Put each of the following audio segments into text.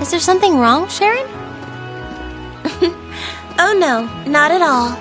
Is there something wrong, Sharon? Oh no, not at all.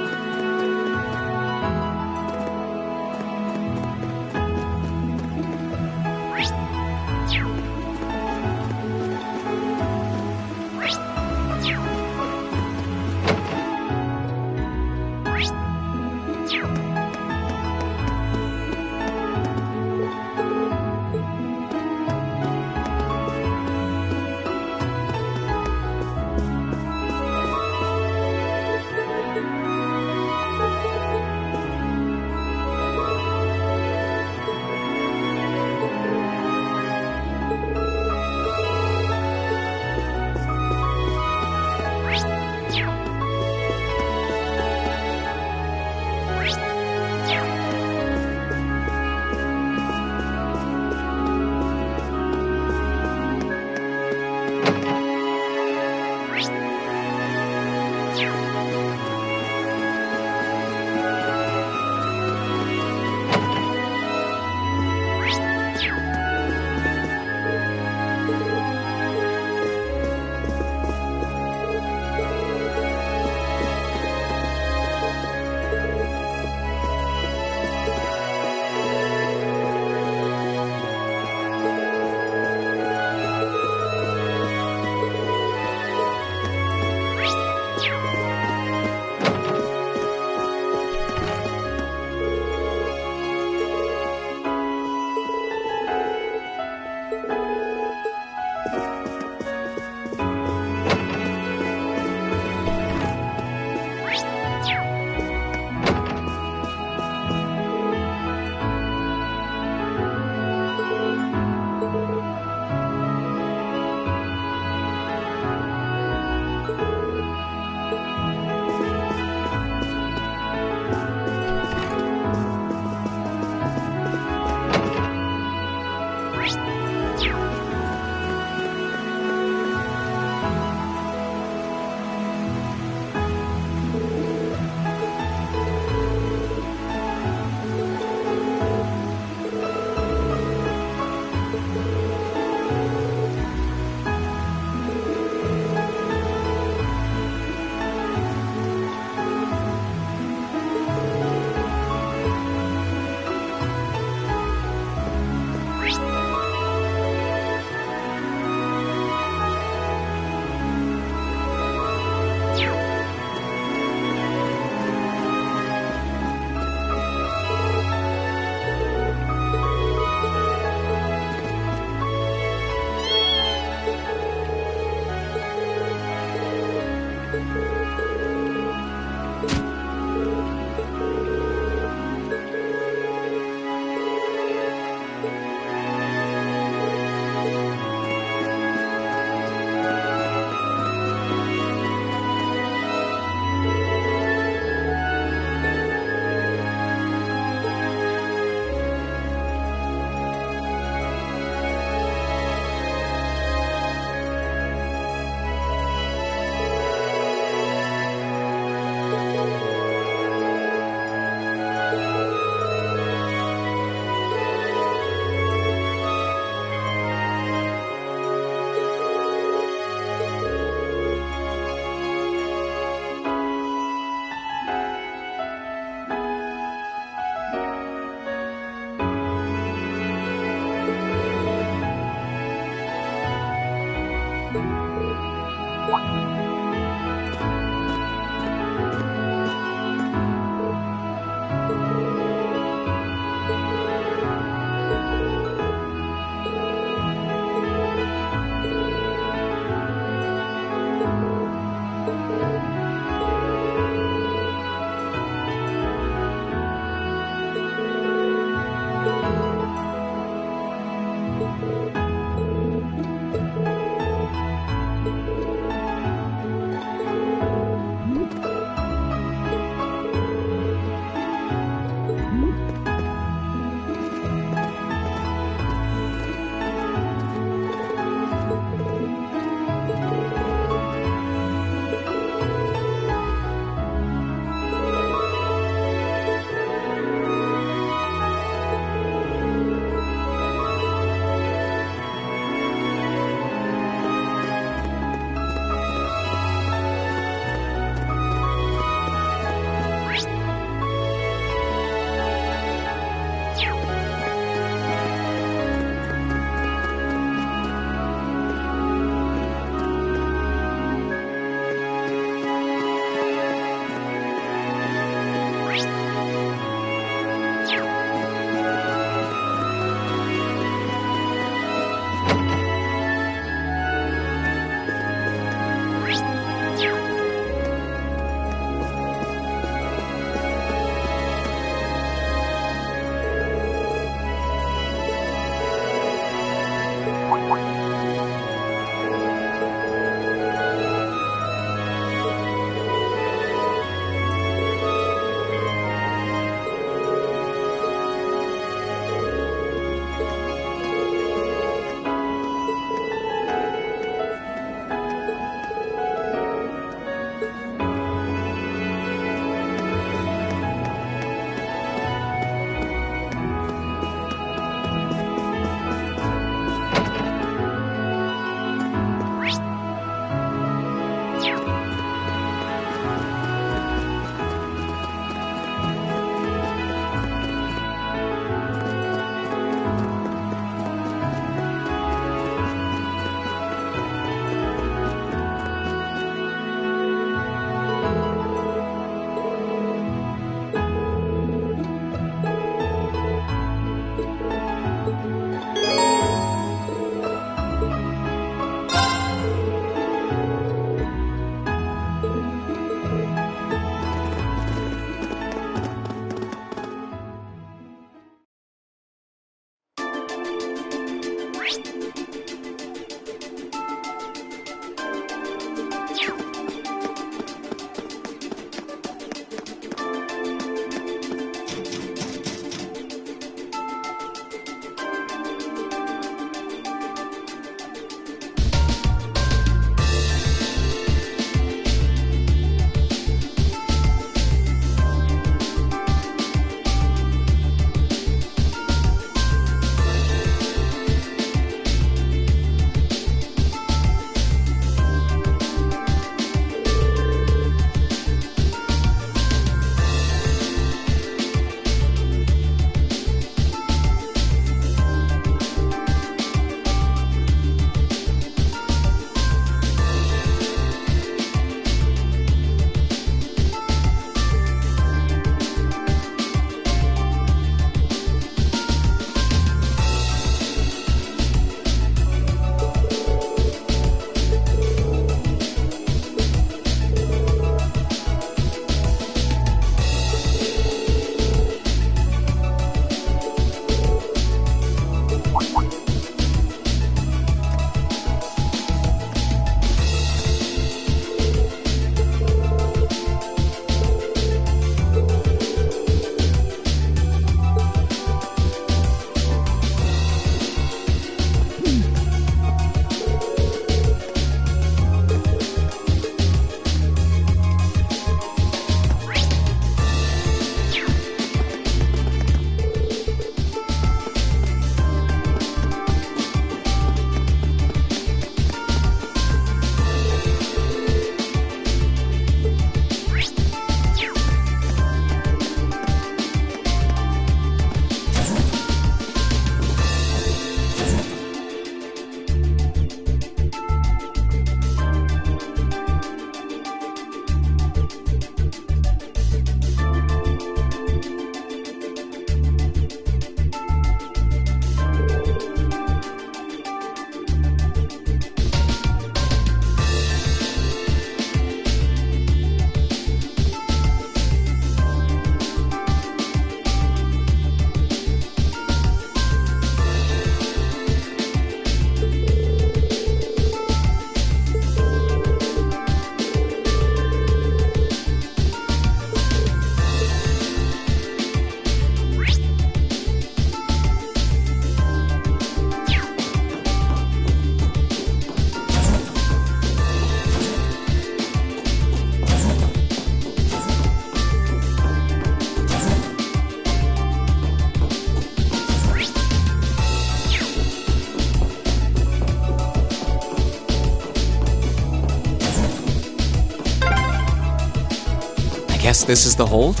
guess this is the hold?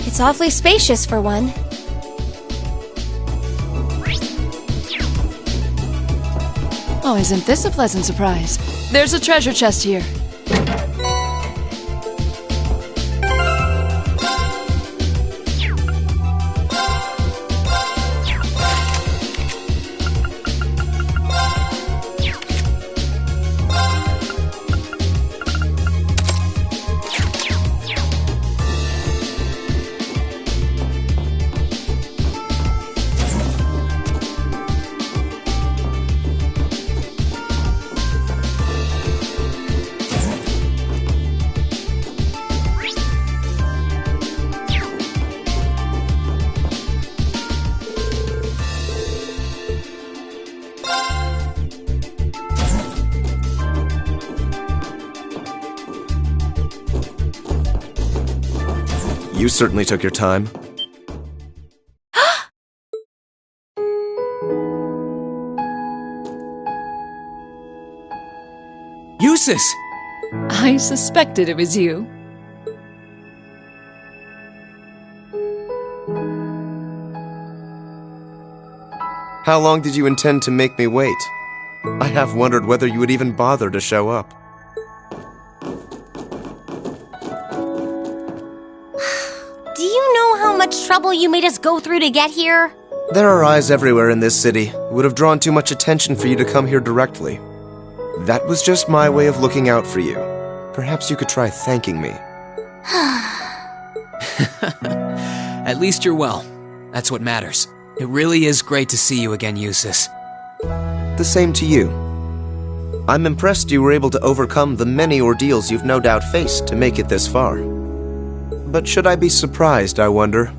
It's awfully spacious for one. Oh, isn't this a pleasant surprise? There's a treasure chest here. You certainly took your time. Eustace! I suspected it was you. How long did you intend to make me wait? I have wondered whether you would even bother to show up. Do you know how much trouble you made us go through to get here? There are eyes everywhere in this city. It would have drawn too much attention for you to come here directly. That was just my way of looking out for you. Perhaps you could try thanking me. At least you're well. That's what matters. It really is great to see you again, Eustace. The same to you. I'm impressed you were able to overcome the many ordeals you've no doubt faced to make it this far. But should I be surprised, I wonder?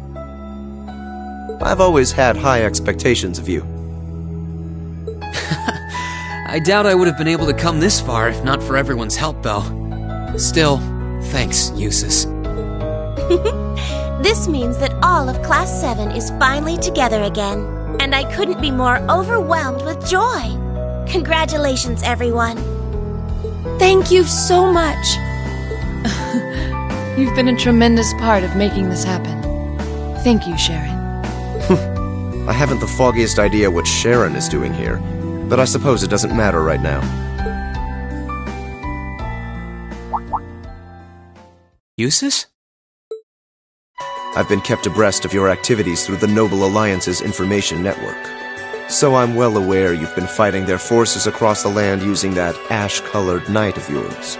I've always had high expectations of you. I doubt I would have been able to come this far if not for everyone's help, though. Still, thanks, Eustace. This means that all of Class 7 is finally together again, and I couldn't be more overwhelmed with joy. Congratulations, everyone. Thank you so much. You've been a tremendous part of making this happen. Thank you, Sharon. I haven't the foggiest idea what Sharon is doing here, but I suppose it doesn't matter right now. Eustace? I've been kept abreast of your activities through the Noble Alliance's information network. So I'm well aware you've been fighting their forces across the land using that ash-colored knight of yours.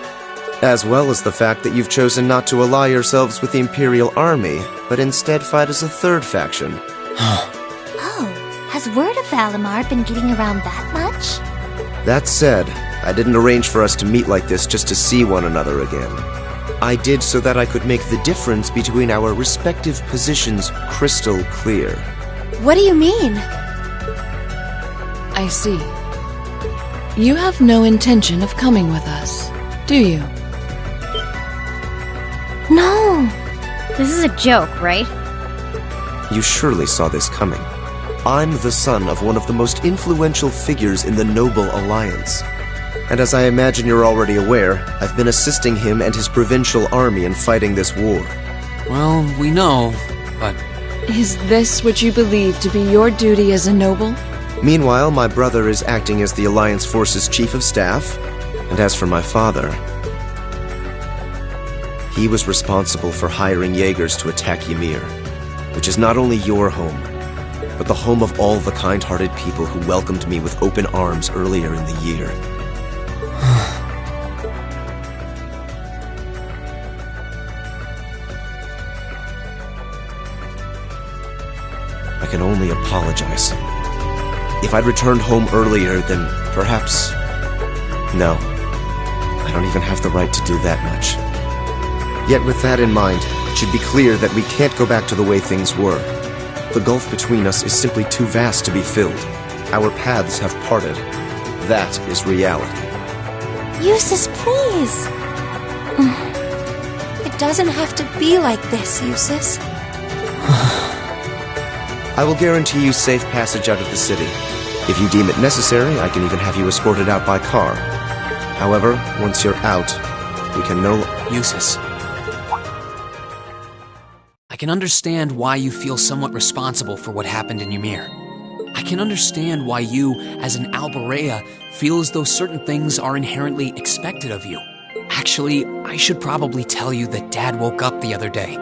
As well as the fact that you've chosen not to ally yourselves with the Imperial Army, but instead fight as a third faction. Oh, has word of Valimar been getting around that much? That said, I didn't arrange for us to meet like this just to see one another again. I did so that I could make the difference between our respective positions crystal clear. What do you mean? I see. You have no intention of coming with us, do you? No. This is a joke, right? You surely saw this coming. I'm the son of one of the most influential figures in the Noble Alliance. And as I imagine you're already aware, I've been assisting him and his provincial army in fighting this war. Well, we know, but... Is this what you believe to be your duty as a noble? Meanwhile, my brother is acting as the Alliance Force's Chief of Staff, and as for my father, he was responsible for hiring Jaegers to attack Ymir, which is not only your home, but the home of all the kind-hearted people who welcomed me with open arms earlier in the year. I can only apologize. If I'd returned home earlier, then perhaps... No. I don't even have the right to do that much. Yet with that in mind, it should be clear that we can't go back to the way things were. The gulf between us is simply too vast to be filled. Our paths have parted. That is reality. Eustace, please. It doesn't have to be like this, Eustace. I will guarantee you safe passage out of the city. If you deem it necessary, I can even have you escorted out by car. However, once you're out, we can no... Eustace. I can understand why you feel somewhat responsible for what happened in Ymir. I can understand why you, as an Alborea, feel as though certain things are inherently expected of you. Actually, I should probably tell you that Dad woke up the other day.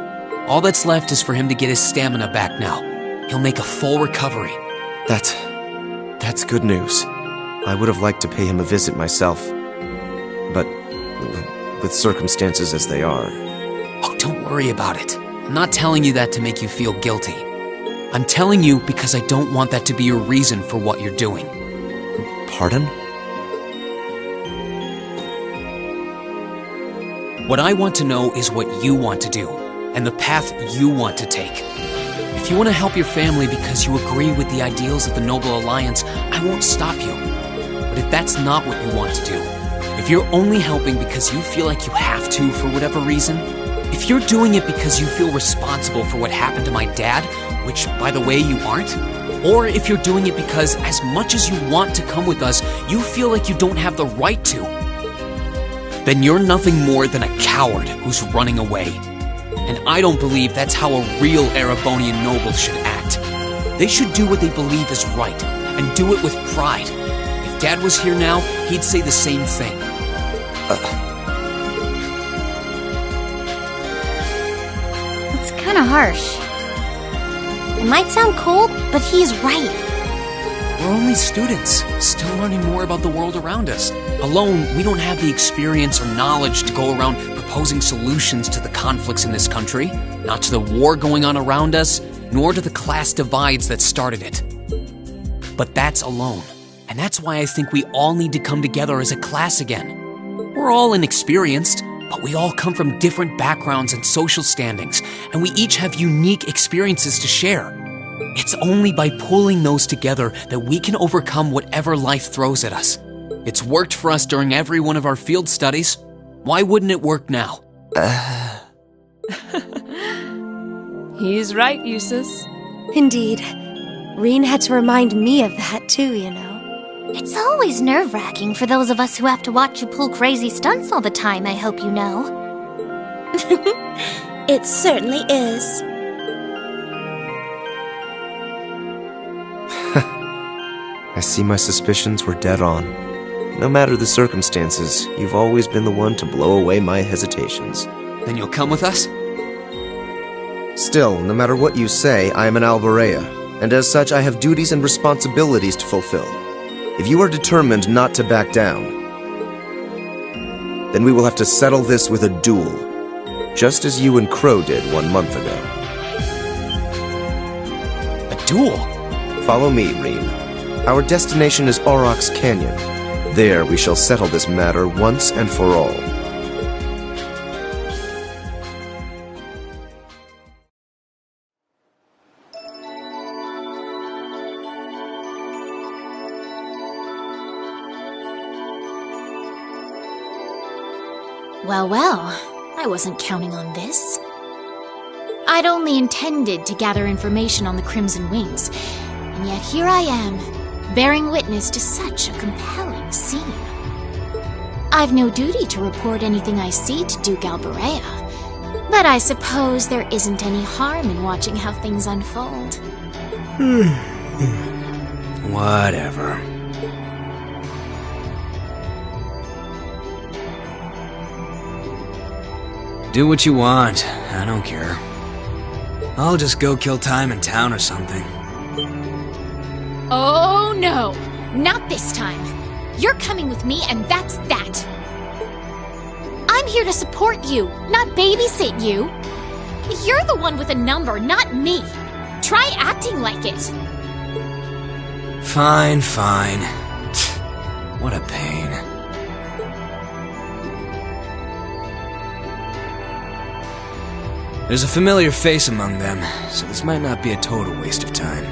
All that's left is for him to get his stamina back now. He'll make a full recovery. That's good news. I would have liked to pay him a visit myself. But with circumstances as they are... Oh, don't worry about it. I'm not telling you that to make you feel guilty. I'm telling you because I don't want that to be your reason for what you're doing. Pardon? What I want to know is what you want to do, and the path you want to take. If you want to help your family because you agree with the ideals of the Noble Alliance, I won't stop you. But if that's not what you want to do, if you're only helping because you feel like you have to for whatever reason, if you're doing it because you feel responsible for what happened to my dad, which, by the way, you aren't, or if you're doing it because as much as you want to come with us, you feel like you don't have the right to, then you're nothing more than a coward who's running away. And I don't believe that's how a real Erebonian noble should act. They should do what they believe is right, and do it with pride. If Dad was here now, he'd say the same thing. It's kind of harsh. It might sound cold, but he's right. We're only students, still learning more about the world around us. Alone, we don't have the experience or knowledge to go around proposing solutions to the conflicts in this country, not to the war going on around us, nor to the class divides that started it. But that's alone, and that's why I think we all need to come together as a class again. We're all inexperienced, but we all come from different backgrounds and social standings, and we each have unique experiences to share. It's only by pulling those together that we can overcome whatever life throws at us. It's worked for us during every one of our field studies. Why wouldn't it work now? He's right, Eustace. Indeed. Reen had to remind me of that too, you know. It's always nerve-wracking for those of us who have to watch you pull crazy stunts all the time, I hope you know. It certainly is. I see my suspicions were dead on. No matter the circumstances, you've always been the one to blow away my hesitations. Then you'll come with us? Still, no matter what you say, I am an Alborea, and as such I have duties and responsibilities to fulfill. If you are determined not to back down, then we will have to settle this with a duel, just as you and Crow did 1 month ago. A duel? Follow me, Reen. Our destination is Aurochs Canyon. There we shall settle this matter once and for all. Well, I wasn't counting on this. I'd only intended to gather information on the Crimson Wings, and yet here I am, bearing witness to such a compelling scene. I've no duty to report anything I see to Duke Alborea, but I suppose there isn't any harm in watching how things unfold. Whatever. Do what you want. I don't care. I'll just go kill time in town or something. Oh no, not this time. You're coming with me and that's that. I'm here to support you, not babysit you. You're the one with a number, not me. Try acting like it. Fine. What a pain. There's a familiar face among them, so this might not be a total waste of time.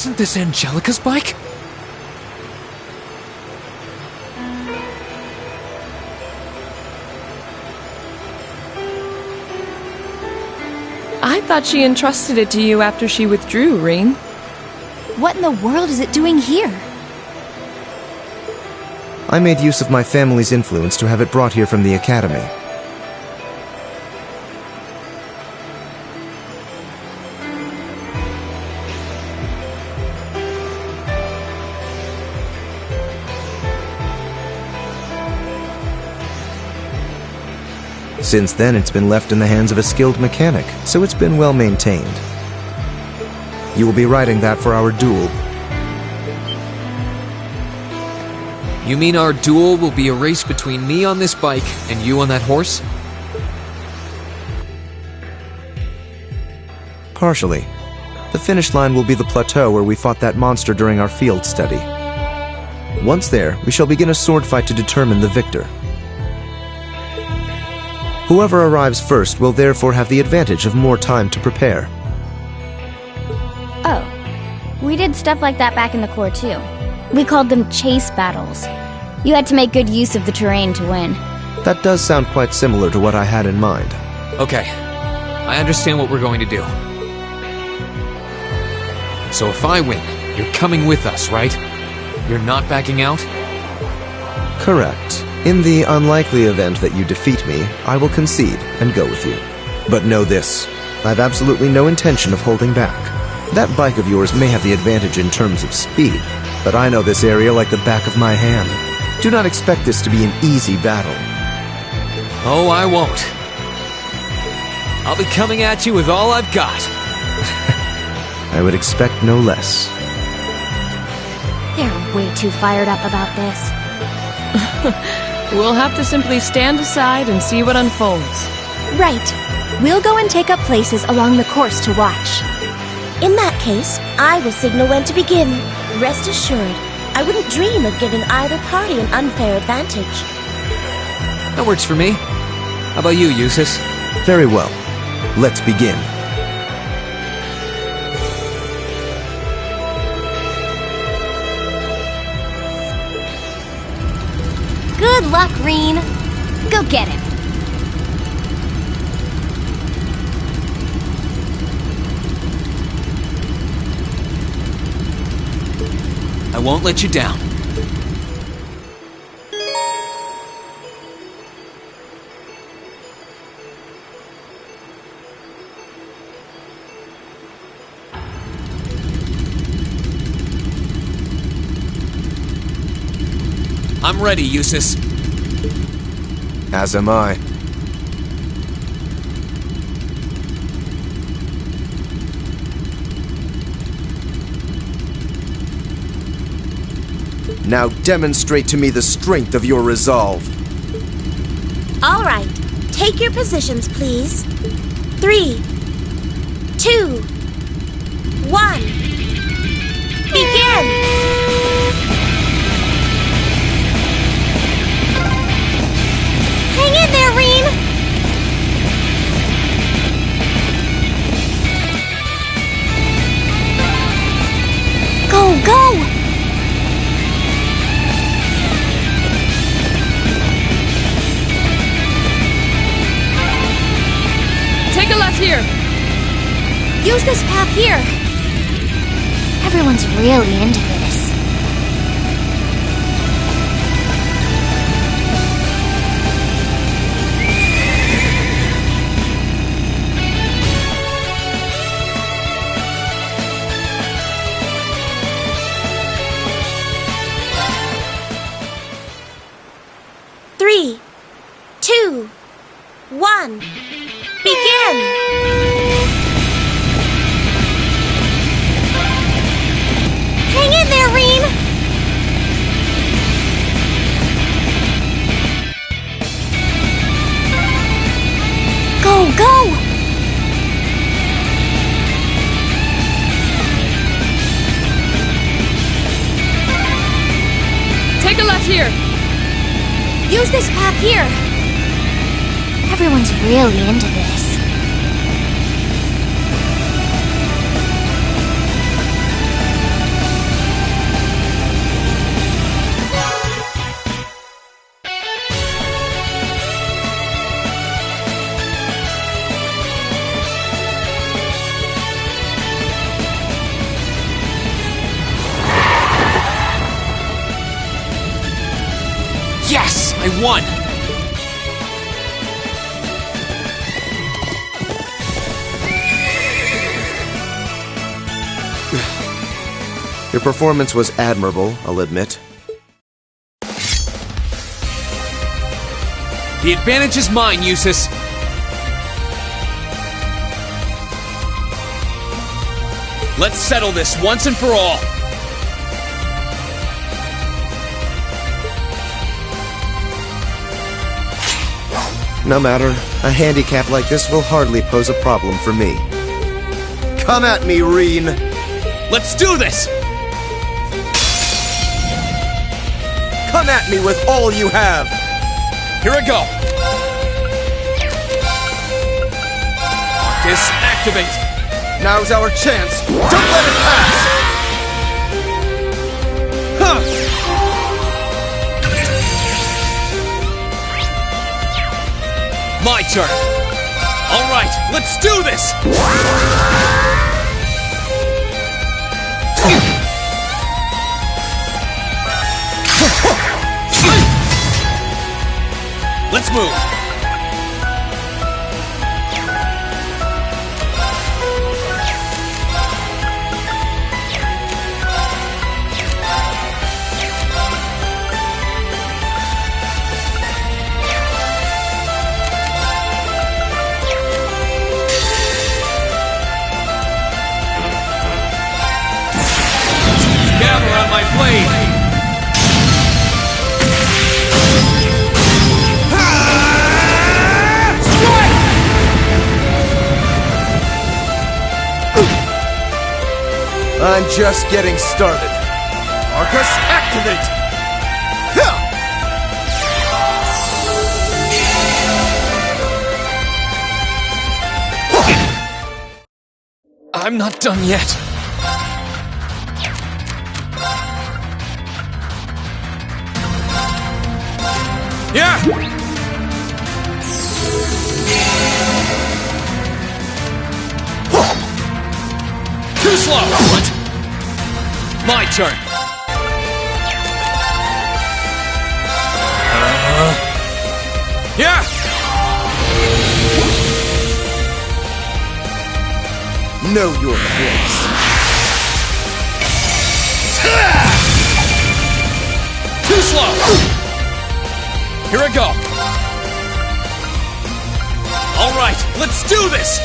Isn't this Angelica's bike? I thought she entrusted it to you after she withdrew, Reen. What in the world is it doing here? I made use of my family's influence to have it brought here from the Academy. Since then, it's been left in the hands of a skilled mechanic, so it's been well maintained. You will be riding that for our duel. You mean our duel will be a race between me on this bike and you on that horse? Partially. The finish line will be the plateau where we fought that monster during our field study. Once there, we shall begin a sword fight to determine the victor. Whoever arrives first will therefore have the advantage of more time to prepare. Oh, we did stuff like that back in the Corps too. We called them chase battles. You had to make good use of the terrain to win. That does sound quite similar to what I had in mind. Okay, I understand what we're going to do. So if I win, you're coming with us, right? You're not backing out? Correct. In the unlikely event that you defeat me, I will concede and go with you. But know this, I've absolutely no intention of holding back. That bike of yours may have the advantage in terms of speed, but I know this area like the back of my hand. Do not expect this to be an easy battle. Oh, I won't. I'll be coming at you with all I've got. I would expect no less. They're way too fired up about this. We'll have to simply stand aside and see what unfolds. Right. We'll go and take up places along the course to watch. In that case, I will signal when to begin. Rest assured, I wouldn't dream of giving either party an unfair advantage. That works for me. How about you, Eustace? Very well. Let's begin. Good luck, Reen. Go get him. I won't let you down. I'm ready, Eustace. As am I. Now demonstrate to me the strength of your resolve. All right. Take your positions, please. 3, 2, 1. Begin! Hang in there, Reen! Go, go! Take a left here. Use this path here. Everyone's really into this. Three, 2, 1. Begin! Hang in there, Reen! Go, go! Take a left here. Use this path here. Everyone's really into this. Yes! I won! Your performance was admirable, I'll admit. The advantage is mine, Eustace. Let's settle this once and for all. No matter, a handicap like this will hardly pose a problem for me. Come at me, Reen! Let's do this! Come at me with all you have! Here I go! Arcus, activate! Now's our chance! Don't let it pass! Huh! My turn! Alright, let's do this! Let's move! Gather on my blade! I'm just getting started. Arcus, activate! I'm not done yet. Yeah! Too slow! What? My turn! Yeah! Know your place. Too slow! Here I go! Alright, let's do this!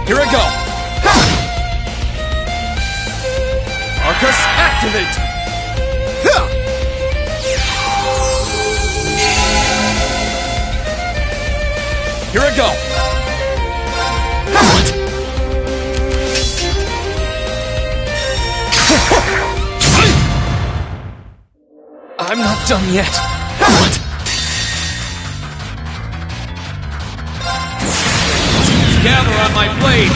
Here I go! Arcus, activate! Here I go! What? I'm not done yet. What? Gather on my blade!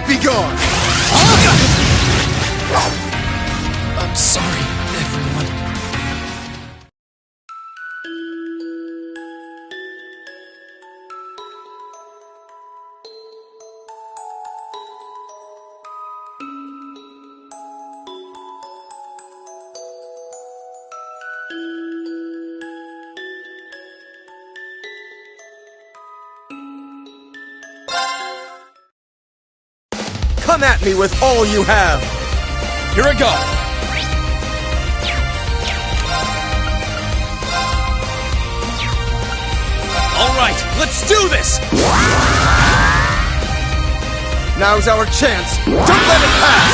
Be gone! I'm sorry, everyone. Come at me with all you have! Here I go! Alright, let's do this! Now's our chance! Don't let it pass!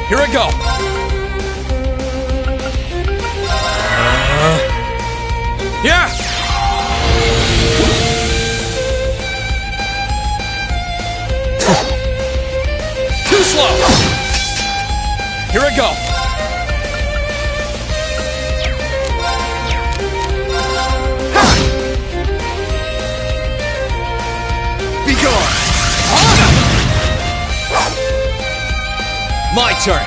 Here I go! Yeah! Too slow! Here I go! My turn!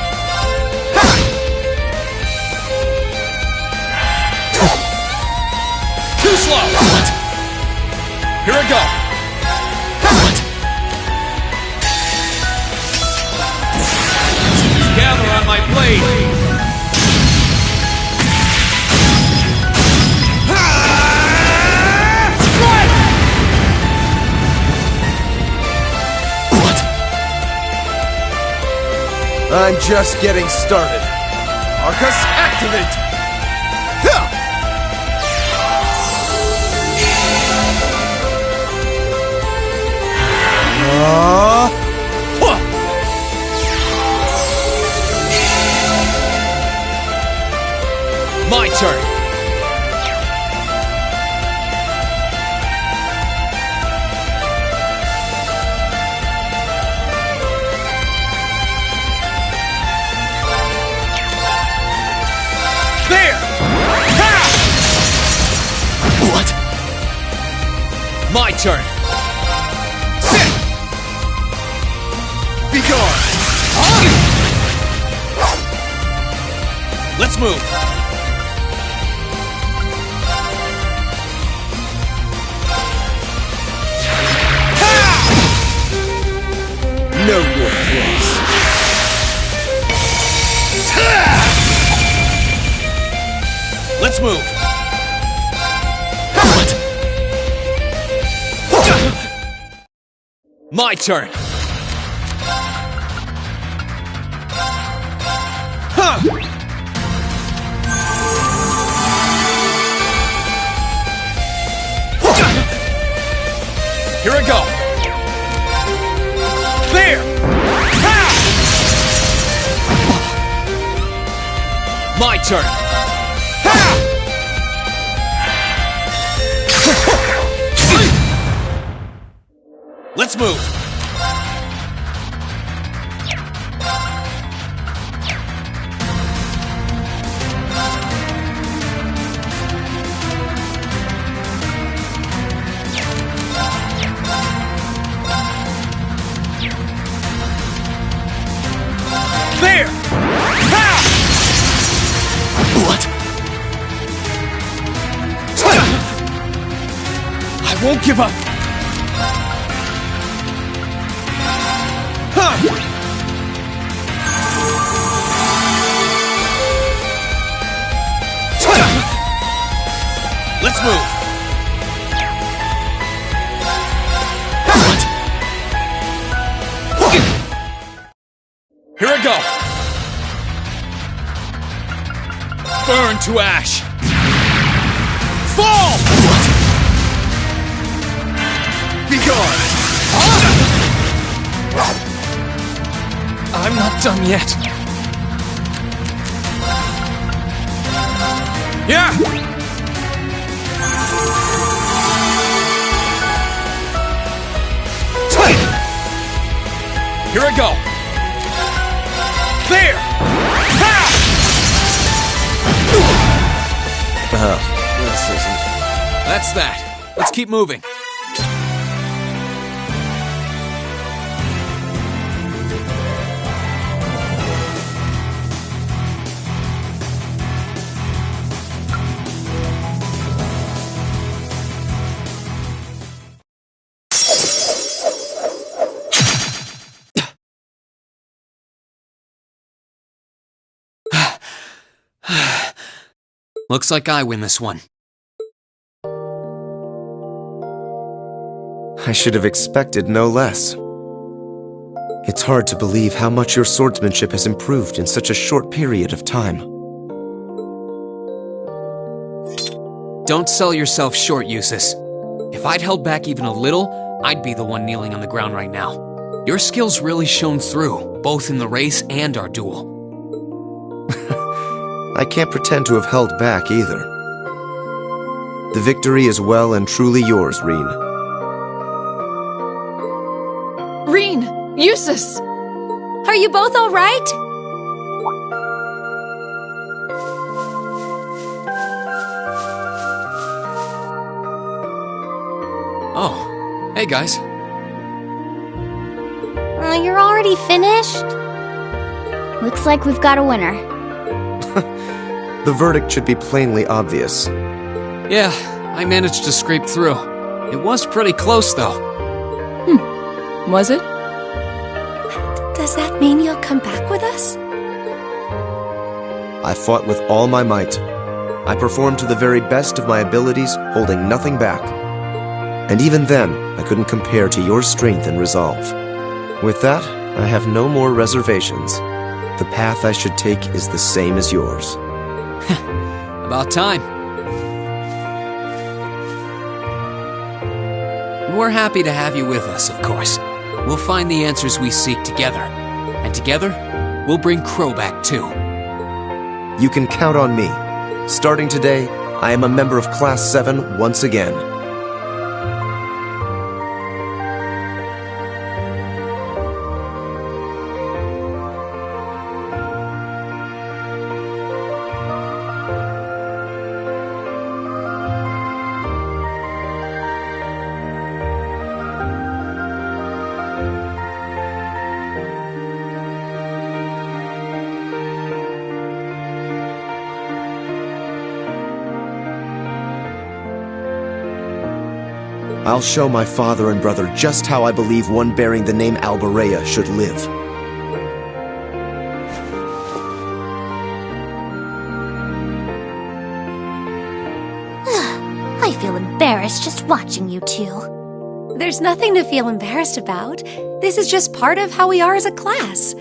Too slow! What? Here I go! What? Gather on my blade! I'm just getting started. Arcus, activate! My turn! There! Ha! What? My turn! Sit! Be gone! Let's move! Know your place. Let's move! What? My turn! Huh! Here I go! There! Ha! My turn! Ha! Let's move! There! Ha! What? I won't give up! Huh! Let's move! What? Here I go! Burn to ash! Fall! What? Be gone! I'm not done yet. Yeah! Here I go! There! Ha! This isn't... That's that. Let's keep moving. Looks like I win this one. I should have expected no less. It's hard to believe how much your swordsmanship has improved in such a short period of time. Don't sell yourself short, Eustace. If I'd held back even a little, I'd be the one kneeling on the ground right now. Your skills really shone through, both in the race and our duel. I can't pretend to have held back either. The victory is well and truly yours, Rean. Rean! Eustace! Are you both all right? Oh, hey guys. You're already finished? Looks like we've got a winner. The verdict should be plainly obvious. Yeah, I managed to scrape through. It was pretty close, though. Was it? Does that mean you'll come back with us? I fought with all my might. I performed to the very best of my abilities, holding nothing back. And even then, I couldn't compare to your strength and resolve. With that, I have no more reservations. The path I should take is the same as yours. About time. We're happy to have you with us, of course. We'll find the answers we seek together. And together, we'll bring Crow back too. You can count on me. Starting today, I am a member of Class 7 once again. I'll show my father and brother just how I believe one bearing the name Albarea should live. I feel embarrassed just watching you two. There's nothing to feel embarrassed about. This is just part of how we are as a class.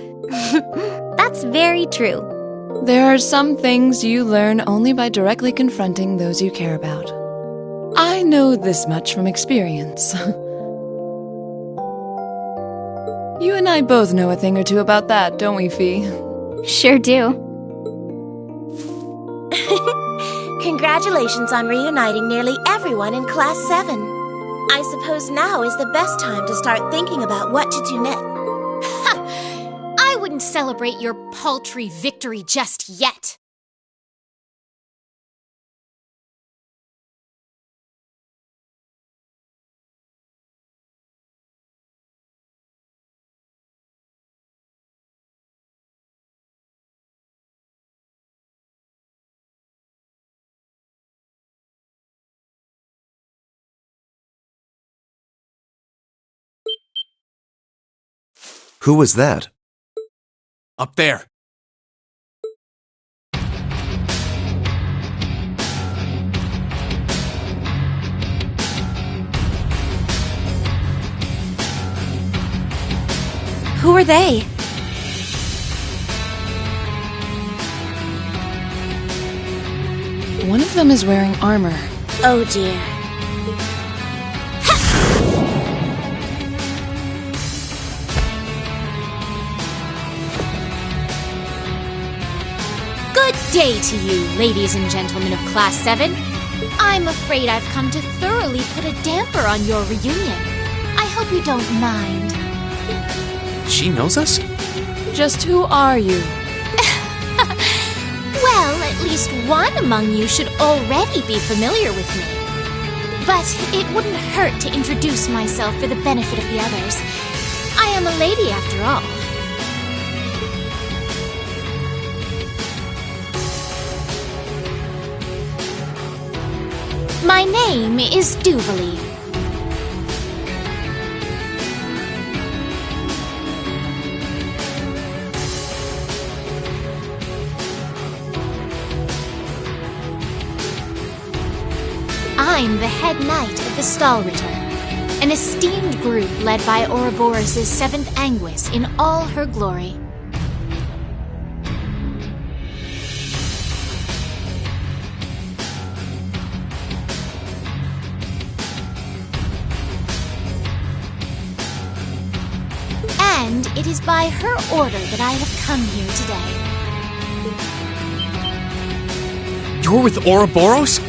That's very true. There are some things you learn only by directly confronting those you care about. I know this much from experience. You and I both know a thing or two about that, don't we, Fee? Sure do. Congratulations on reuniting nearly everyone in Class 7. I suppose now is the best time to start thinking about what to do next. I wouldn't celebrate your paltry victory just yet. Who was that? Up there. Who are they? One of them is wearing armor. Oh dear. Good day to you, ladies and gentlemen of Class 7. I'm afraid I've come to thoroughly put a damper on your reunion. I hope you don't mind. She knows us? Just who are you? Well, at least one among you should already be familiar with me. But it wouldn't hurt to introduce myself for the benefit of the others. I am a lady after all. My name is Duvalie. I'm the head knight of the Stalritter, an esteemed group led by Ouroboros' 7th Anguis in all her glory. And it is by her order that I have come here today. You're with Ouroboros?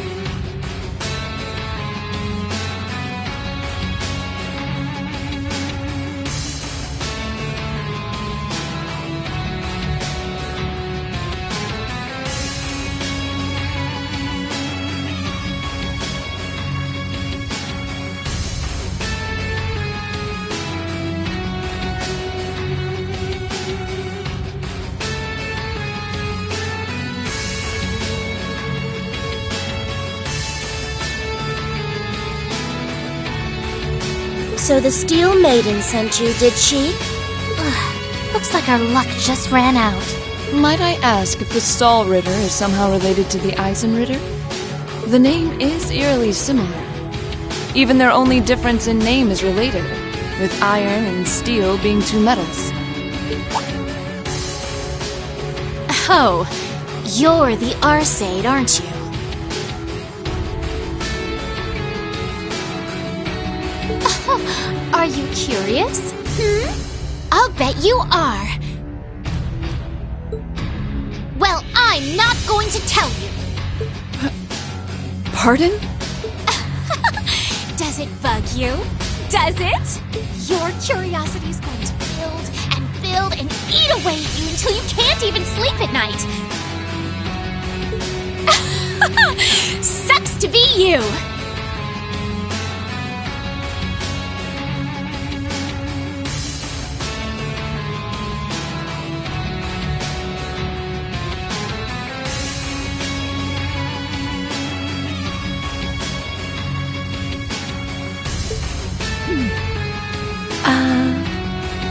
So the Steel Maiden sent you, did she? Looks like our luck just ran out. Might I ask if the Stahl Ritter is somehow related to the Eisenritter? The name is eerily similar. Even their only difference in name is related, with iron and steel being two metals. Oh, you're the Arseid, aren't you? Are you curious? I'll bet you are. Well, I'm not going to tell you. Pardon? Does it bug you? Does it? Your curiosity is going to build and eat away at you until you can't even sleep at night. Sucks to be you.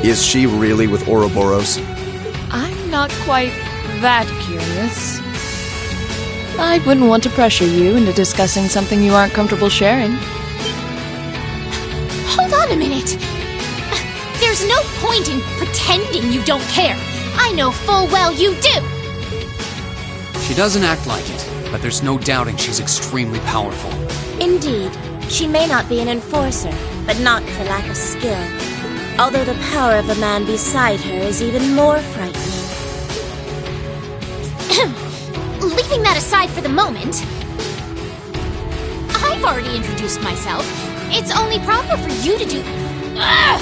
Is she really with Ouroboros? I'm not quite that curious. I wouldn't want to pressure you into discussing something you aren't comfortable sharing. Hold on a minute. There's no point in pretending you don't care. I know full well you do. She doesn't act like it, but there's no doubting she's extremely powerful. Indeed, she may not be an enforcer, but not for lack of skill. Although the power of the man beside her is even more frightening. Leaving that aside for the moment, I've already introduced myself. It's only proper for you to do... Ugh!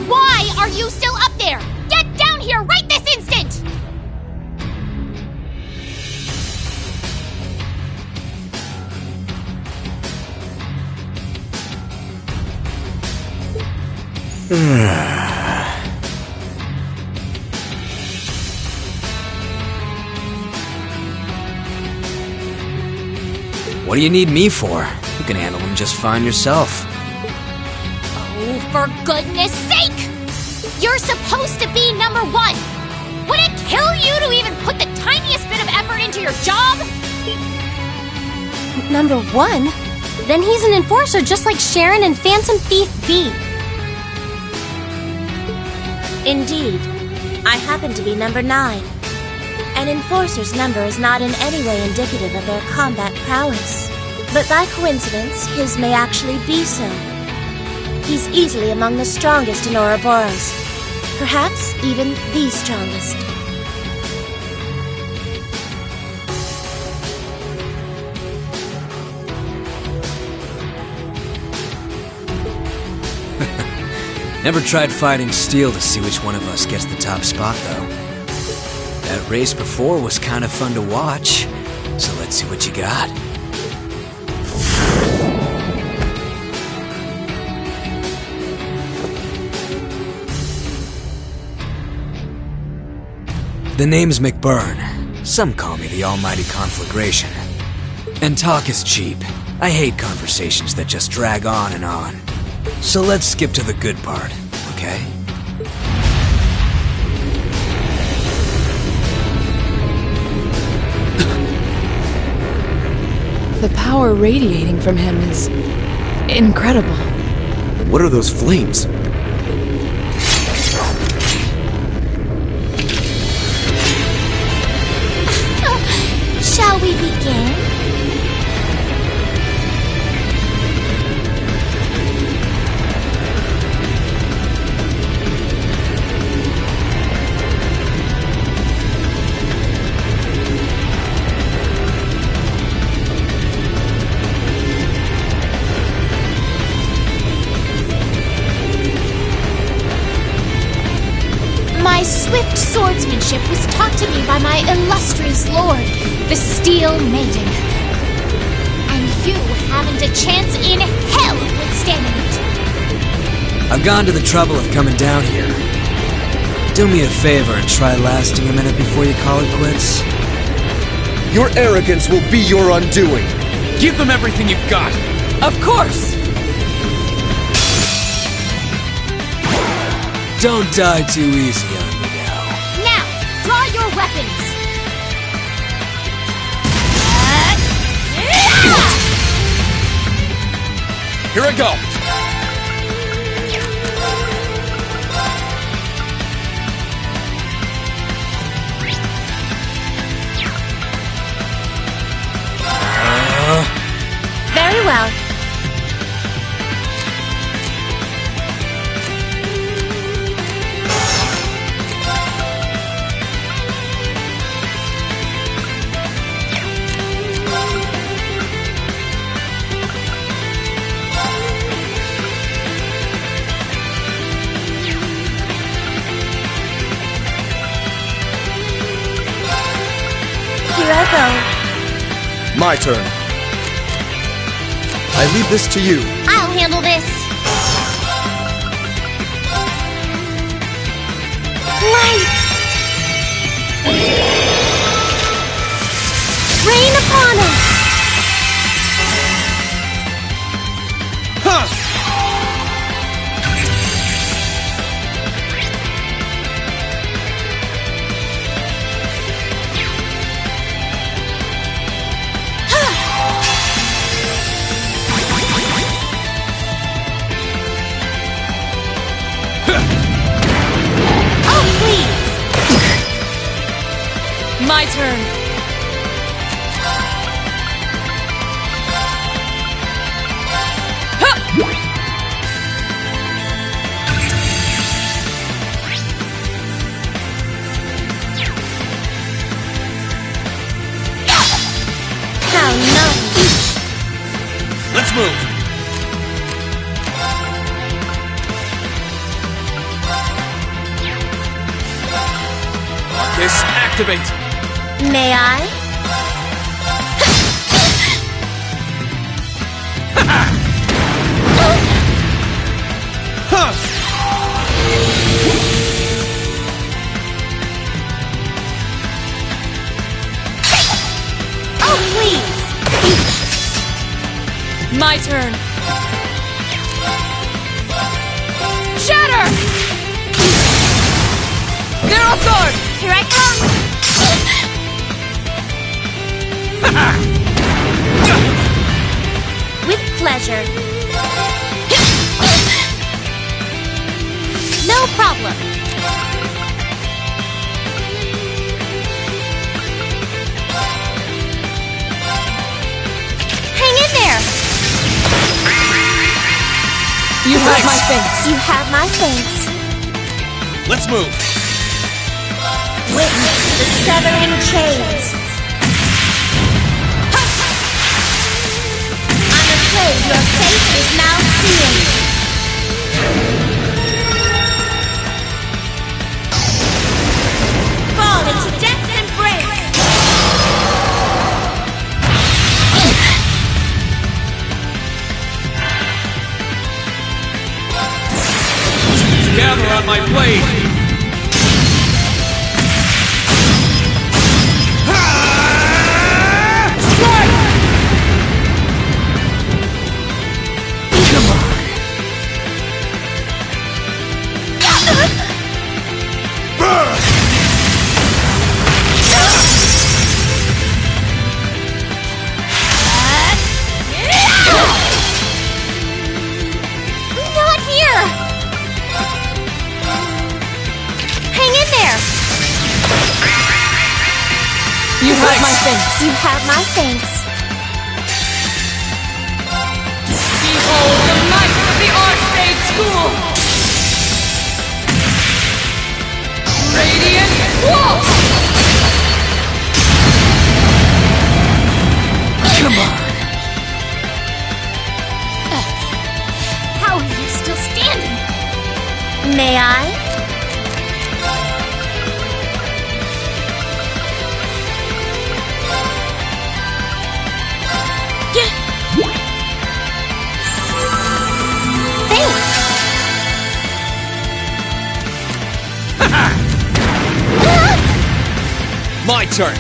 Why are you still up there? Get down here right this instant! What do you need me for? You can handle them just fine yourself. Oh, for goodness sake! You're supposed to be number one! Would it kill you to even put the tiniest bit of effort into your job? Number 1? Then he's an enforcer just like Sharon and Phantom Thief B. Indeed, I happen to be number 9. An enforcer's number is not in any way indicative of their combat prowess. But by coincidence, his may actually be so. He's easily among the strongest in Ouroboros. Perhaps even the strongest. Never tried fighting steel to see which one of us gets the top spot, though. That race before was kind of fun to watch, so let's see what you got. The name's McBurn. Some call me the Almighty Conflagration. And talk is cheap. I hate conversations that just drag on and on. So let's skip to the good part, okay? The power radiating from him is incredible. What are those flames? Shall we begin? My swift swordsmanship was taught to me by my illustrious lord, the Steel Maiden. And you haven't a chance in hell of withstanding it. I've gone to the trouble of coming down here. Do me a favor and try lasting a minute before you call it quits. Your arrogance will be your undoing. Give them everything you've got! Of course! Don't die too easy on me now. Now, draw your weapons! Here I go! Very well. Here I go. My turn. I leave this to you. I'll handle this! Light! Rain upon us! Huh! Oh, please! My turn. How nice! Let's move! Marcus, activate! May I? Huh! Oh, please! My turn. Shatter! They're off guard! Here I come! With pleasure. No problem! Hang in there! You have my thanks. You have my thanks. Let's move! Witness the severing chains. I'm afraid your fate is now sealed. Fall into death's embrace. Gather on my blade! Not here! Hang in there. You have my thanks. You have my thanks. Behold the might of the Archmage School! Radiant Wall! Come on! How are you still standing? May I? Thanks. My turn!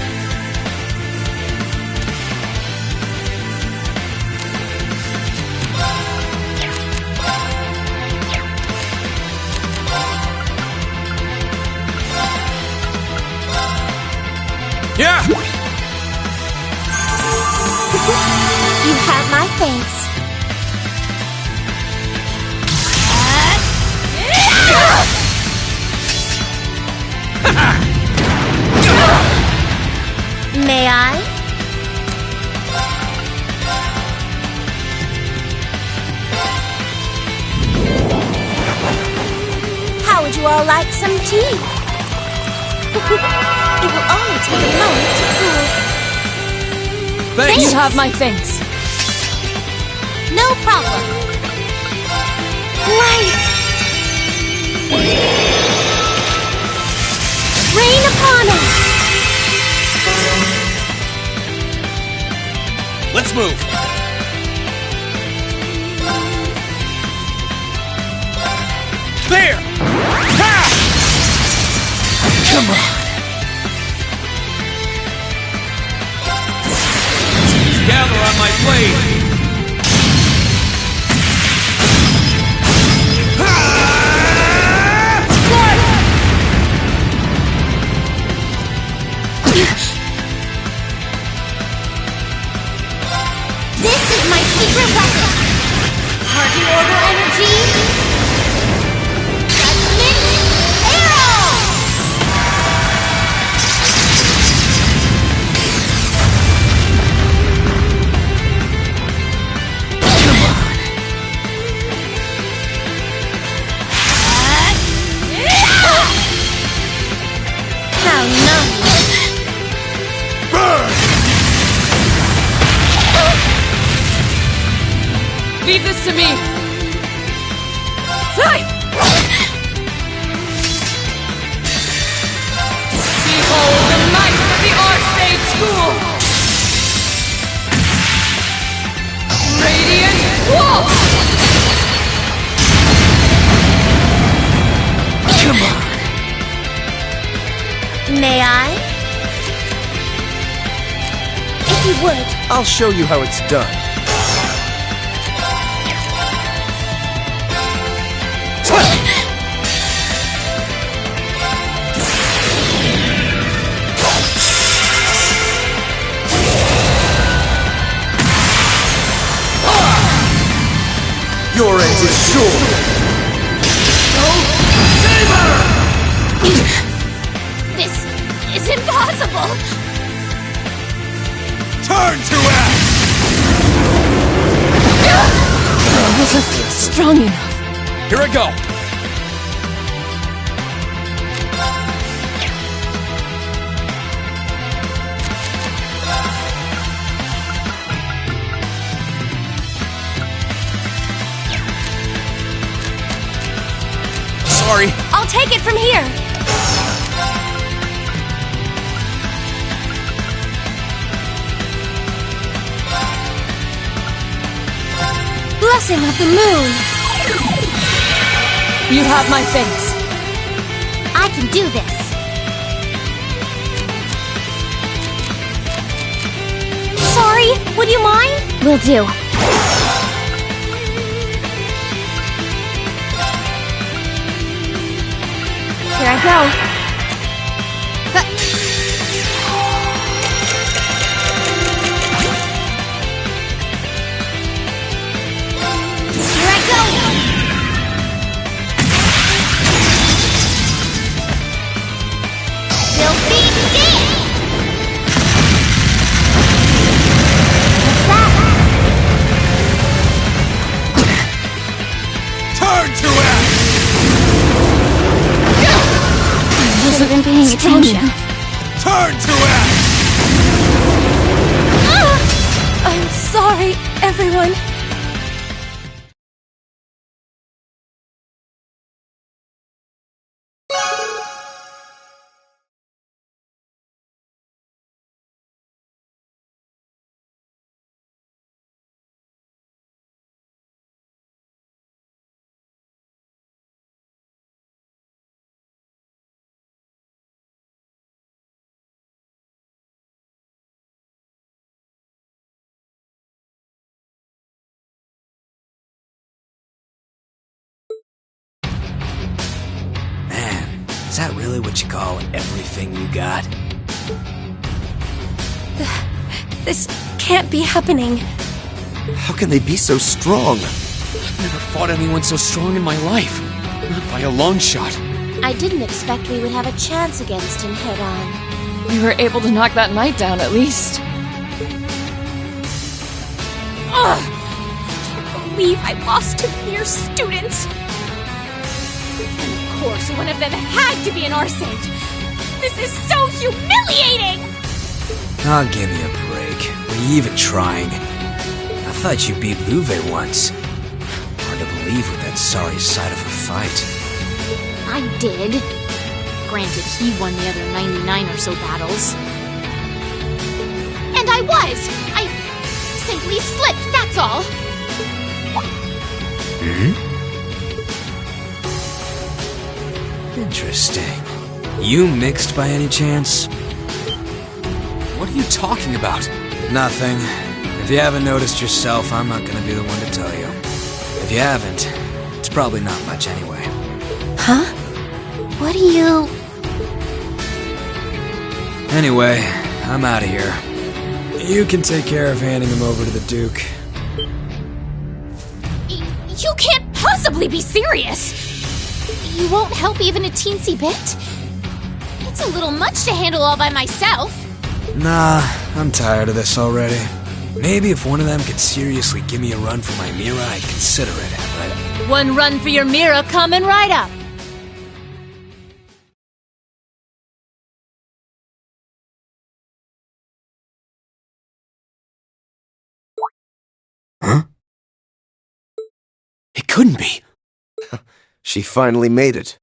all like some tea? It will only take a moment to cool. Thanks! You have my things. No problem. Light! Rain upon us! Let's move! There! Ha! Come on! Gather on my blade! This is my secret weapon. Party order energy. Judgment arrow. Come on! How lovely! Burn! Leave this to me. Behold the might of the Archmage School! Radiant Wall! Come on! May I? If you would. I'll show you how it's done. Your end is sure! This is impossible. Turn to ash! I wasn't strong enough. Here I go! Sorry. I'll take it from here. Blessing of the moon. You have my things. I can do this. Sorry, would you mind? Will do. Here I go. Here I go. Filthy dance. What's that? Turn to ash! Should have been paying attention. Turn to ash! I'm sorry, everyone. Man, is that really what you call everything you got? This can't be happening. How can they be so strong? I've never fought anyone so strong in my life. Not by a long shot. I didn't expect we would have a chance against him head on. We were able to knock that knight down at least. I can't believe I lost to mere students. And of course, one of them had to be an Arsate! This is so humiliating! Oh, give me a break. Were you even trying? I thought you beat Luve once. Hard to believe with that sorry side of her fight. I did. Granted, he won the other 99 or so battles. And I was! I simply slipped, that's all! Interesting. You mixed by any chance? What are you talking about? Nothing. If you haven't noticed yourself, I'm not gonna be the one to tell you. If you haven't, it's probably not much anyway. Huh? What do you... Anyway, I'm out of here. You can take care of handing him over to the Duke. You can't possibly be serious! You won't help even a teensy bit? It's a little much to handle all by myself. Nah, I'm tired of this already. Maybe if one of them could seriously give me a run for my Mira, I'd consider it, but... One run for your Mira coming right up. Huh? It couldn't be. She finally made it.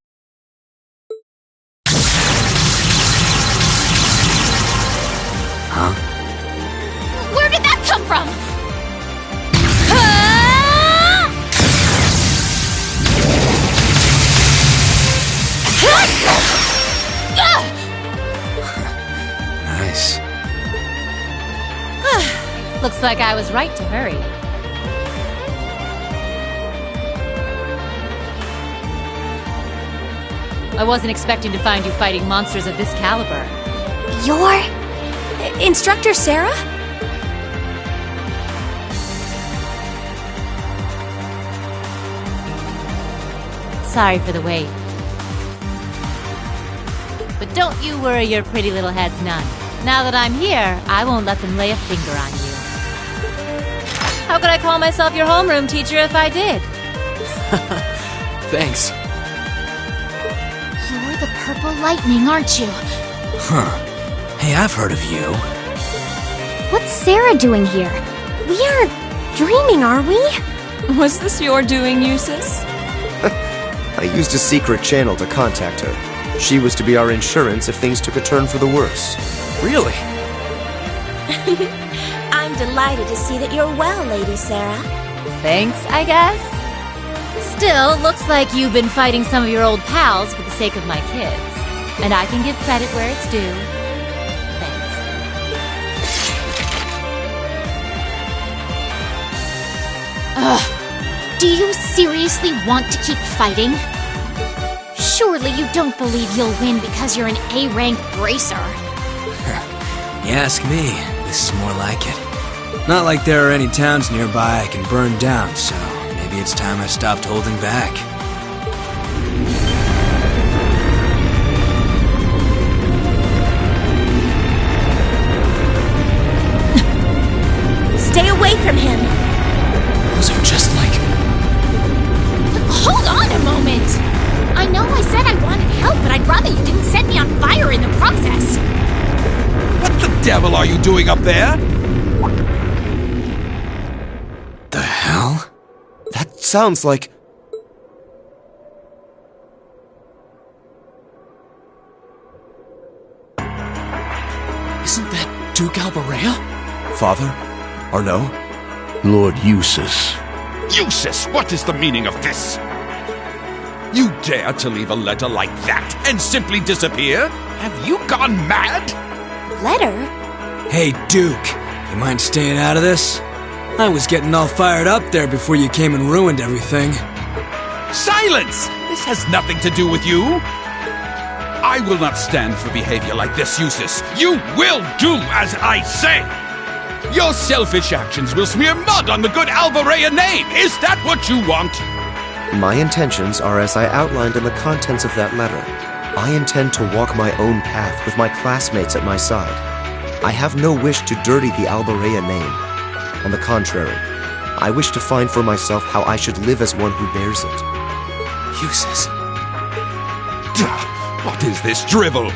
Huh? Where did that come from? Nice. Looks like I was right to hurry. I wasn't expecting to find you fighting monsters of this caliber. You're... Instructor Sarah? Sorry for the wait. But don't you worry your pretty little heads none. Now that I'm here, I won't let them lay a finger on you. How could I call myself your homeroom teacher if I did? Thanks. You're the Purple Lightning, aren't you? Huh. Hey, I've heard of you. What's Sarah doing here? We aren't dreaming, are we? Was this your doing, Eustace? I used a secret channel to contact her. She was to be our insurance if things took a turn for the worse. Really? I'm delighted to see that you're well, Lady Sarah. Thanks, I guess. Still, looks like you've been fighting some of your old pals for the sake of my kids. And I can give credit where it's due. Thanks. Ugh. Do you seriously want to keep fighting? Surely you don't believe you'll win because you're an A-rank bracer. You ask me, this is more like it. Not like there are any towns nearby I can burn down, so maybe it's time I stopped holding back. Stay away from him. Those are just like... Hold on a moment! I know I said I wanted help, but I'd rather you didn't set me on fire in the process. What the devil are you doing up there? The hell? That sounds like... Isn't that Duke Alberea? Father? Arno? Lord Eustace. Eustace, what is the meaning of this? You dare to leave a letter like that and simply disappear? Have you gone mad? Letter? Hey, Duke, you mind staying out of this? I was getting all fired up there before you came and ruined everything. Silence! This has nothing to do with you. I will not stand for behavior like this, Eustace. You will do as I say. Your selfish actions will smear mud on the good Alberea name. Is that what you want? My intentions are as I outlined in the contents of that letter. I intend to walk my own path with my classmates at my side. I have no wish to dirty the Alberea name. On the contrary, I wish to find for myself how I should live as one who bears it. Eustace. What is this drivel?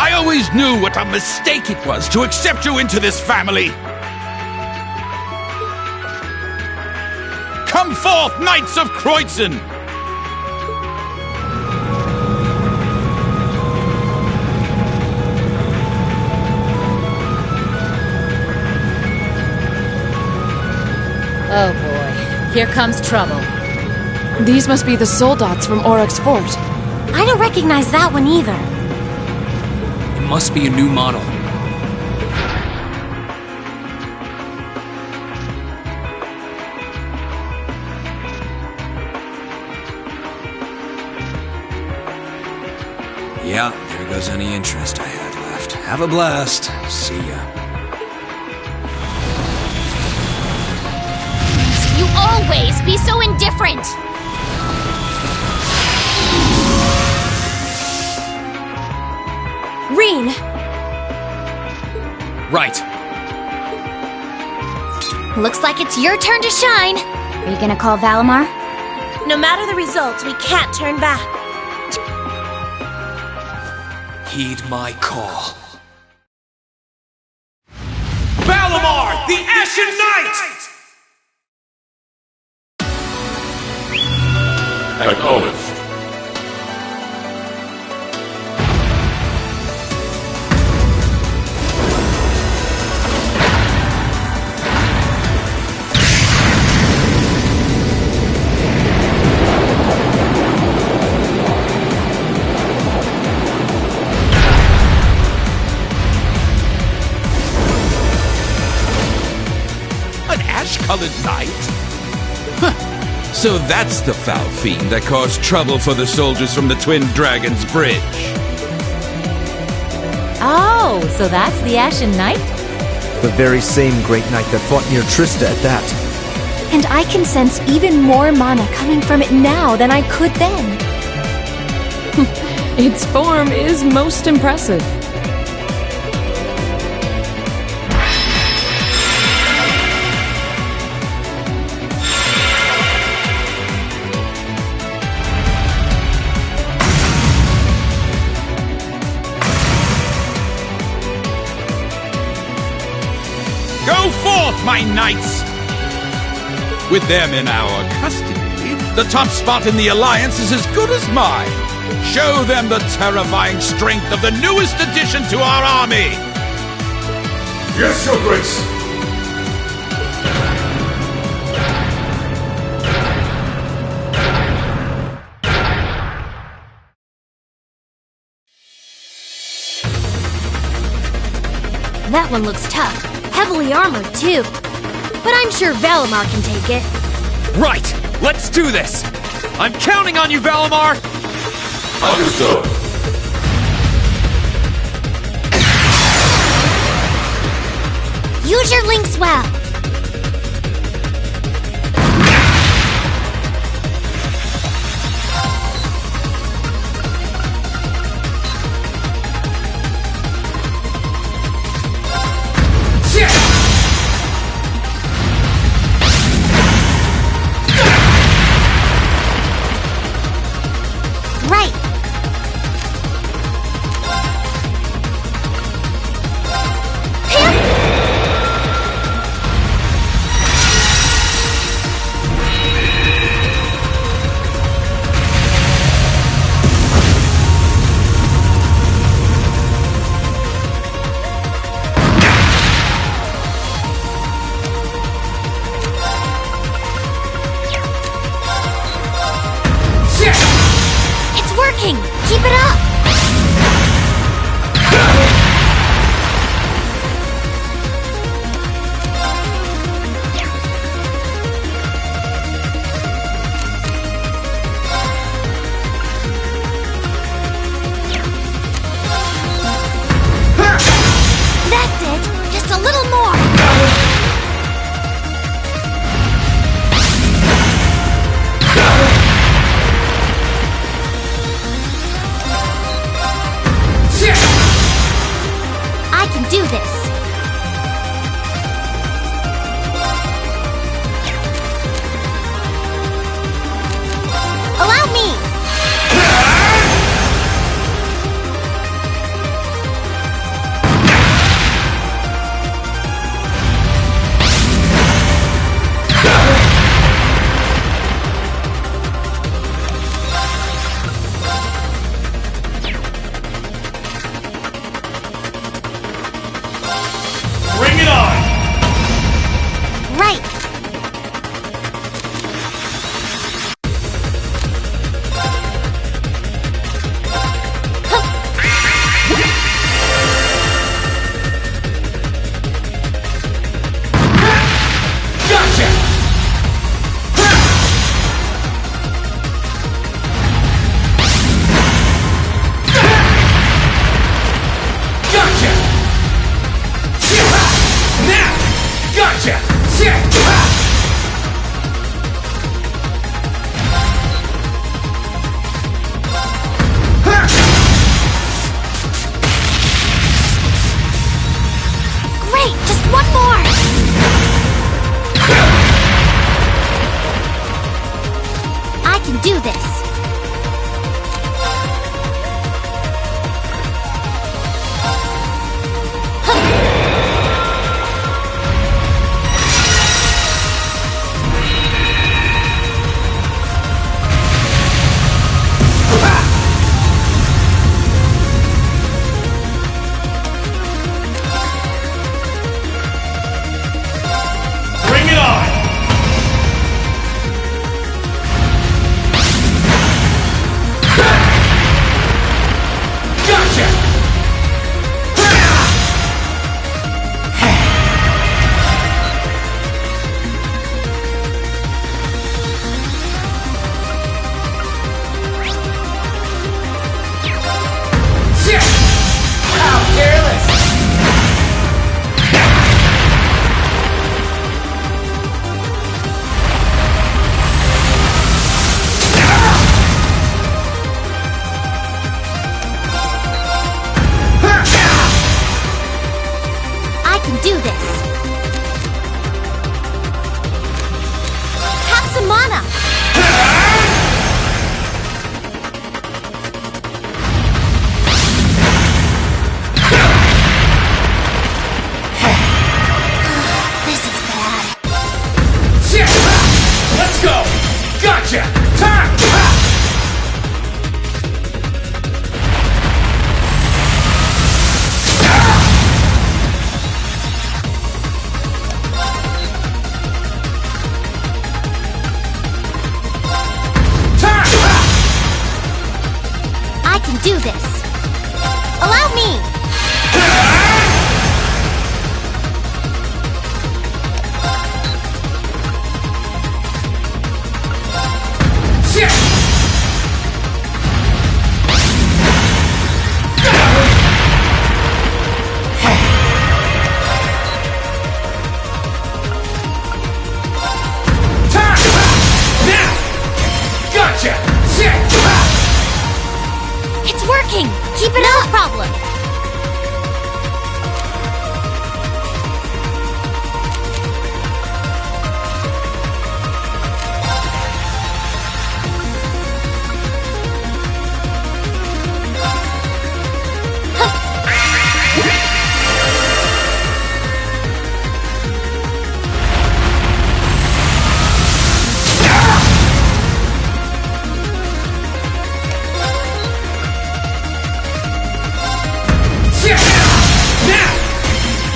I always knew what a mistake it was to accept you into this family. Come forth, Knights of Kreutzen! Oh boy, here comes trouble. These must be the soldats from Oryx Fort. I don't recognize that one either. It must be a new model. Yeah, there goes any interest I had left. Have a blast. See ya. You always be so indifferent! Rean! Right. Looks like it's your turn to shine! Are you gonna call Valimar? No matter the results, we can't turn back. Heed my call. Valimar, the Ashen Knight! Acknowledged. An ash-colored knight? Huh. So that's the foul fiend that caused trouble for the soldiers from the Twin Dragons Bridge. Oh, so that's the Ashen Knight? The very same great knight that fought near Trista at that. And I can sense even more mana coming from it now than I could then. Its form is most impressive. Go forth, my knights! With them in our custody, the top spot in the Alliance is as good as mine. Show them the terrifying strength of the newest addition to our army! Yes, Your Grace. That one looks tough. Heavily armored, too. But I'm sure Valimar can take it. Right! Let's do this! I'm counting on you, Valimar! Understood. Use your links well. Right. It's working. Keep it up. That's it. Just a little more. I can do this. Allow me. Great! Just one more! I can do this! Bring it on! Gotcha! How careless! I can do this! Have some mana! This is bad. Let's go! Gotcha! Time! I can do this! Allow me! Gotcha! It's working! Keep it up! No problem!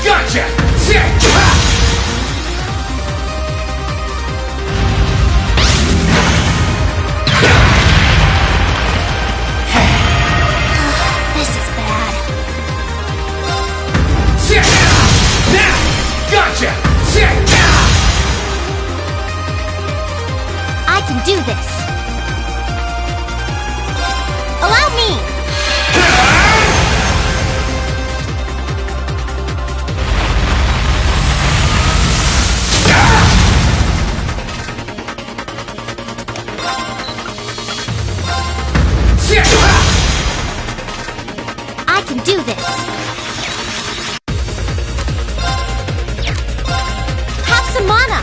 Gotcha! This is bad. Gotcha! I can do this! Allow me! I can do this! Have some mana!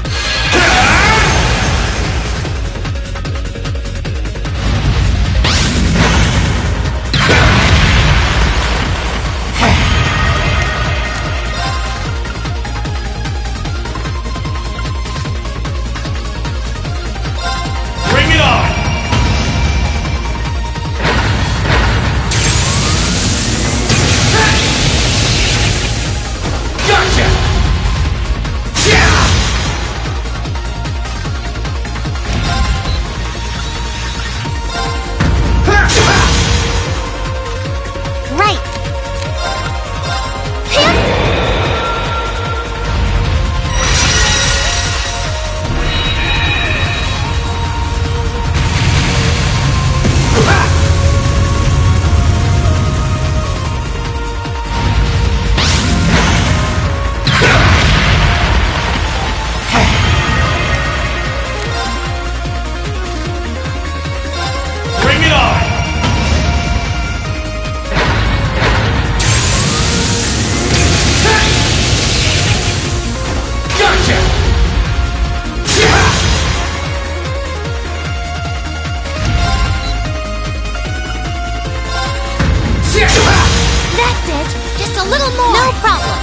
little more! No problem!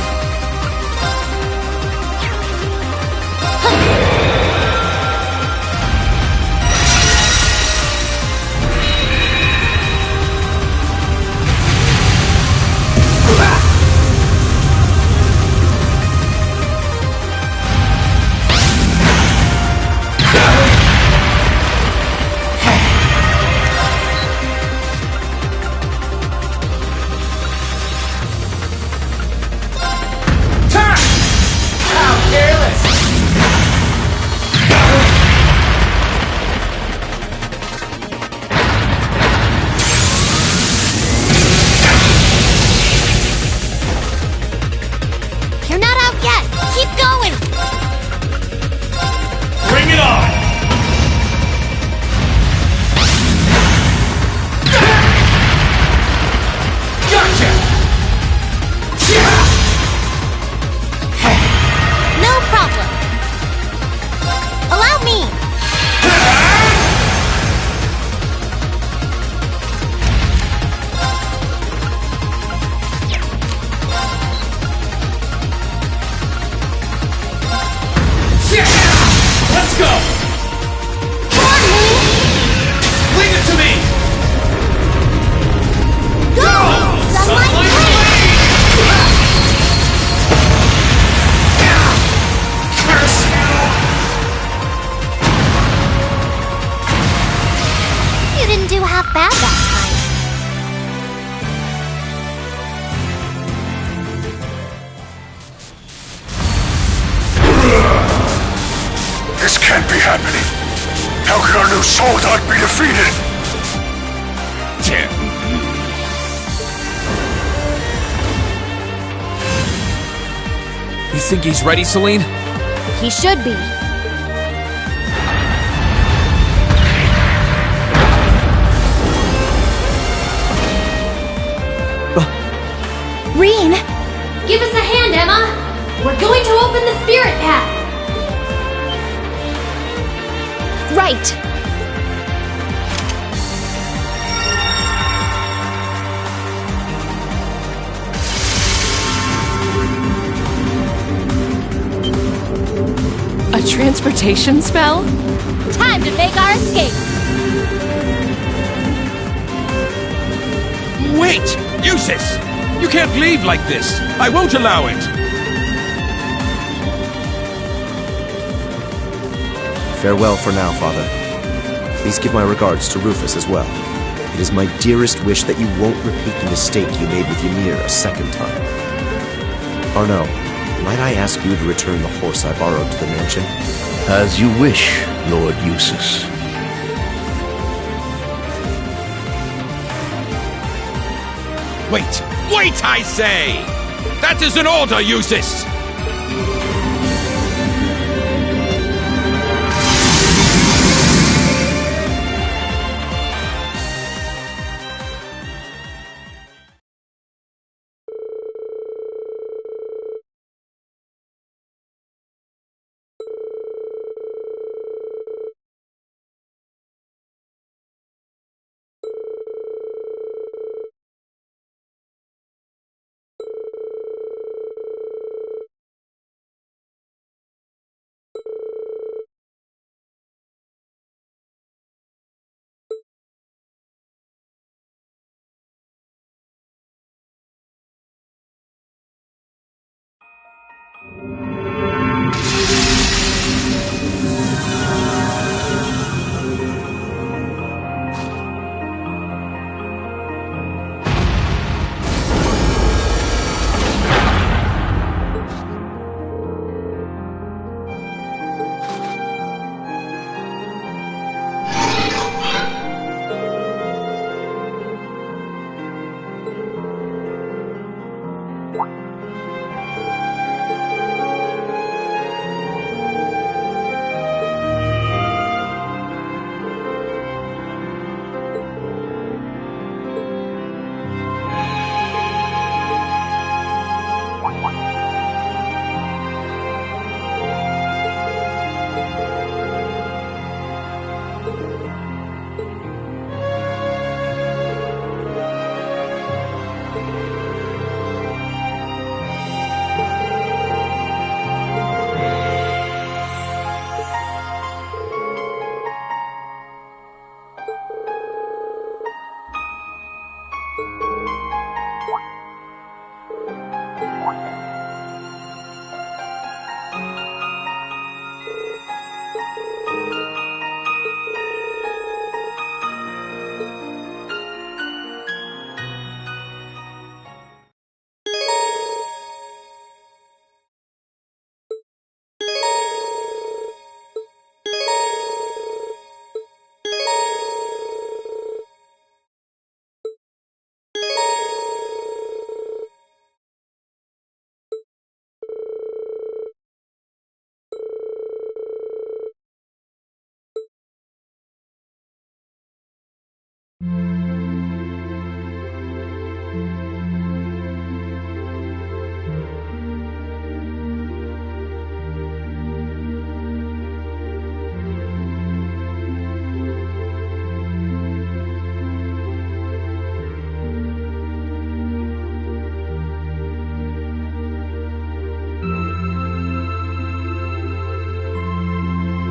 This can't be happening. How can our new Soldat be defeated? You think he's ready, Selene? He should be. Rean! Give us a hand, Emma! We're going to open the spirit path! Right! A transportation spell? Time to make our escape! Wait! Eustace! You can't leave like this! I won't allow it! Farewell for now, Father. Please give my regards to Rufus as well. It is my dearest wish that you won't repeat the mistake you made with Ymir a second time. Arno, might I ask you to return the horse I borrowed to the mansion? As you wish, Lord Eustace. Wait! Wait, I say! That is an order, Eustace!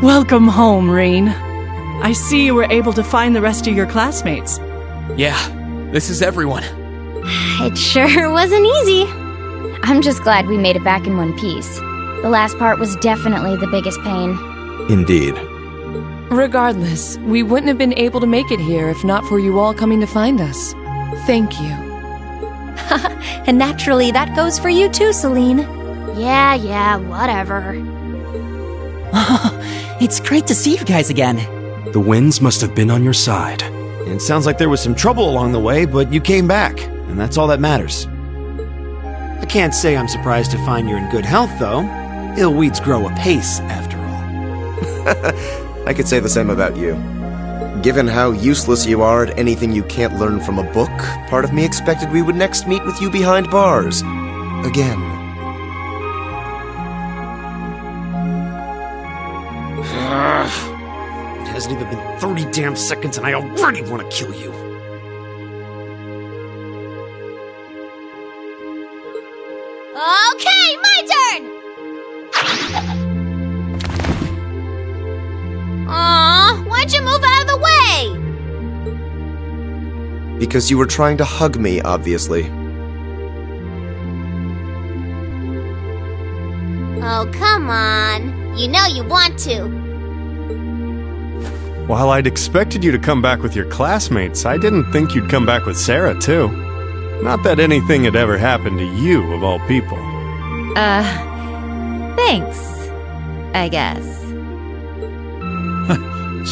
Welcome home, Rean. I see you were able to find the rest of your classmates. Yeah, this is everyone. It sure wasn't easy. I'm just glad we made it back in one piece. The last part was definitely the biggest pain. Indeed. Regardless, we wouldn't have been able to make it here if not for you all coming to find us. Thank you. And naturally, that goes for you too, Celine. Yeah, whatever. It's great to see you guys again. The winds must have been on your side. It sounds like there was some trouble along the way, but you came back, and that's all that matters. I can't say I'm surprised to find you're in good health, though. Ill weeds grow apace, after all. I could say the same about you. Given how useless you are at anything you can't learn from a book, part of me expected we would next meet with you behind bars. Again. It hasn't even been 30 damn seconds and I already want to kill you. Okay, my turn! Aw, why'd you move out of the way? Because you were trying to hug me, obviously. Oh, come on. You know you want to. While I'd expected you to come back with your classmates, I didn't think you'd come back with Sarah, too. Not that anything had ever happened to you, of all people. Thanks, I guess.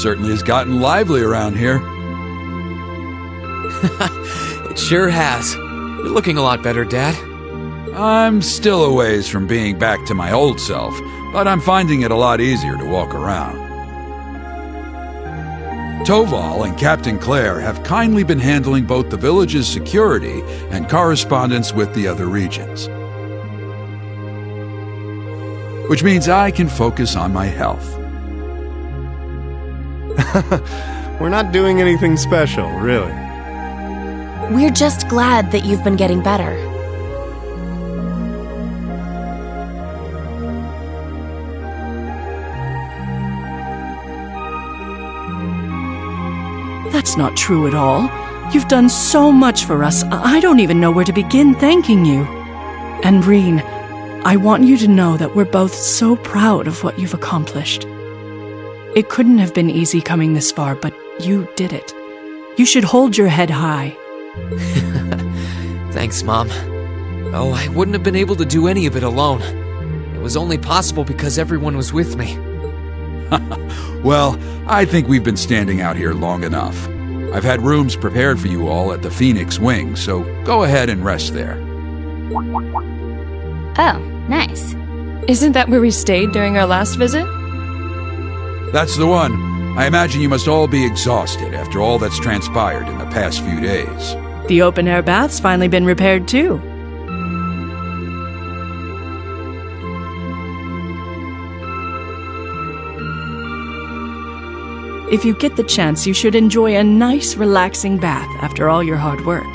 Certainly has gotten lively around here. It sure has. You're looking a lot better, Dad. I'm still a ways from being back to my old self, but I'm finding it a lot easier to walk around. Toval and Captain Claire have kindly been handling both the village's security and correspondence with the other regions. Which means I can focus on my health. We're not doing anything special, really. We're just glad that you've been getting better. That's not true at all. You've done so much for us, I don't even know where to begin thanking you. And Rean, I want you to know that we're both so proud of what you've accomplished. It couldn't have been easy coming this far, but you did it. You should hold your head high. Thanks, Mom. Oh, I wouldn't have been able to do any of it alone. It was only possible because everyone was with me. Well, I think we've been standing out here long enough. I've had rooms prepared for you all at the Phoenix Wing, so go ahead and rest there. Oh, nice. Isn't that where we stayed during our last visit? That's the one. I imagine you must all be exhausted after all that's transpired in the past few days. The open-air bath's finally been repaired, too. If you get the chance, you should enjoy a nice, relaxing bath after all your hard work.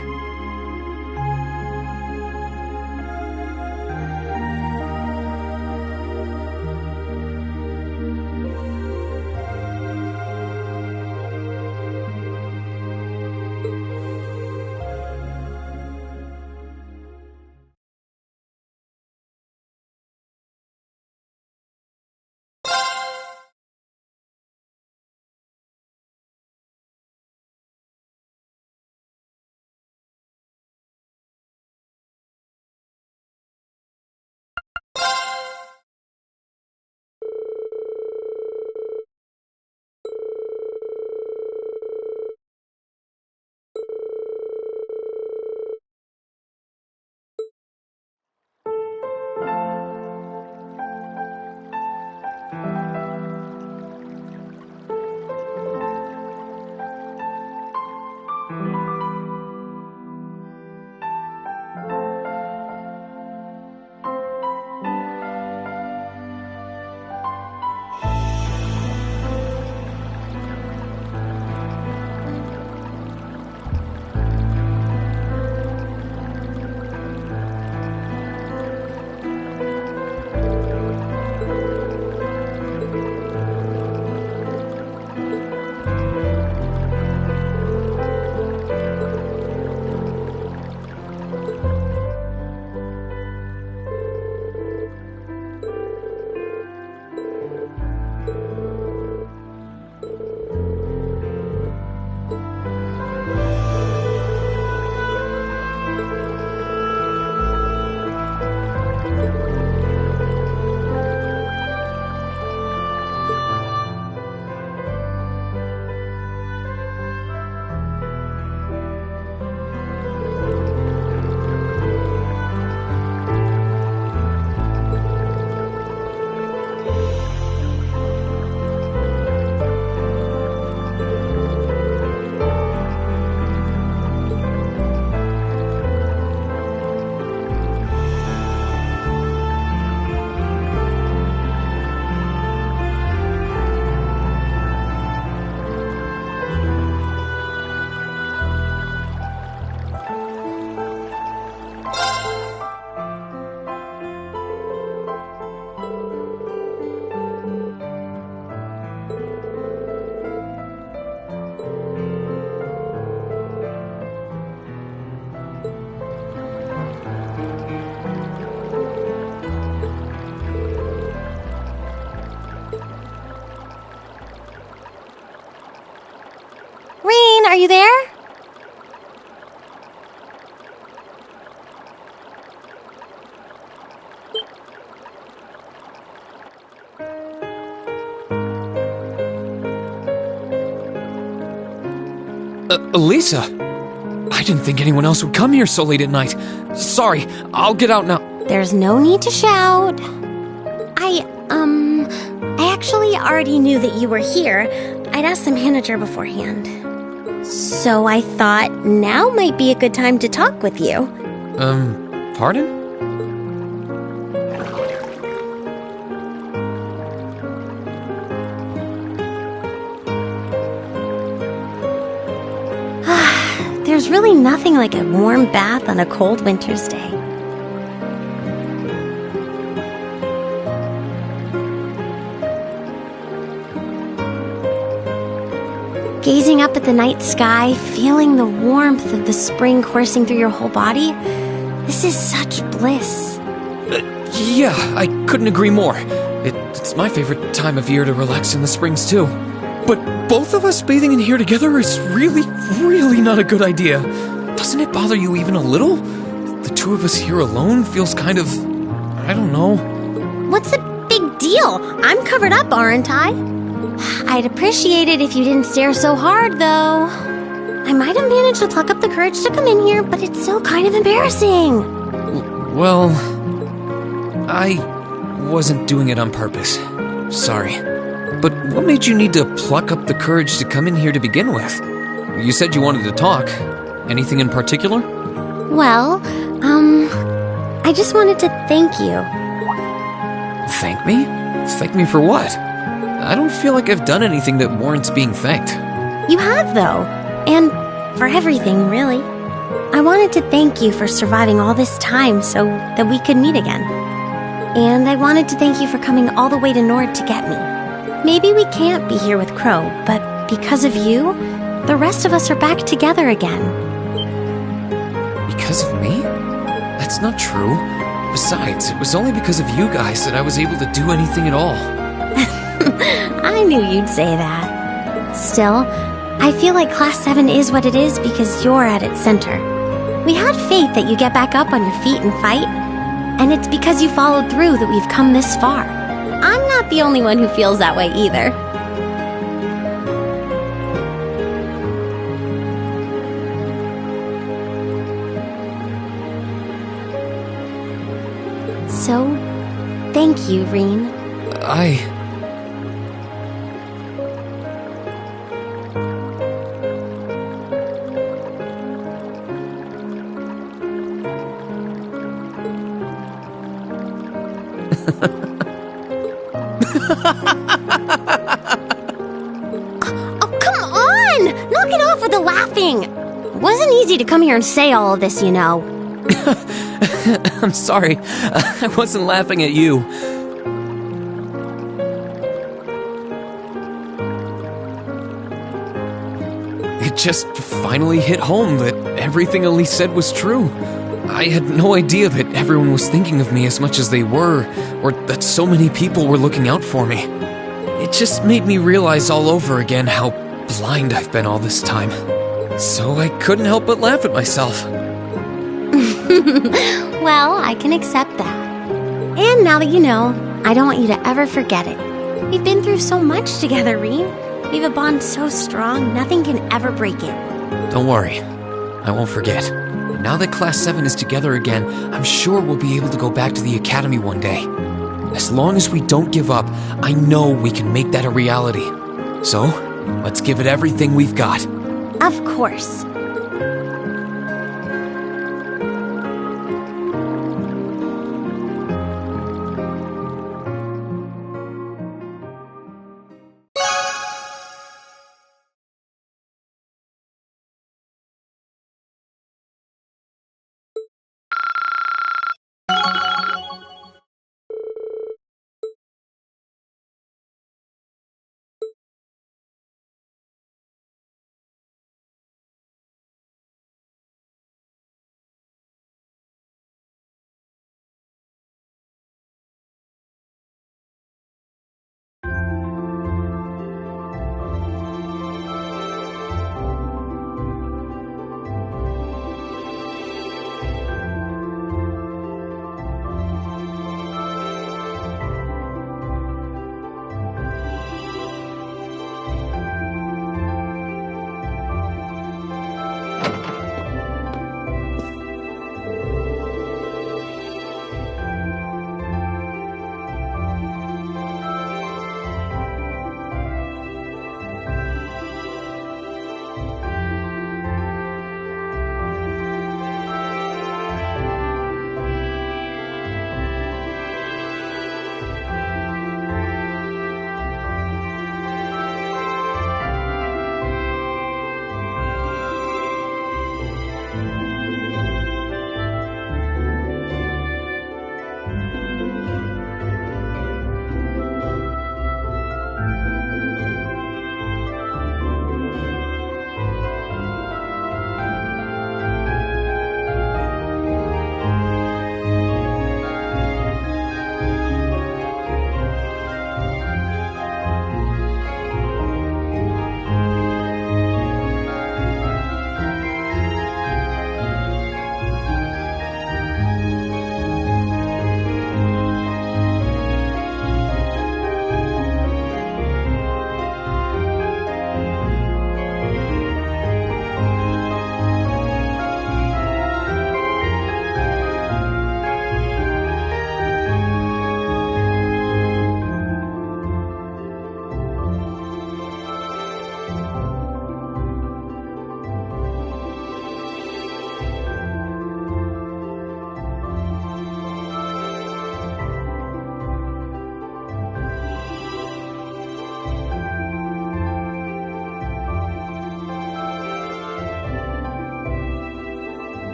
are you there? Elisa! I didn't think anyone else would come here so late at night. Sorry, I'll get out now. There's no need to shout. I actually already knew that you were here. I'd asked the manager beforehand. So I thought now might be a good time to talk with you. Pardon? There's really nothing like a warm bath on a cold winter's day. Gazing up at the night sky, feeling the warmth of the spring coursing through your whole body, this is such bliss. Yeah, I couldn't agree more. It's my favorite time of year to relax in the springs, too. But both of us bathing in here together is really, really not a good idea. Doesn't it bother you even a little? The two of us here alone feels kind of... I don't know. What's the big deal? I'm covered up, aren't I? I'd appreciate it if you didn't stare so hard, though. I might have managed to pluck up the courage to come in here, but it's still kind of embarrassing. Well, I wasn't doing it on purpose. Sorry. But what made you need to pluck up the courage to come in here to begin with? You said you wanted to talk. Anything in particular? Well, I just wanted to thank you. Thank me? Thank me for what? I don't feel like I've done anything that warrants being thanked. You have, though. And for everything, really. I wanted to thank you for surviving all this time so that we could meet again. And I wanted to thank you for coming all the way to Nord to get me. Maybe we can't be here with Crow, but because of you, the rest of us are back together again. Because of me? That's not true. Besides, it was only because of you guys that I was able to do anything at all. I knew you'd say that. Still, I feel like Class 7 is what it is because you're at its center. We had faith that you get back up on your feet and fight, and it's because you followed through that we've come this far. I'm not the only one who feels that way either. So, thank you, Reen. Oh, come on! Knock it off with the laughing! It wasn't easy to come here and say all of this, you know. I'm sorry. I wasn't laughing at you. It just finally hit home that everything Elise said was true. I had no idea that everyone was thinking of me as much as they were, or that so many people were looking out for me. It just made me realize all over again how blind I've been all this time. So I couldn't help but laugh at myself. Well, I can accept that. And now that you know, I don't want you to ever forget it. We've been through so much together, Reen. We have a bond so strong, nothing can ever break it. Don't worry. I won't forget. Now that Class 7 is together again, I'm sure we'll be able to go back to the Academy one day. As long as we don't give up, I know we can make that a reality. So, let's give it everything we've got. Of course.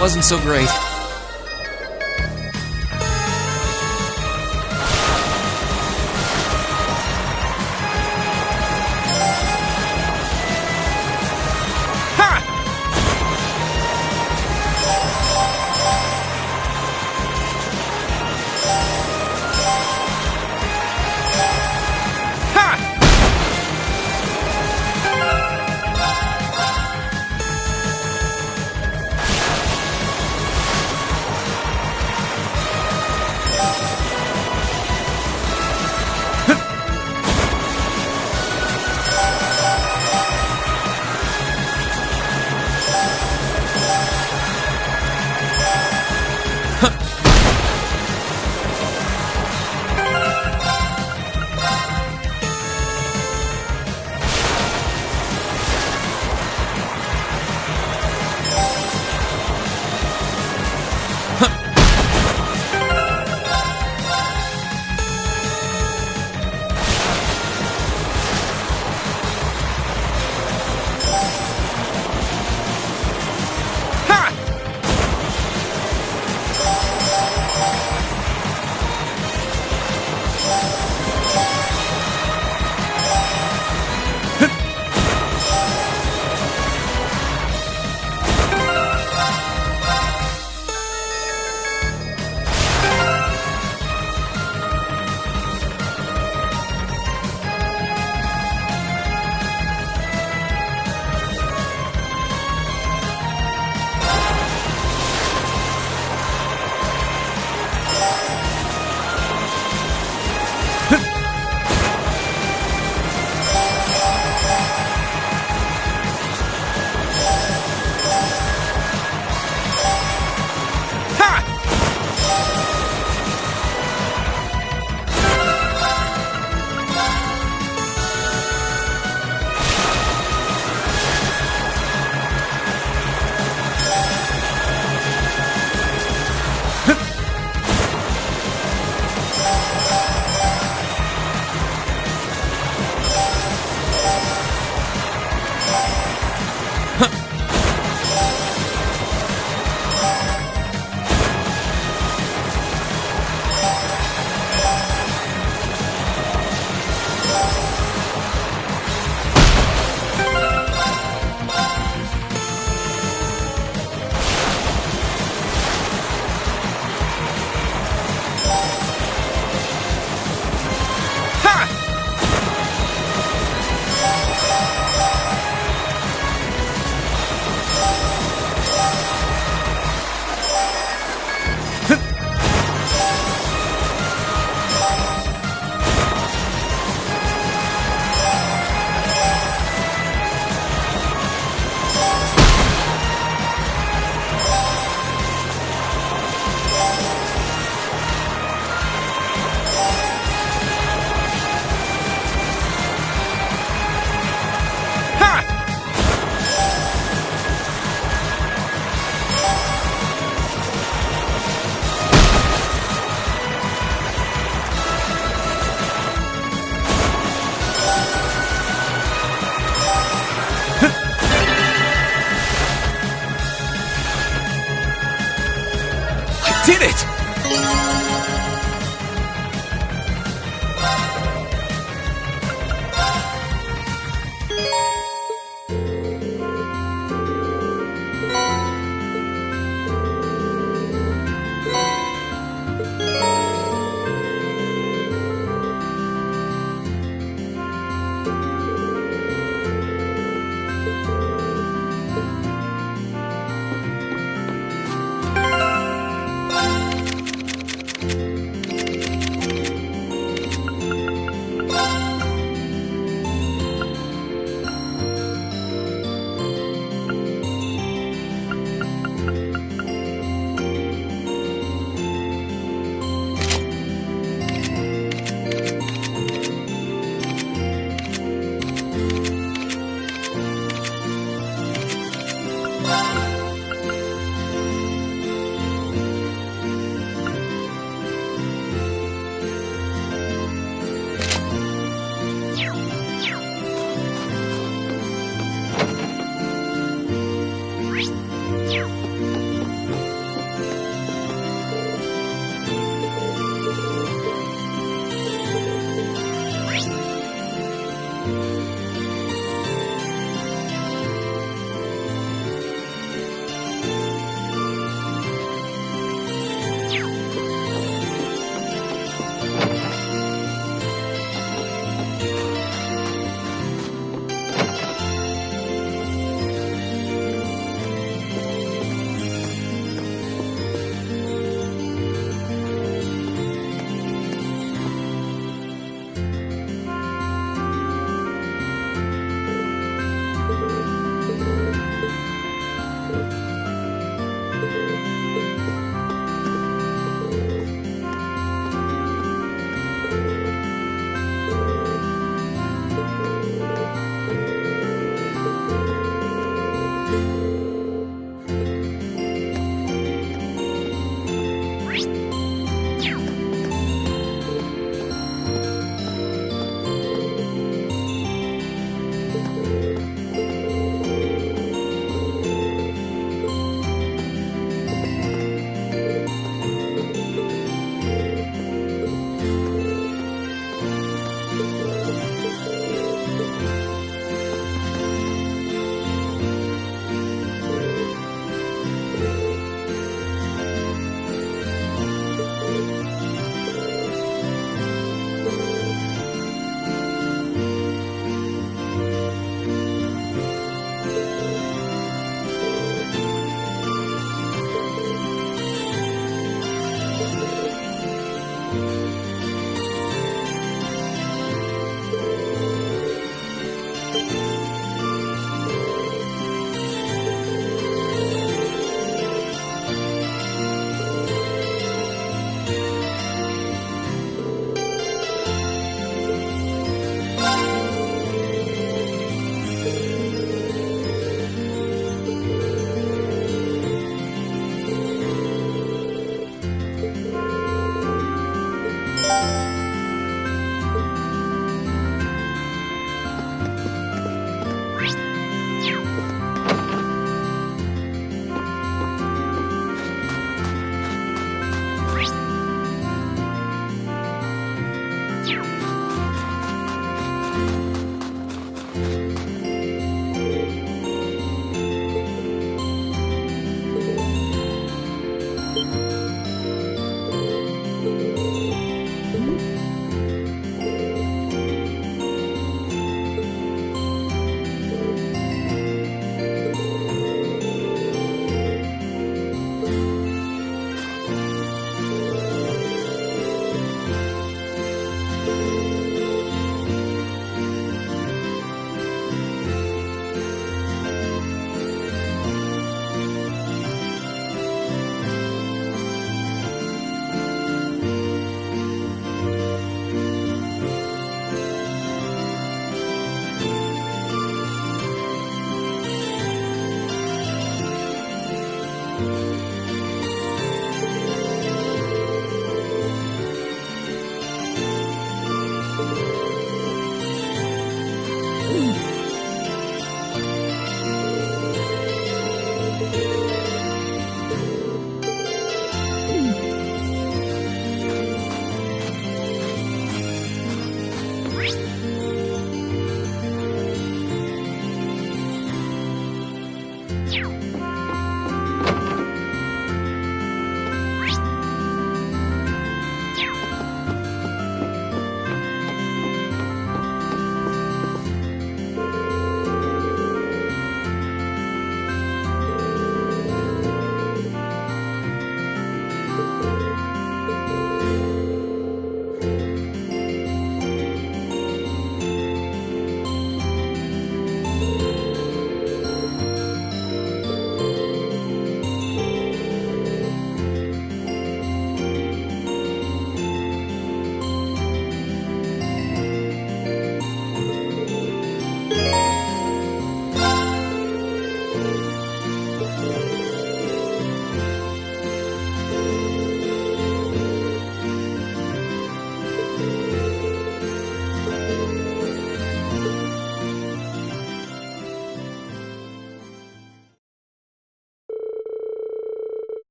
Wasn't so great. did it!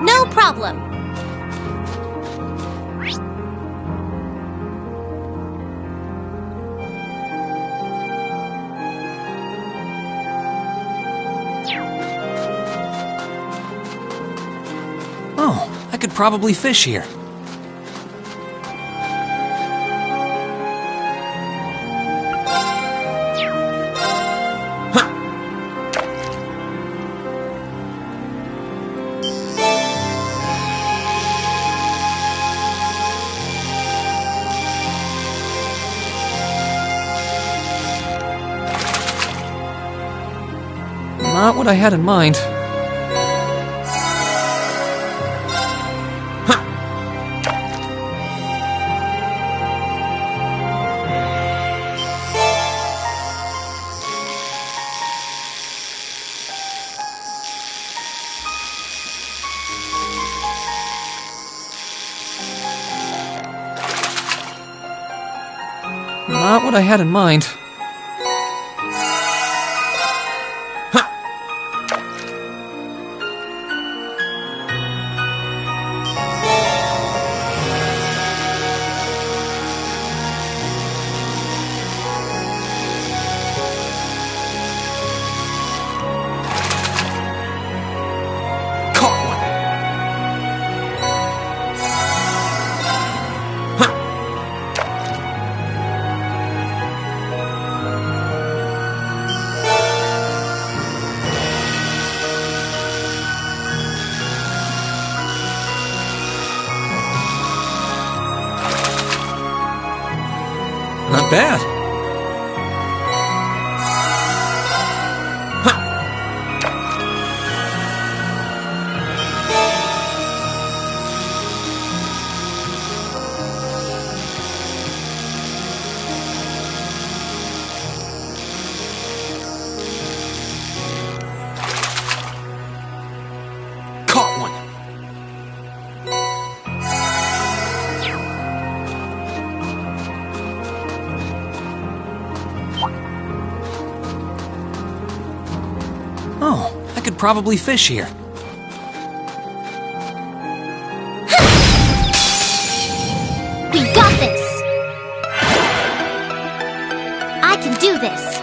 No problem. Oh, I could probably fish here. Not what I had in mind. Not what I had in mind. Not bad. Caught one. Oh, I could probably fish here. We got this! I can do this!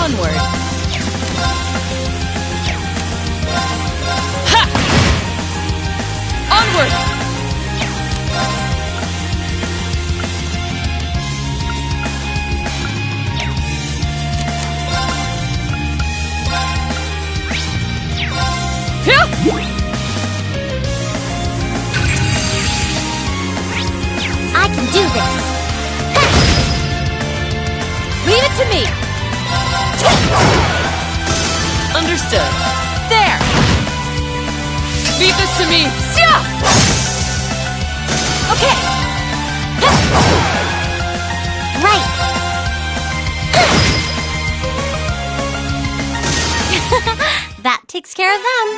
Onward! Ha! Onward! I can do this! Leave it to me! Understood. There! Leave this to me! Sia! Okay! Right! care of them.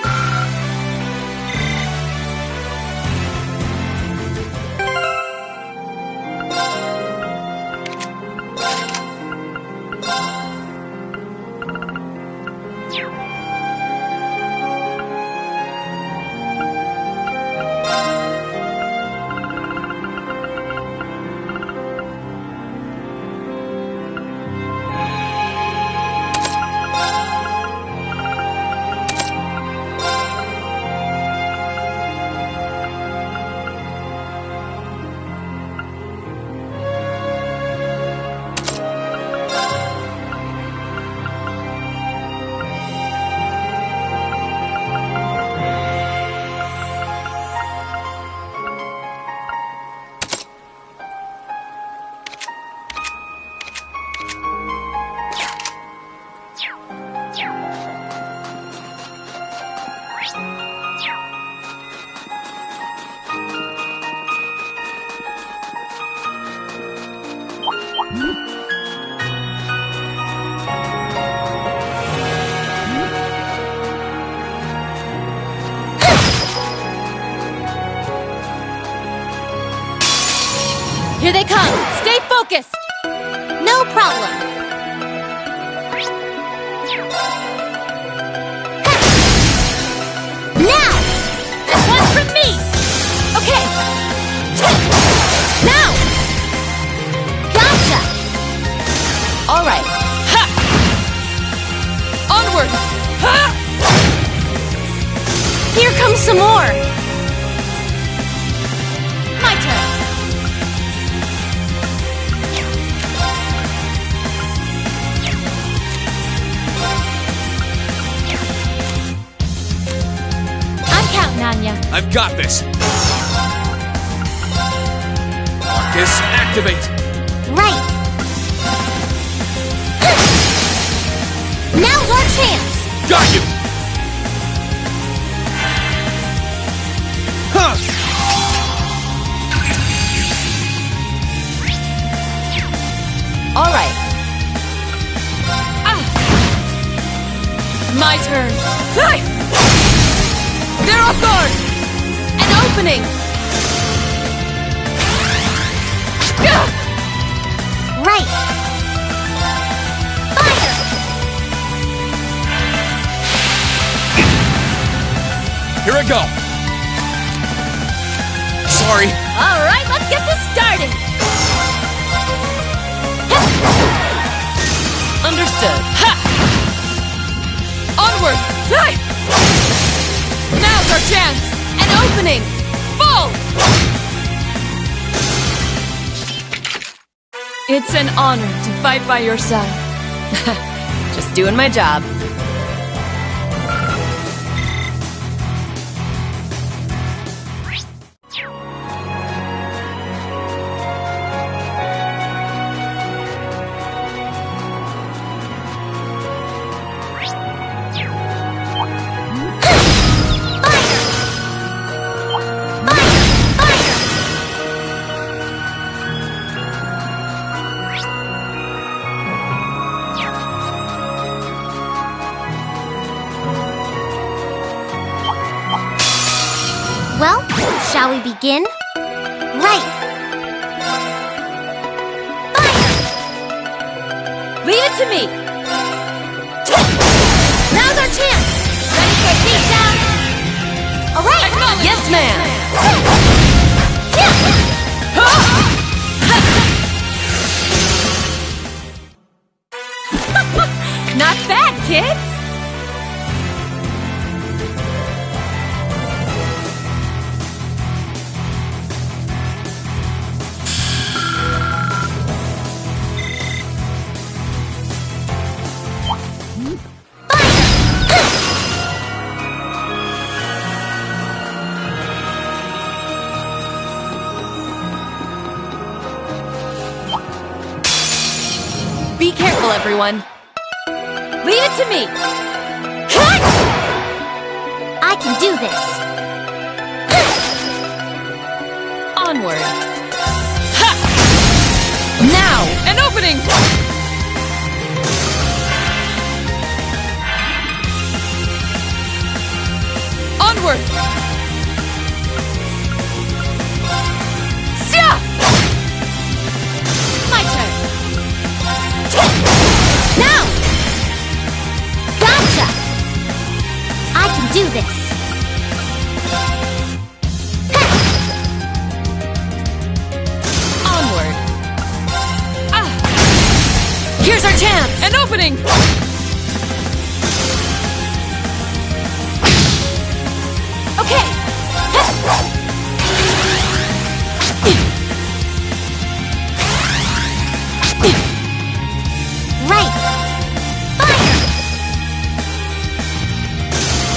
Here they come! Stay focused! No problem. Now! And one from me! Okay! Now! Gotcha! Alright. Ha! Onward! Ha! Here comes some more! My turn! Nanya. I've got this. Marcus, activate. Right. Now's our chance. Got you. Huh. All right. My turn. They're off guard! An opening! Right! Fire! Here I go! Sorry. Alright, let's get this started! Understood. Ha! Onward! Now's our chance! An opening! Full! It's an honor to fight by your side. Just doing my job. Well, shall we begin? Right! Fire! Leave it to me! Now's our chance! Ready for a beatdown? Alright! Yes, ma'am! Not bad, kids! Be careful, everyone. Leave it to me. I can do this. Onward. Ha! Now, an opening.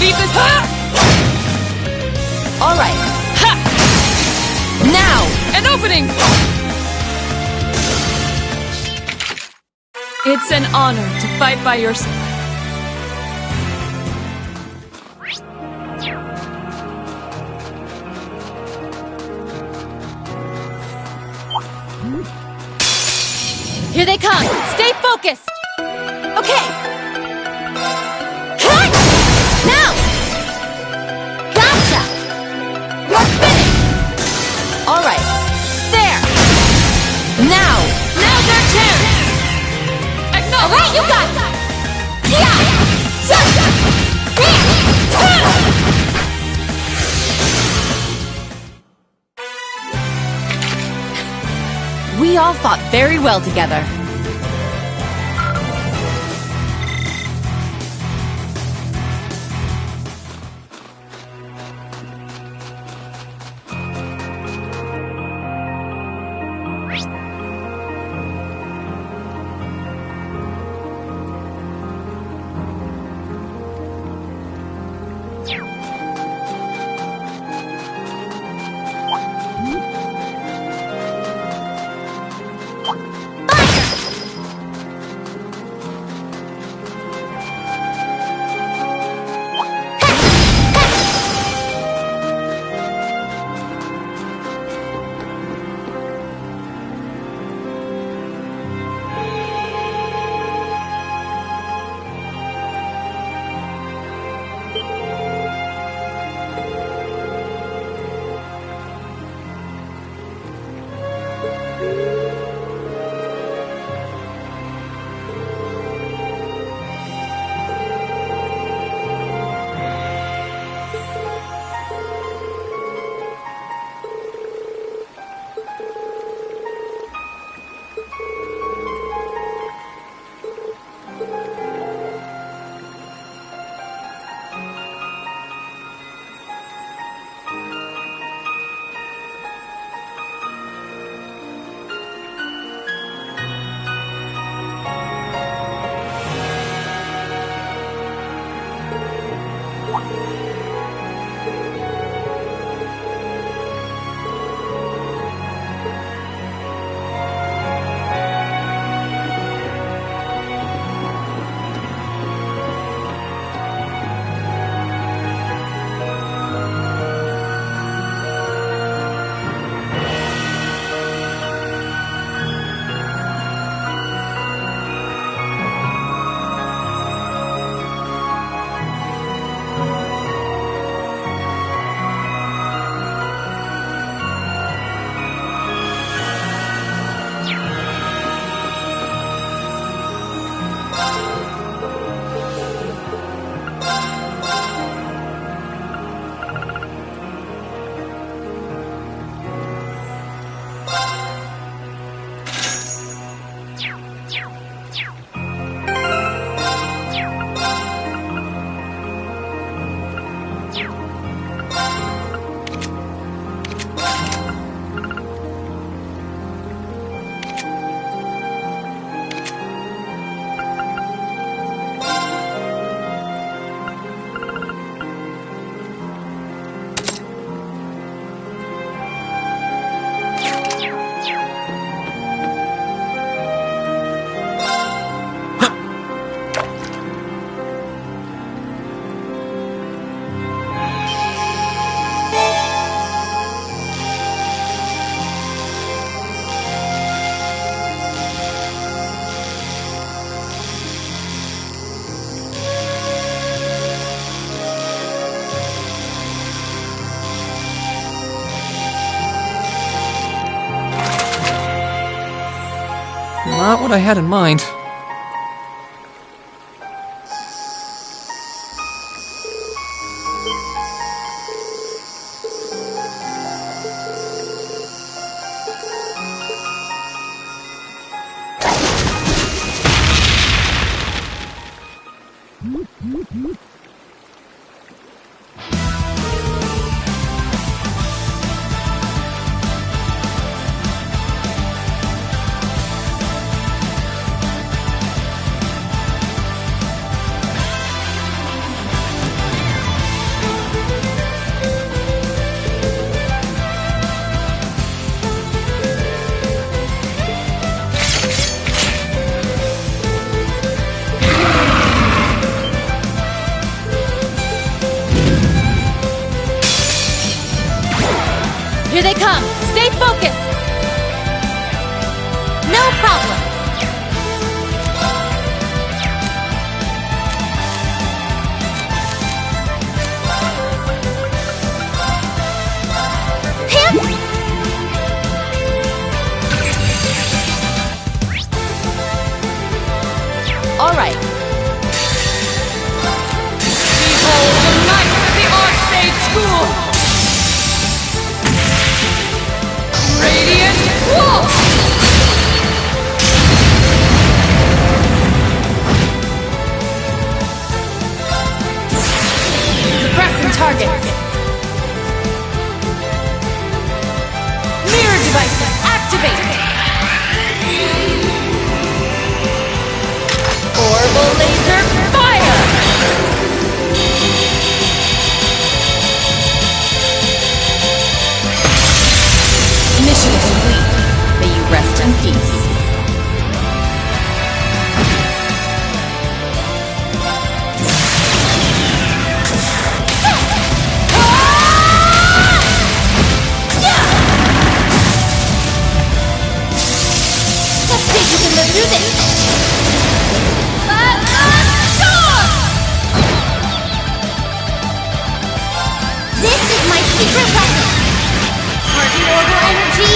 keep this. All right. Ha! Now, an opening. It's an honor to fight by your side. Here they come! Stay focused! Okay! Cut! Now! Gotcha! You're finished! Alright. There! Now! Now's our chance! Alright, you got it! We all fought very well together. Not what I had in mind. targets. Mirror devices activated. Orbital laser fire. Mission complete. May you rest in peace. Do this! This is my secret weapon! Charging orbital energy!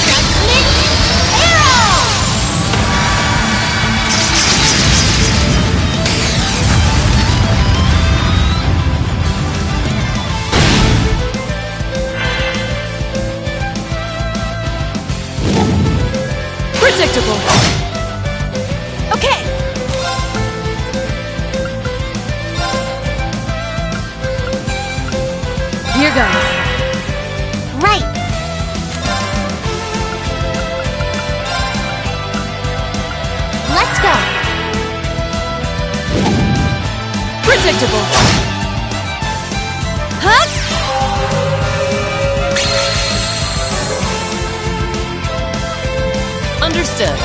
Judgment Arrow! Predictable. Okay. Here goes. Right. Let's go. Predictable. Huh? Understood.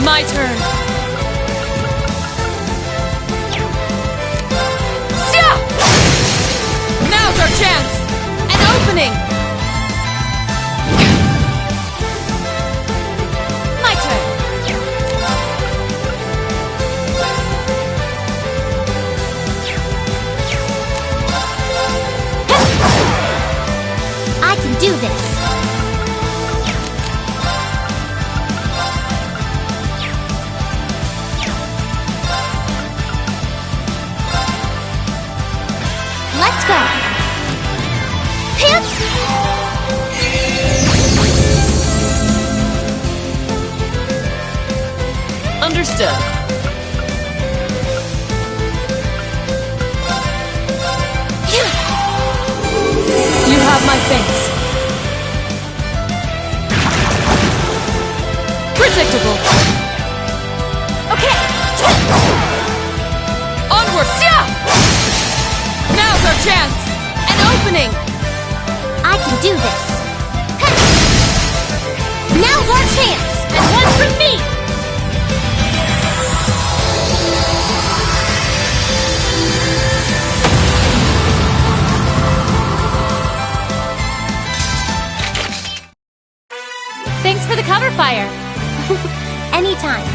My turn. Sia! Now's our chance. An opening. My turn. I can do this. Let's go! Understood. You have my thanks. Predictable. Okay. Onward, Sia! Now's our chance! An opening! I can do this. Now's our chance! And one from me! Thanks for the cover fire. Anytime.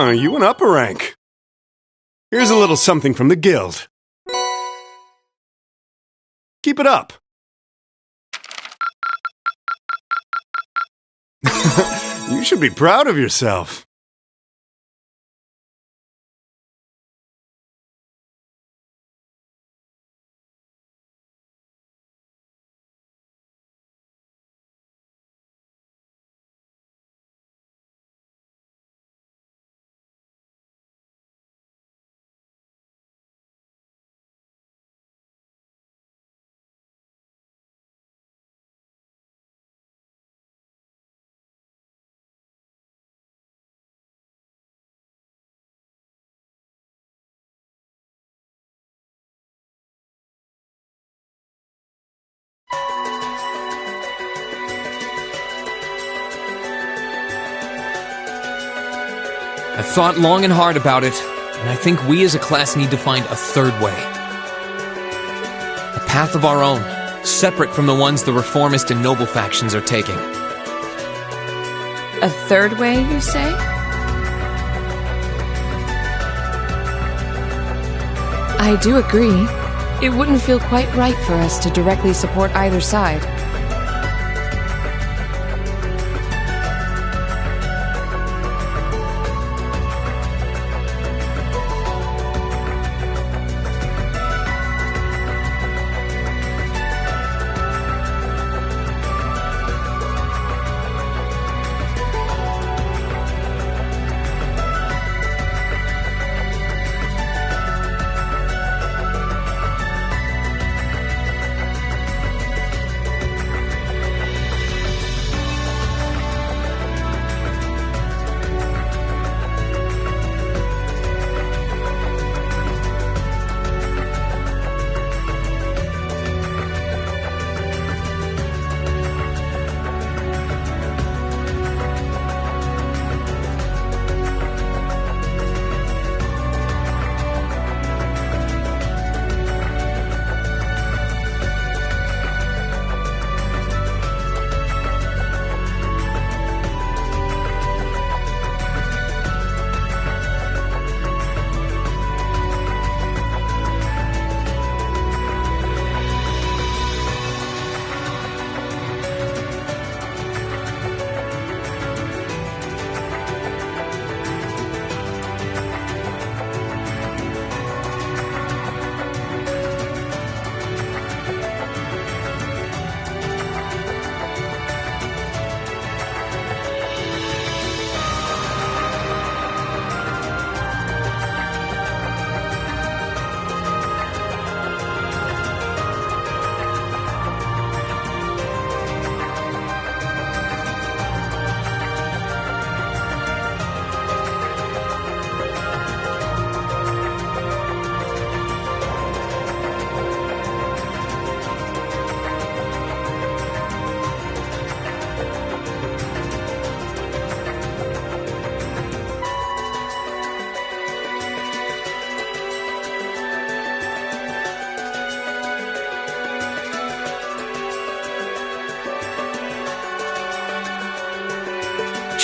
Oh, you went up a rank. Here's a little something from the guild. Keep it up. You should be proud of yourself. I've thought long and hard about it, and I think we as a class need to find a third way. A path of our own, separate from the ones the reformist and noble factions are taking. A third way, you say? I do agree. It wouldn't feel quite right for us to directly support either side.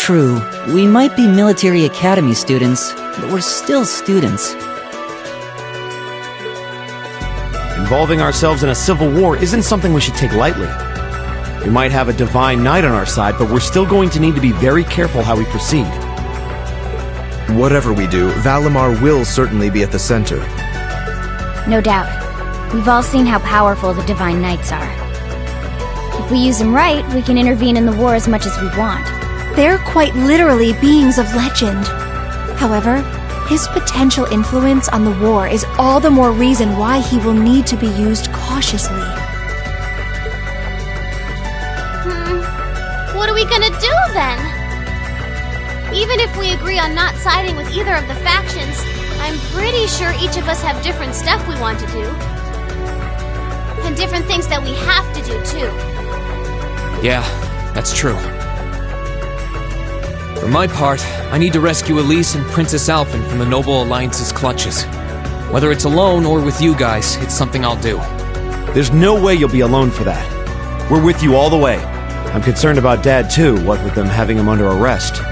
true. We might be military academy students, but we're still students. Involving ourselves in a civil war isn't something we should take lightly. We might have a divine knight on our side, but we're still going to need to be very careful how we proceed. Whatever we do, Valimar will certainly be at the center. No doubt. We've all seen how powerful the Divine Knights are. If we use them right, we can intervene in the war as much as we want. They're quite literally beings of legend. However, his potential influence on the war is all the more reason why he will need to be used cautiously. What are we gonna do then? Even if we agree on not siding with either of the factions, I'm pretty sure each of us have different stuff we want to do. And different things that we have to do, too. Yeah, that's true. For my part, I need to rescue Elise and Princess Alphen from the Noble Alliance's clutches. Whether it's alone or with you guys, it's something I'll do. There's no way you'll be alone for that. We're with you all the way. I'm concerned about Dad too, what with them having him under arrest.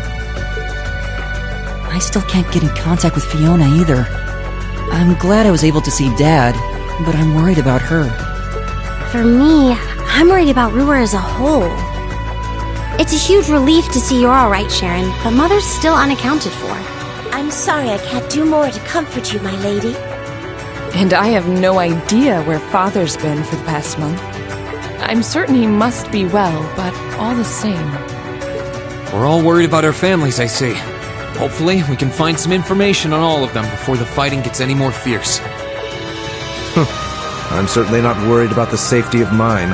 I still can't get in contact with Fiona either. I'm glad I was able to see Dad, but I'm worried about her. For me, I'm worried about Ruhr as a whole. It's a huge relief to see you're alright, Sharon, but Mother's still unaccounted for. I'm sorry I can't do more to comfort you, my lady. And I have no idea where Father's been for the past month. I'm certain he must be well, but all the same. We're all worried about our families, I see. Hopefully, we can find some information on all of them before the fighting gets any more fierce. I'm certainly not worried about the safety of mine.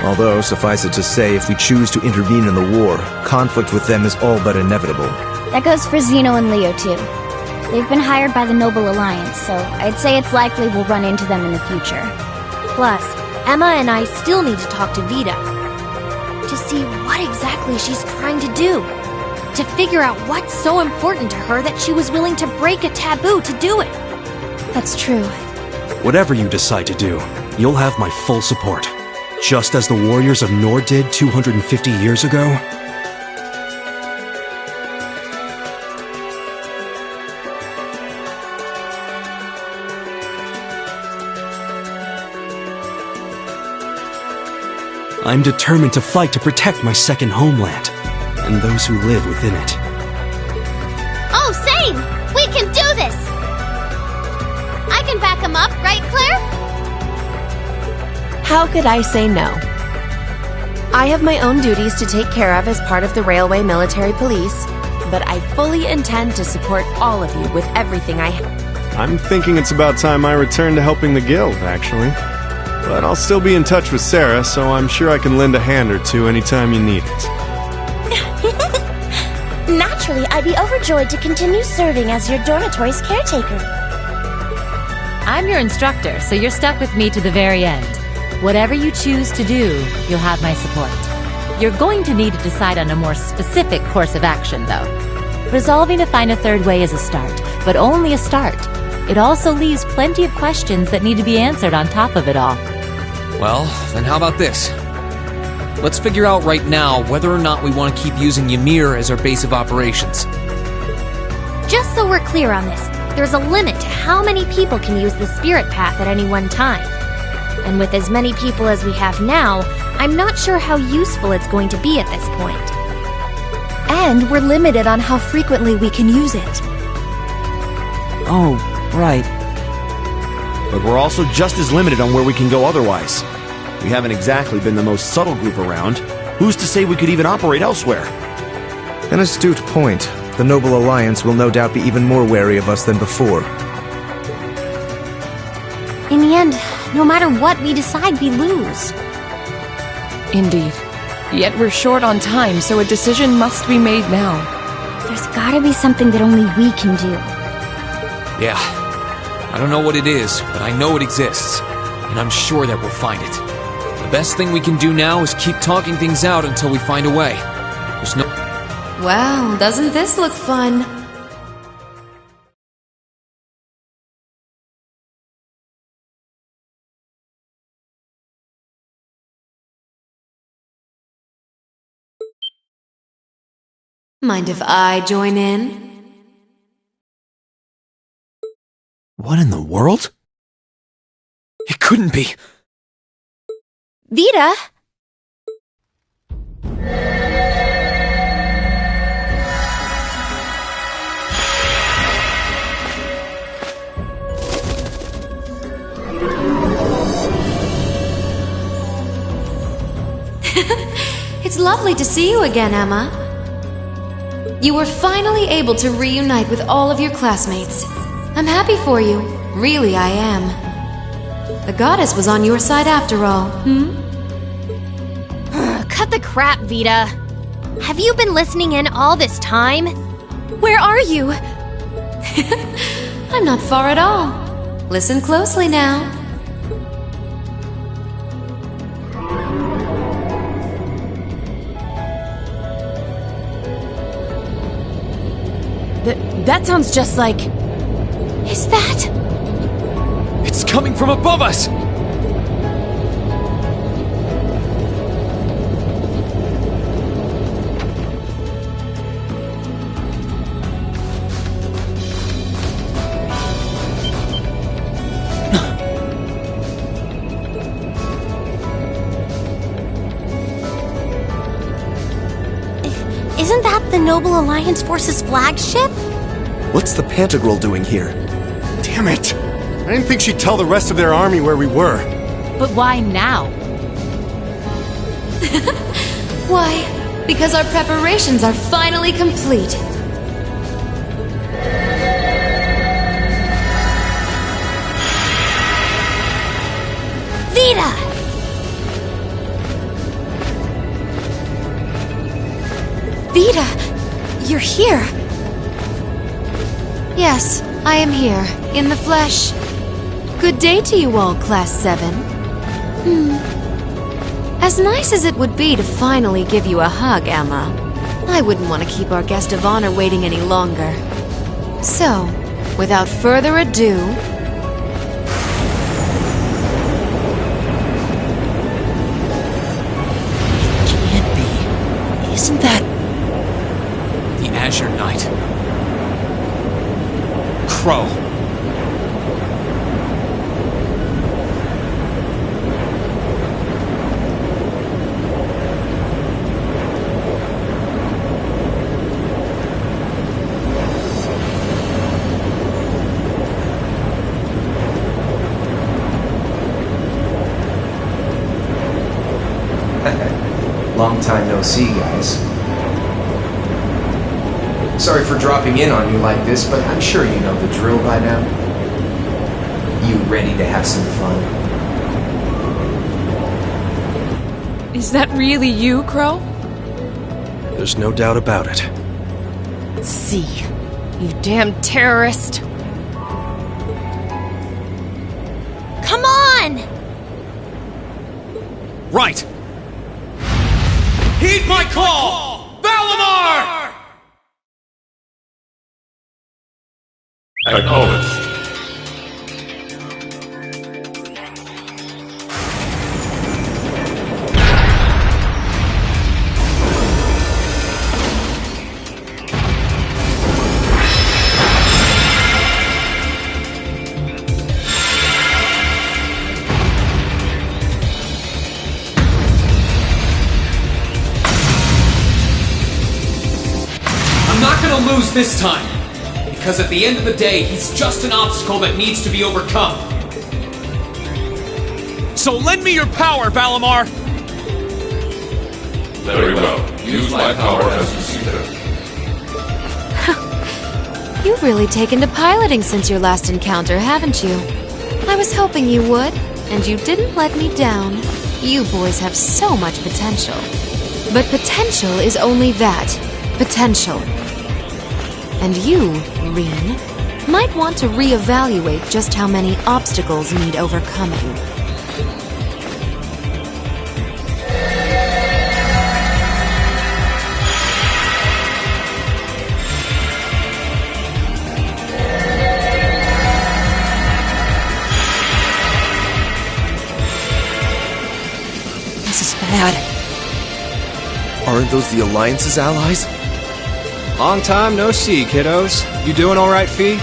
Although, suffice it to say, if we choose to intervene in the war, conflict with them is all but inevitable. That goes for Zeno and Leo, too. They've been hired by the Noble Alliance, so I'd say it's likely we'll run into them in the future. Plus, Emma and I still need to talk to Vita. To see what exactly she's trying to do. To figure out what's so important to her that she was willing to break a taboo to do it. That's true. Whatever you decide to do, you'll have my full support. Just as the warriors of Nord did 250 years ago. I'm determined to fight to protect my second homeland, and those who live within it. Oh, same! We can do this! I can back him up, right, Claire? How could I say no? I have my own duties to take care of as part of the Railway Military Police, but I fully intend to support all of you with everything I have. I'm thinking it's about time I return to helping the guild, actually. But I'll still be in touch with Sarah, so I'm sure I can lend a hand or two anytime you need it. Naturally, I'd be overjoyed to continue serving as your dormitory's caretaker. I'm your instructor, so you're stuck with me to the very end. Whatever you choose to do, you'll have my support. You're going to need to decide on a more specific course of action, though. Resolving to find a third way is a start, but only a start. It also leaves plenty of questions that need to be answered on top of it all. Well, then how about this? Let's figure out right now whether or not we want to keep using Ymir as our base of operations. Just so we're clear on this, there's a limit to how many people can use the Spirit Path at any one time. And with as many people as we have now, I'm not sure how useful it's going to be at this point. And we're limited on how frequently we can use it. Oh, right. But we're also just as limited on where we can go otherwise. We haven't exactly been the most subtle group around. Who's to say we could even operate elsewhere? An astute point. The Noble Alliance will no doubt be even more wary of us than before. In the end, no matter what we decide, we lose. Indeed. Yet we're short on time, so a decision must be made now. There's gotta be something that only we can do. Yeah. I don't know what it is, but I know it exists. And I'm sure that we'll find it. The best thing we can do now is keep talking things out until we find a way. There's no... Well, doesn't this look fun? Mind if I join in? What in the world? It couldn't be. Vita! It's lovely to see you again, Emma. You were finally able to reunite with all of your classmates. I'm happy for you. Really, I am. The goddess was on your side after all, Cut the crap, Vita. Have you been listening in all this time? Where are you? I'm not far at all. Listen closely now. That sounds just like... Is that... It's coming from above us! Isn't that the Noble Alliance Force's flagship? What's the Pantagruel doing here? Damn it! I didn't think she'd tell the rest of their army where we were. But why now? Why? Because our preparations are finally complete. Vita! Vita! You're here! Yes, I am here, in the flesh. Good day to you all, Class 7. As nice as it would be to finally give you a hug, Emma, I wouldn't want to keep our guest of honor waiting any longer. So, without further ado... Can't be. Isn't that... the Azure Knight? Crow. Long time no see, guys. Sorry for dropping in on you like this, but I'm sure you know the drill by now. You ready to have some fun? Is that really you, Crow? There's no doubt about it. See, you damn terrorist. Come on! Right! Heed my call! Valimar! Acknowledged. I'm not gonna lose this time! Because at the end of the day, he's just an obstacle that needs to be overcome. So lend me your power, Valimar! Very well. Use my power as you see fit. You've really taken to piloting since your last encounter, haven't you? I was hoping you would, and you didn't let me down. You boys have so much potential. But potential is only that. Potential. And you, Reen, might want to reevaluate just how many obstacles need overcoming. This is bad. Aren't those the Alliance's allies? Long time no see, kiddos. You doing all right, Fee?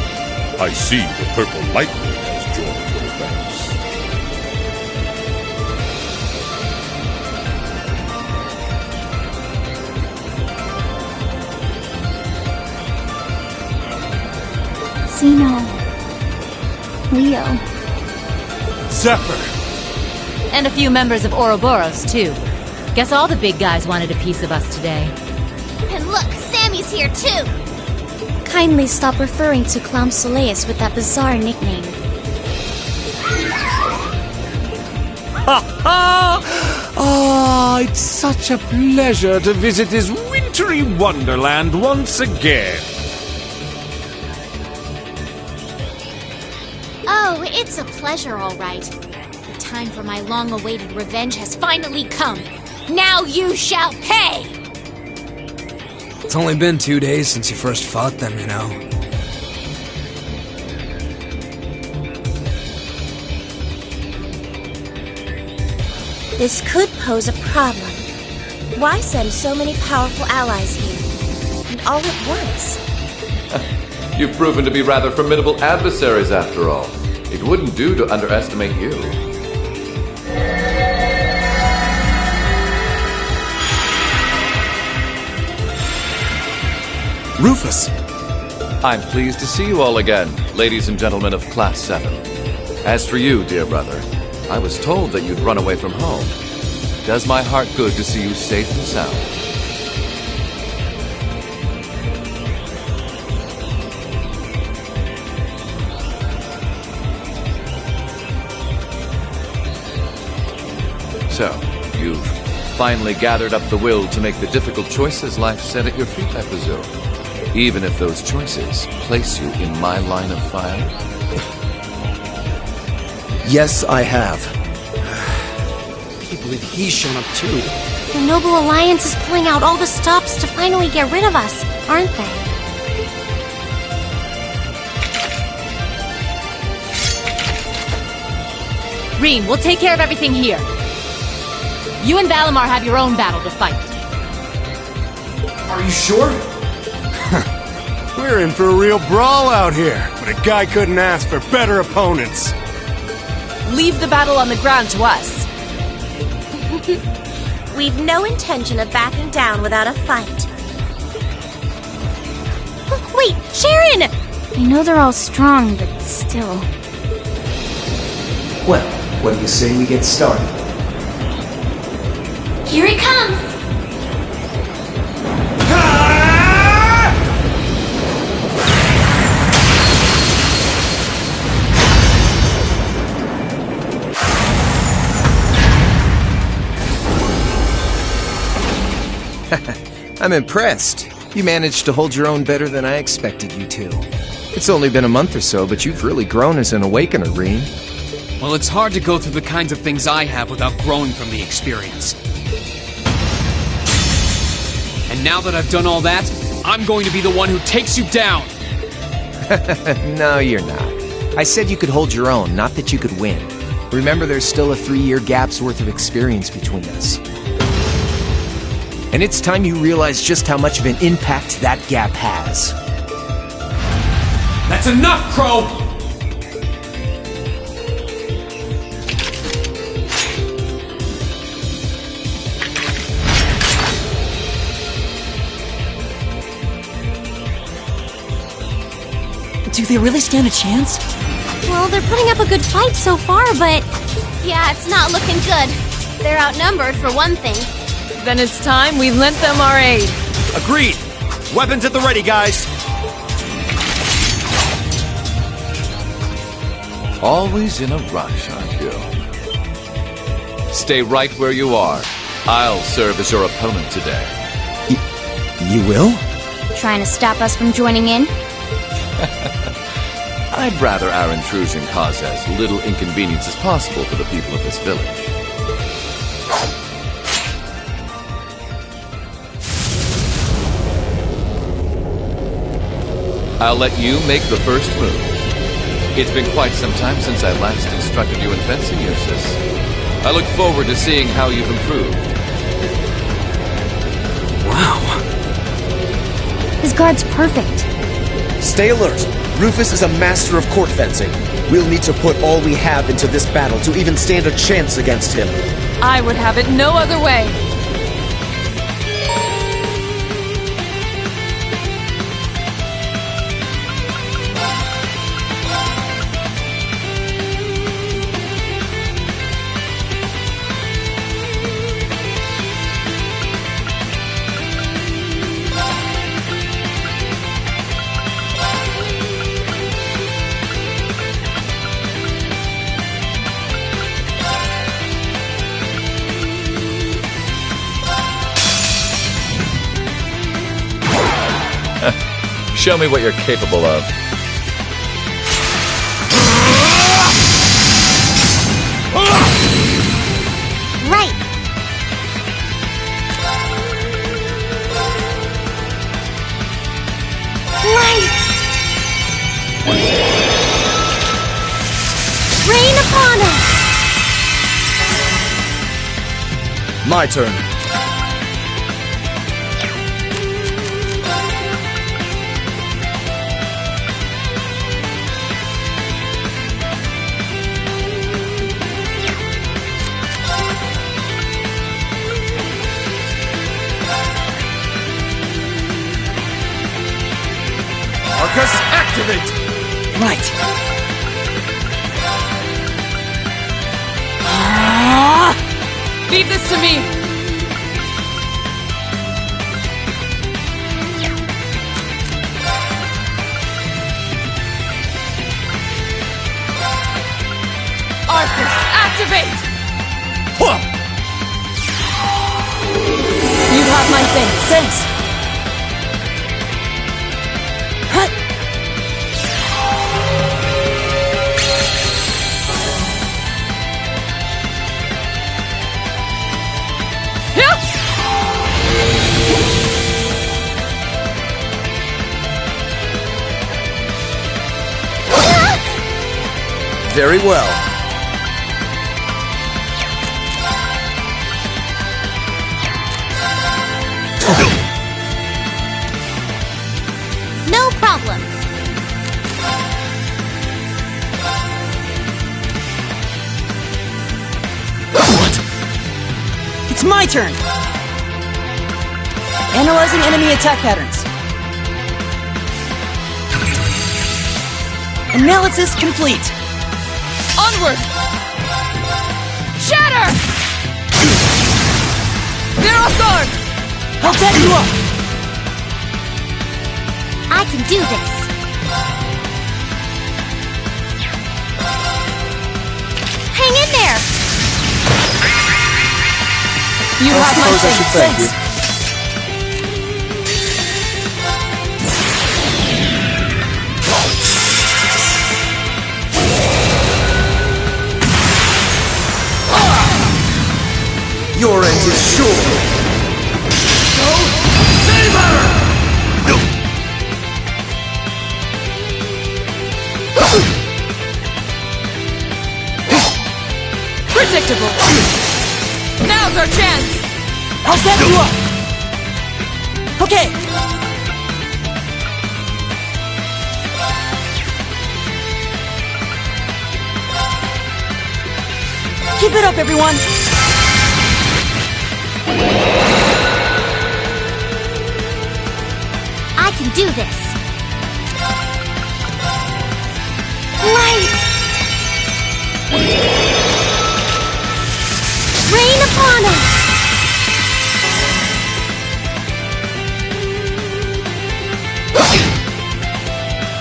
I see the purple lightning has joined your ranks. Zeno. Leo. Zephyr! And a few members of Ouroboros, too. Guess all the big guys wanted a piece of us today. And look, Sammy's here too! Kindly stop referring to Clown Soleus with that bizarre nickname. Ha ha! Ah, it's such a pleasure to visit this wintry wonderland once again. Oh, it's a pleasure, all right. The time for my long-awaited revenge has finally come. Now you shall pay! It's only been 2 days since you first fought them, you know. This could pose a problem. Why send so many powerful allies here? And all at once? You've proven to be rather formidable adversaries after all. It wouldn't do to underestimate you. Rufus! I'm pleased to see you all again, ladies and gentlemen of Class 7. As for you, dear brother, I was told that you'd run away from home. It does my heart good to see you safe and sound. So, you've finally gathered up the will to make the difficult choices life set at your feet, I presume. Even if those choices place you in my line of fire? Yes, I have. I can't believe he's shown up too. The Noble Alliance is pulling out all the stops to finally get rid of us, aren't they? Rean, we'll take care of everything here. You and Valimar have your own battle to fight. Are you sure? We're in for a real brawl out here, but a guy couldn't ask for better opponents. Leave the battle on the ground to us. We've no intention of backing down without a fight. Wait, Sharon! I know they're all strong, but still. Well, what do you say we get started? Here he comes! I'm impressed. You managed to hold your own better than I expected you to. It's only been a month or so, but you've really grown as an Awakener, Rean. Well, it's hard to go through the kinds of things I have without growing from the experience. And now that I've done all that, I'm going to be the one who takes you down! No, you're not. I said you could hold your own, not that you could win. Remember, there's still a 3-year gap's worth of experience between us. And it's time you realize just how much of an impact that gap has. That's enough, Crow! Do they really stand a chance? Well, they're putting up a good fight so far, but... Yeah, it's not looking good. They're outnumbered, for one thing. Then it's time we lent them our aid. Agreed! Weapons at the ready, guys! Always in a rush, aren't you? Stay right where you are. I'll serve as your opponent today. You will? Trying to stop us from joining in? I'd rather our intrusion cause as little inconvenience as possible for the people of this village. I'll let you make the first move. It's been quite some time since I last instructed you in fencing, Eustace. I look forward to seeing how you've improved. Wow. His Nilfgaard's perfect. Stay alert. Rufus is a master of court fencing. We'll need to put all we have into this battle to even stand a chance against him. I would have it no other way. Show me what you're capable of. Right. Light. Rain upon us. My turn. Arcus, activate! Right. Leave this to me! Arcus, activate! You have my thanks. Very well. No problem. What? It's my turn. Analyzing enemy attack patterns. Analysis complete. Onward! Shatter! They're off guard! I'll back you up! I can do this. Hang in there! You have my thanks. Your end is sure. Predictable. Now's our chance. I'll get you up. Okay. Keep it up, everyone. I can do this. Light! Rain upon us!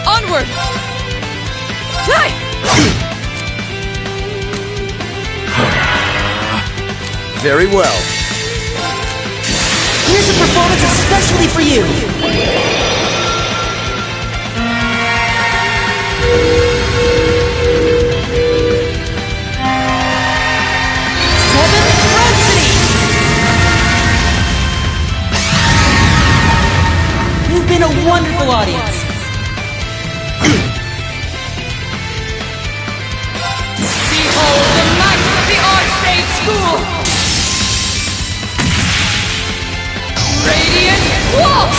Onward! Very well. Here's a performance especially for you. Seventh Rhapsody! You've been a wonderful audience. Behold the might of the Archmage School! Radiant Wolf!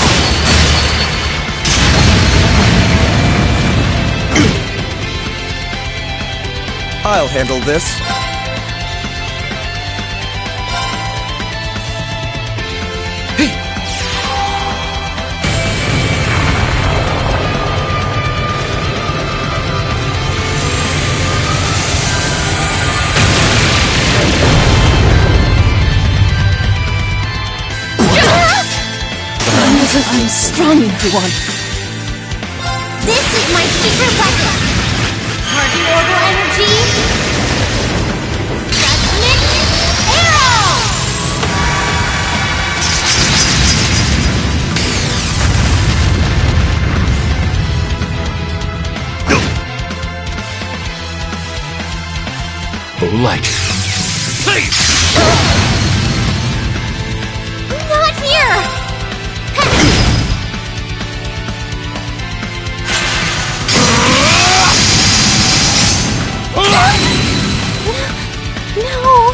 I'll handle this. I'm strong one. This is my secret weapon. Target orbital energy. Judgment arrow. Oh, light. Not here. No!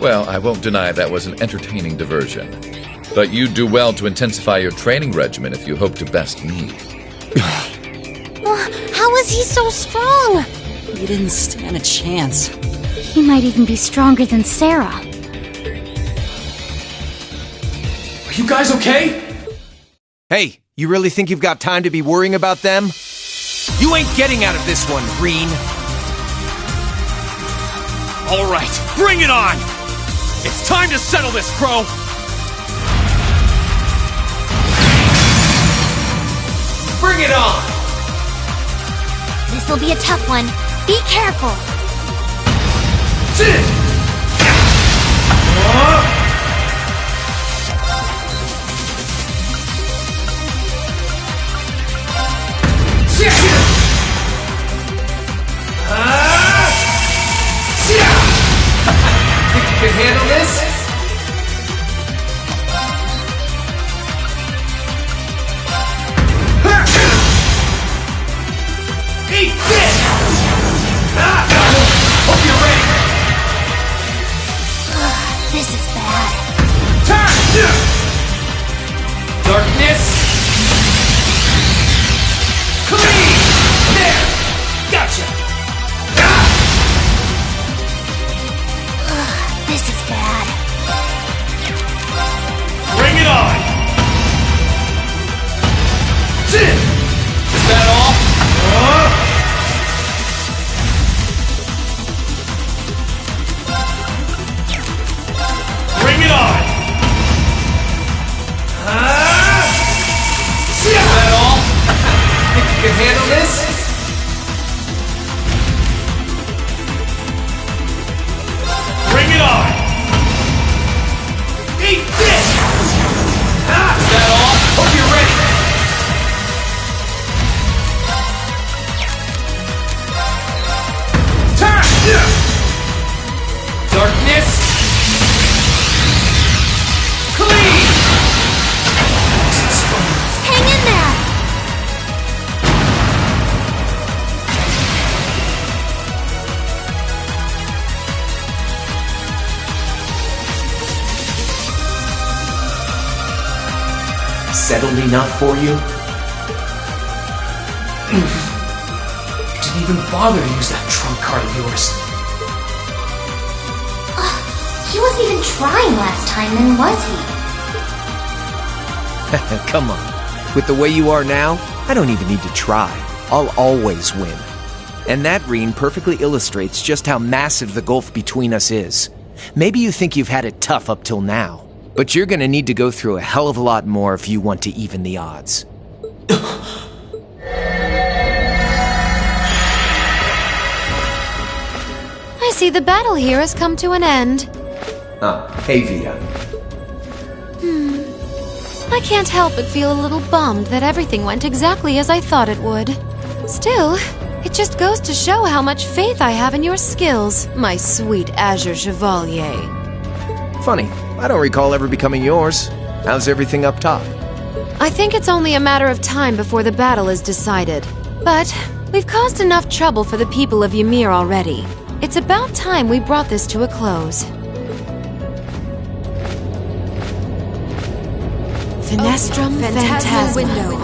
Well, I won't deny that was an entertaining diversion. But you'd do well to intensify your training regimen if you hope to best me. How is he so strong? He didn't stand a chance. He might even be stronger than Sarah. Are you guys okay? Hey, you really think you've got time to be worrying about them? You ain't getting out of this one, Green. All right, bring it on! It's time to settle this, Crow! Bring it on! This'll be a tough one. Be careful. Think you can handle this? Eat this! Hope you're ready! This is bad. Turn! Darkness! Clean! There! Gotcha! This is bad. Bring it on! Is that all? Bring it on! Is that all? Think you can handle this? Bring it on! Eat this! Is that all? Hope you're ready! Turn! Darkness! Clean! Hang in there! Settled enough for you? Didn't even bother to use that trump card of yours. He wasn't even trying last time, then was he? Come on. With the way you are now, I don't even need to try. I'll always win. And that Reen perfectly illustrates just how massive the gulf between us is. Maybe you think you've had it tough up till now, but you're gonna need to go through a hell of a lot more if you want to even the odds. I see the battle here has come to an end. Hey Via. I can't help but feel a little bummed that everything went exactly as I thought it would. Still, it just goes to show how much faith I have in your skills, my sweet Azure Chevalier. Funny, I don't recall ever becoming yours. How's everything up top? I think it's only a matter of time before the battle is decided. But we've caused enough trouble for the people of Ymir already. It's about time we brought this to a close. Fenestrum Phantasma. Window.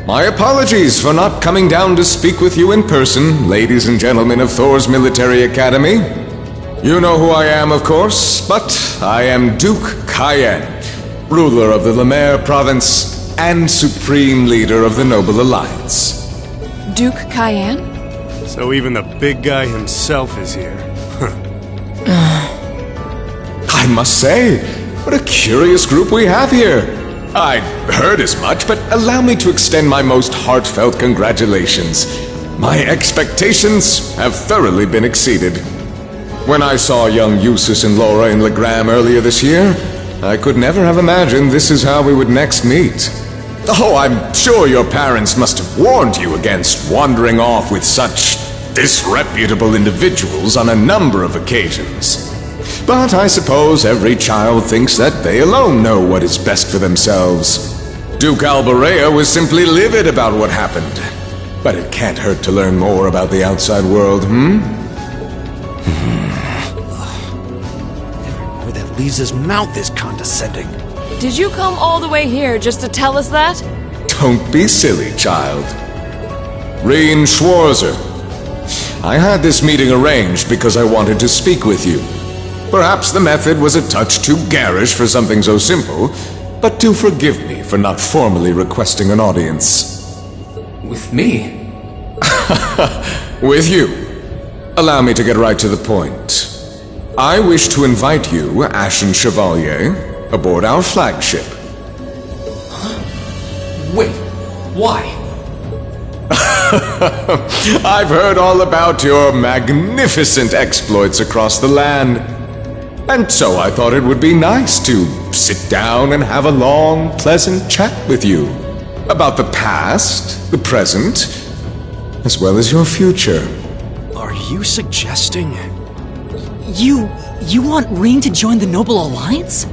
My apologies for not coming down to speak with you in person, ladies and gentlemen of Thor's Military Academy. You know who I am, of course, but I am Duke Cayenne, ruler of the Lemaire Province and supreme leader of the Noble Alliance. Duke Cayenne? So even the big guy himself is here. I must say, what a curious group we have here. I'd heard as much, but allow me to extend my most heartfelt congratulations. My expectations have thoroughly been exceeded. When I saw young Eustace and Laura in Legram earlier this year, I could never have imagined this is how we would next meet. Oh, I'm sure your parents must have warned you against wandering off with such disreputable individuals on a number of occasions. But I suppose every child thinks that they alone know what is best for themselves. Duke Albarea was simply livid about what happened. But it can't hurt to learn more about the outside world, Everywhere that leaves his mouth is condescending. Did you come all the way here just to tell us that? Don't be silly, child. Reen Schwarzer. I had this meeting arranged because I wanted to speak with you. Perhaps the method was a touch too garish for something so simple, but do forgive me for not formally requesting an audience. With me? With you. Allow me to get right to the point. I wish to invite you, Ashen Chevalier, aboard our flagship. Wait, why? I've heard all about your magnificent exploits across the land. And so I thought it would be nice to sit down and have a long, pleasant chat with you about the past, the present, as well as your future. Are you suggesting... You want Reen to join the Noble Alliance?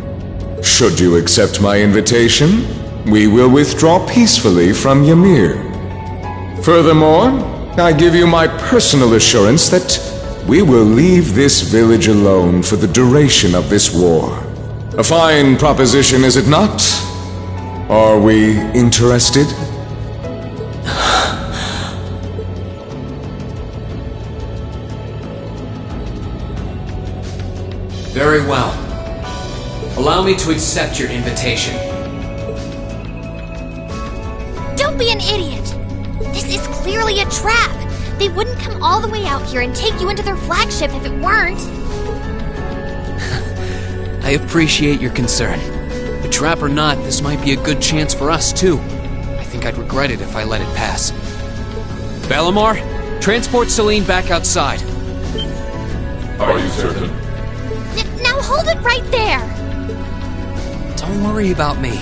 Should you accept my invitation, we will withdraw peacefully from Ymir. Furthermore, I give you my personal assurance that we will leave this village alone for the duration of this war. A fine proposition, is it not? Are we interested? Very well. Allow me to accept your invitation. Don't be an idiot! This is clearly a trap! They wouldn't come all the way out here and take you into their flagship if it weren't. I appreciate your concern. But trap or not, this might be a good chance for us, too. I think I'd regret it if I let it pass. Balamar, transport Celine back outside. Are you certain? Now hold it right there! Don't worry about me.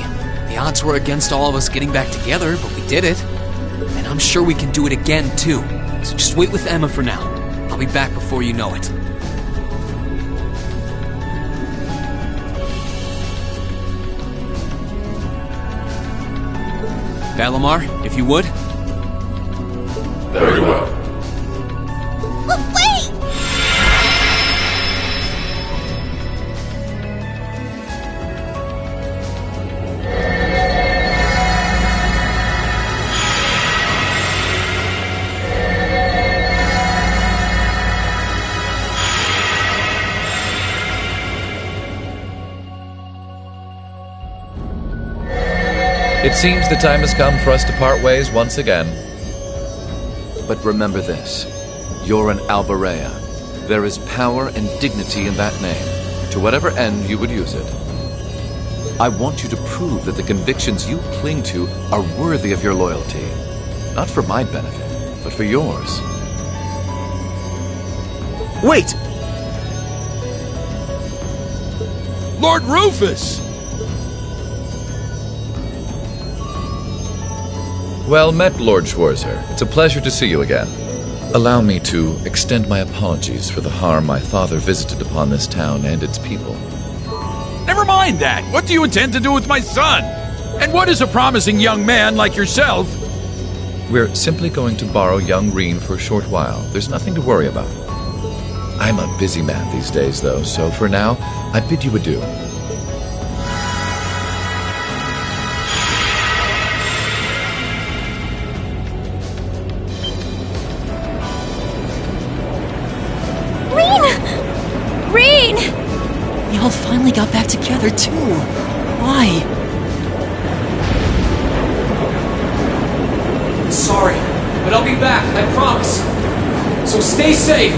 The odds were against all of us getting back together, but we did it. And I'm sure we can do it again, too. So just wait with Emma for now. I'll be back before you know it. Balamar, if you would. Very well. Wait! It seems the time has come for us to part ways once again. But remember this. You're an Albarea. There is power and dignity in that name, to whatever end you would use it. I want you to prove that the convictions you cling to are worthy of your loyalty. Not for my benefit, but for yours. Wait! Lord Rufus! Well met, Lord Schwarzer. It's a pleasure to see you again. Allow me to extend my apologies for the harm my father visited upon this town and its people. Never mind that. What do you intend to do with my son? And what is a promising young man like yourself We're simply going to borrow young Reen for a short while. There's nothing to worry about. I'm a busy man these days, though, so for now, I bid you adieu. Reen! We all finally got back together, too. Why? Sorry, but I'll be back, I promise. So stay safe.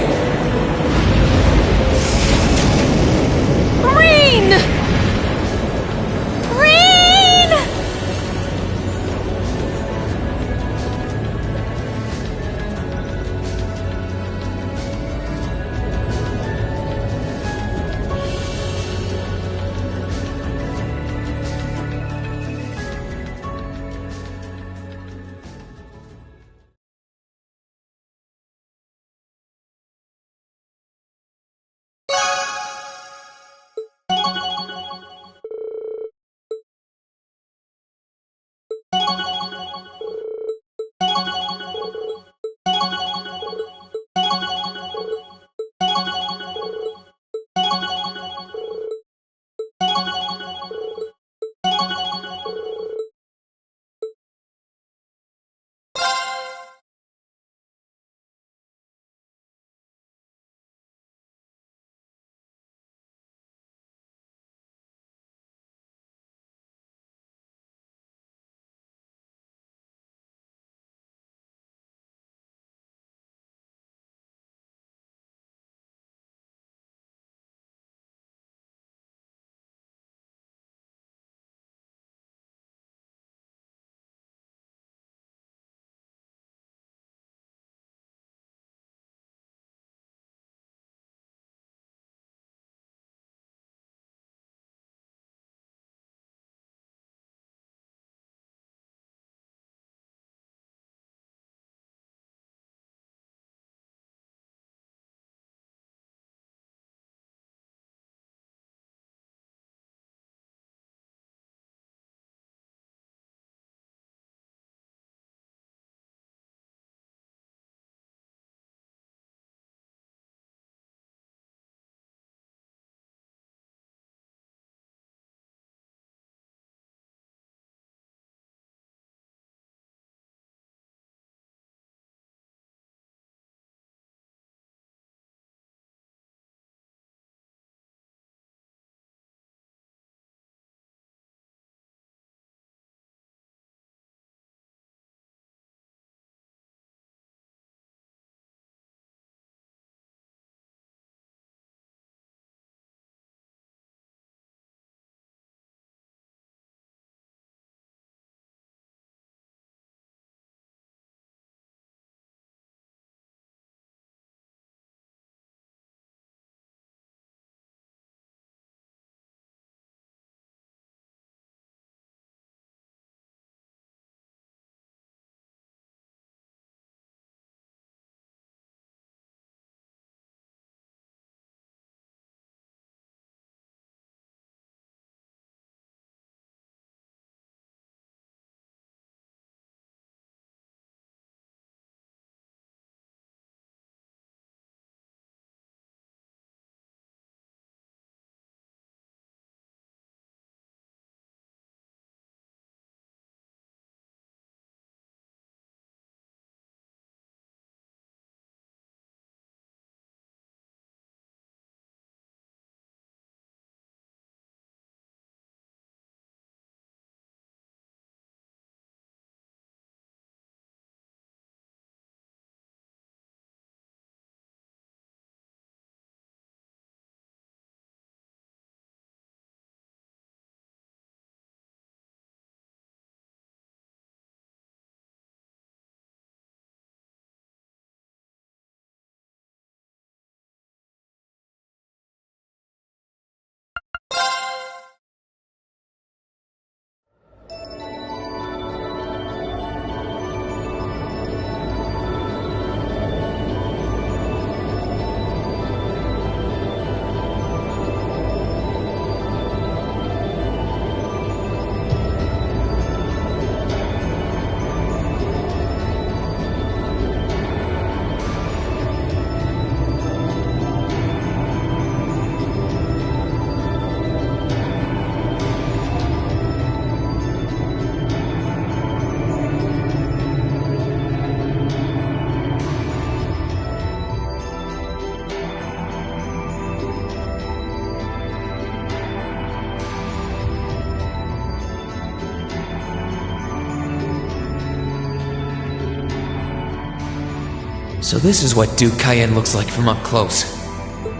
So this is what Duke Cayenne looks like from up close.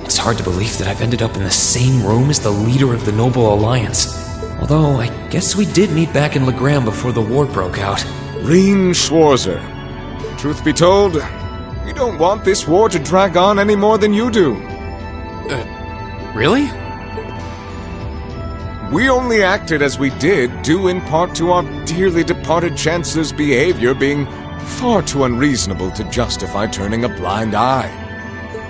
It's hard to believe that I've ended up in the same room as the leader of the Noble Alliance. Although, I guess we did meet back in Legram before the war broke out. Reen Schwarzer. Truth be told, we don't want this war to drag on any more than you do. Really? We only acted as we did, due in part to our dearly departed Chancellor's behavior being far too unreasonable to justify turning a blind eye.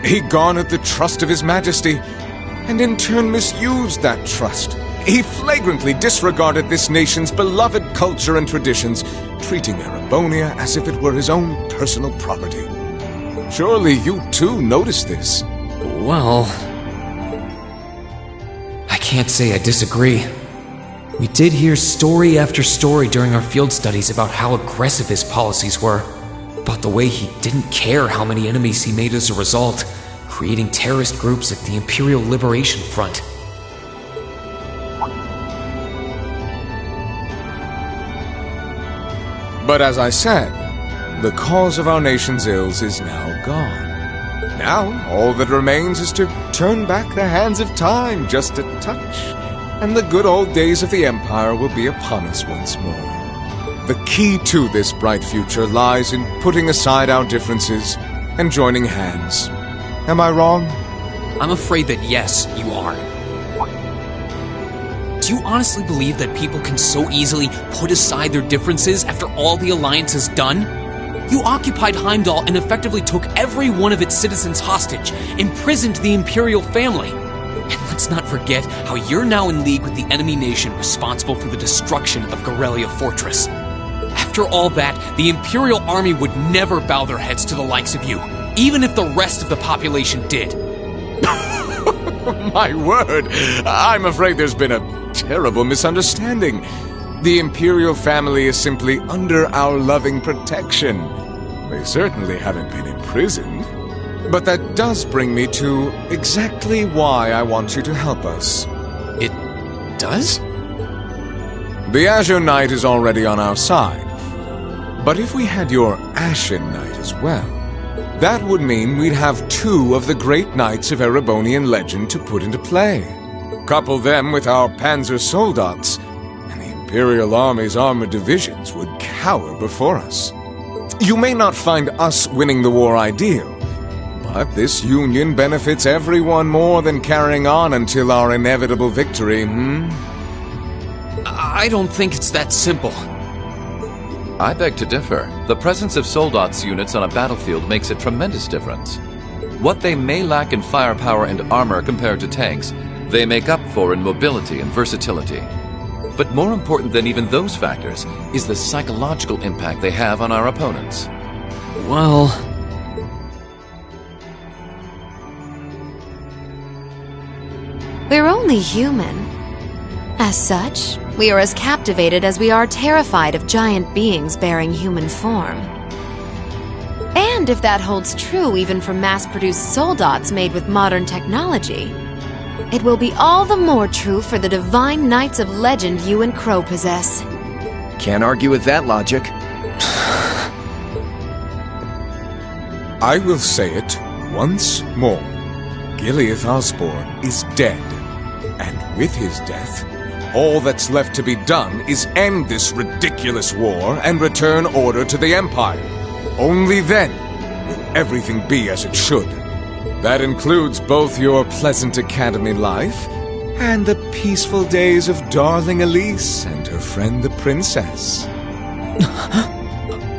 He garnered the trust of His Majesty, and in turn misused that trust. He flagrantly disregarded this nation's beloved culture and traditions, treating Erebonia as if it were his own personal property. Surely you too noticed this. Well, I can't say I disagree. We did hear story after story during our field studies about how aggressive his policies were, about the way he didn't care how many enemies he made as a result, creating terrorist groups like the Imperial Liberation Front. But as I said, the cause of our nation's ills is now gone. Now, all that remains is to turn back the hands of time just a touch, and the good old days of the Empire will be upon us once more. The key to this bright future lies in putting aside our differences and joining hands. Am I wrong? I'm afraid that yes, you are. Do you honestly believe that people can so easily put aside their differences after all the Alliance has done? You occupied Heimdall and effectively took every one of its citizens hostage, imprisoned the Imperial family. And let's not forget how you're now in league with the enemy nation responsible for the destruction of Garrelia Fortress. After all that, the Imperial army would never bow their heads to the likes of you, even if the rest of the population did. My word! I'm afraid there's been a terrible misunderstanding. The Imperial family is simply under our loving protection. They certainly haven't been imprisoned. But that does bring me to exactly why I want you to help us. It does? The Azure Knight is already on our side. But if we had your Ashen Knight as well, that would mean we'd have two of the great knights of Erebonian legend to put into play. Couple them with our Panzer Soldats, and the Imperial Army's armored divisions would cower before us. You may not find us winning the war ideal, but this union benefits everyone more than carrying on until our inevitable victory, I don't think it's that simple. I beg to differ. The presence of Soldats units on a battlefield makes a tremendous difference. What they may lack in firepower and armor compared to tanks, they make up for in mobility and versatility. But more important than even those factors is the psychological impact they have on our opponents. Well... We're only human. As such, we are as captivated as we are terrified of giant beings bearing human form. And if that holds true even for mass-produced Soldats made with modern technology, it will be all the more true for the divine knights of legend you and Crow possess. Can't argue with that logic. I will say it once more. Gileath Osborne is dead. And with his death, all that's left to be done is end this ridiculous war and return order to the Empire. Only then will everything be as it should. That includes both your pleasant academy life and the peaceful days of darling Elise and her friend the princess.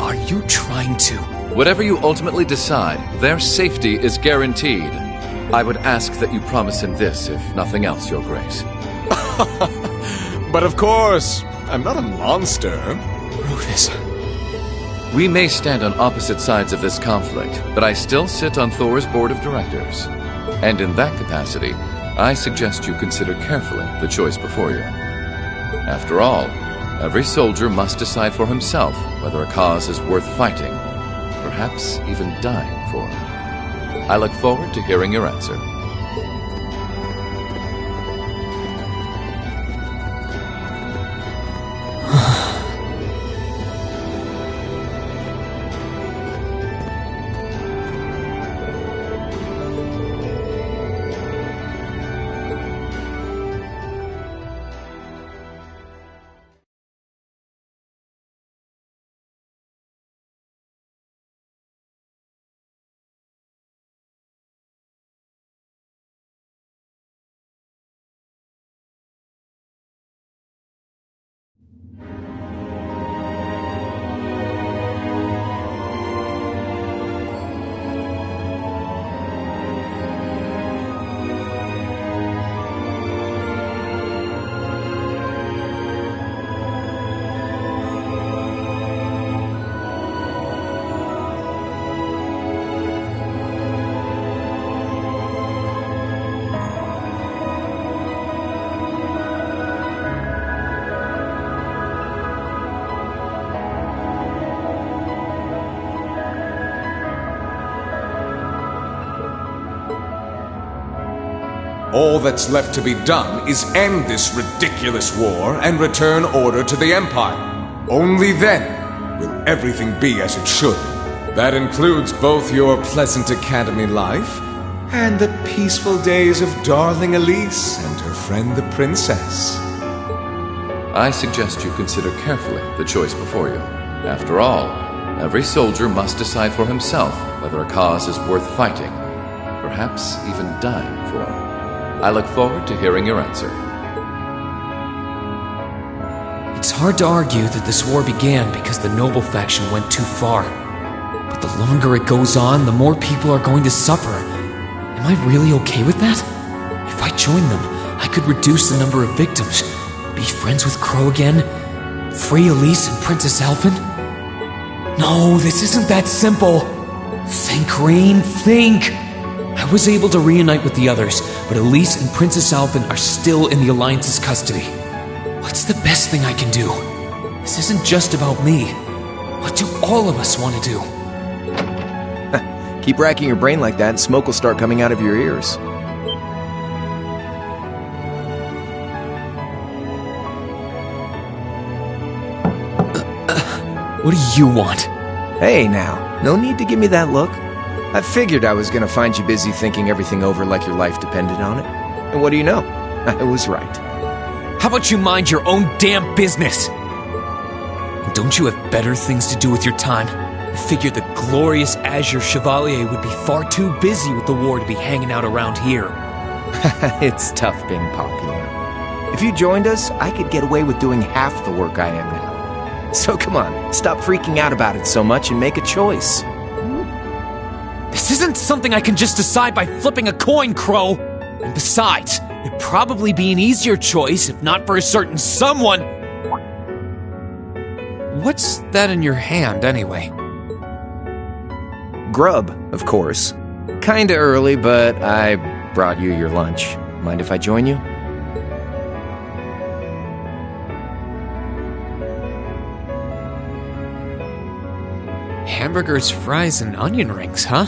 Are you trying to... Whatever you ultimately decide, their safety is guaranteed. I would ask that you promise him this, if nothing else, Your Grace. But of course, I'm not a monster. Rufus... We may stand on opposite sides of this conflict, but I still sit on Thor's board of directors. And in that capacity, I suggest you consider carefully the choice before you. After all, every soldier must decide for himself whether a cause is worth fighting, perhaps even dying for. I look forward to hearing your answer. All that's left to be done is end this ridiculous war and return order to the Empire. Only then will everything be as it should. That includes both your pleasant academy life and the peaceful days of darling Elise and her friend the princess. I suggest you consider carefully the choice before you. After all, every soldier must decide for himself whether a cause is worth fighting, perhaps even dying for. I look forward to hearing your answer. It's hard to argue that this war began because the noble faction went too far. But the longer it goes on, the more people are going to suffer. Am I really okay with that? If I join them, I could reduce the number of victims, be friends with Crow again, free Elise and Princess Alphen. No, this isn't that simple. Think, Rain, think! I was able to reunite with the others, but Elise and Princess Alphen are still in the Alliance's custody. What's the best thing I can do? This isn't just about me. What do all of us want to do? Keep racking your brain like that and smoke will start coming out of your ears. What do you want? Hey now, no need to give me that look. I figured I was gonna find you busy thinking everything over like your life depended on it. And what do you know? I was right. How about you mind your own damn business? And don't you have better things to do with your time? I figured the glorious Azure Chevalier would be far too busy with the war to be hanging out around here. It's tough being popular. If you joined us, I could get away with doing half the work I am now. So come on, stop freaking out about it so much and make a choice. This isn't something I can just decide by flipping a coin, Crow. And besides, it'd probably be an easier choice if not for a certain someone. What's that in your hand, anyway? Grub, of course. Kinda early, but I brought you your lunch. Mind if I join you? Hamburgers, fries, and onion rings, huh?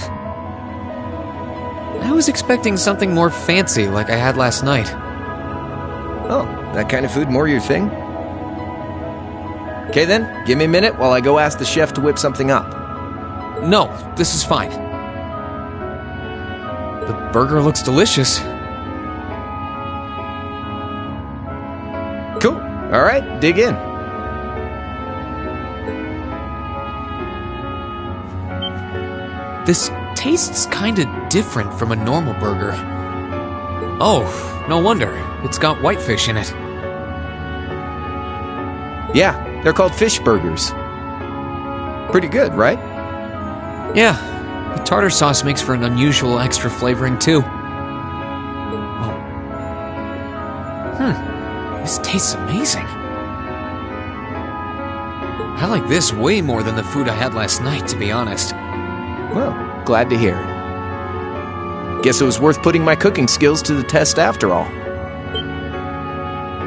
I was expecting something more fancy like I had last night. Oh, that kind of food more your thing? Okay then, give me a minute while I go ask the chef to whip something up. No, this is fine. The burger looks delicious. Cool. Alright, dig in. This tastes kinda different from a normal burger. Oh, no wonder. It's got whitefish in it. Yeah, they're called fish burgers. Pretty good, right? Yeah, the tartar sauce makes for an unusual extra flavoring too. This tastes amazing. I like this way more than the food I had last night, to be honest. Well, glad to hear it. Guess it was worth putting my cooking skills to the test after all.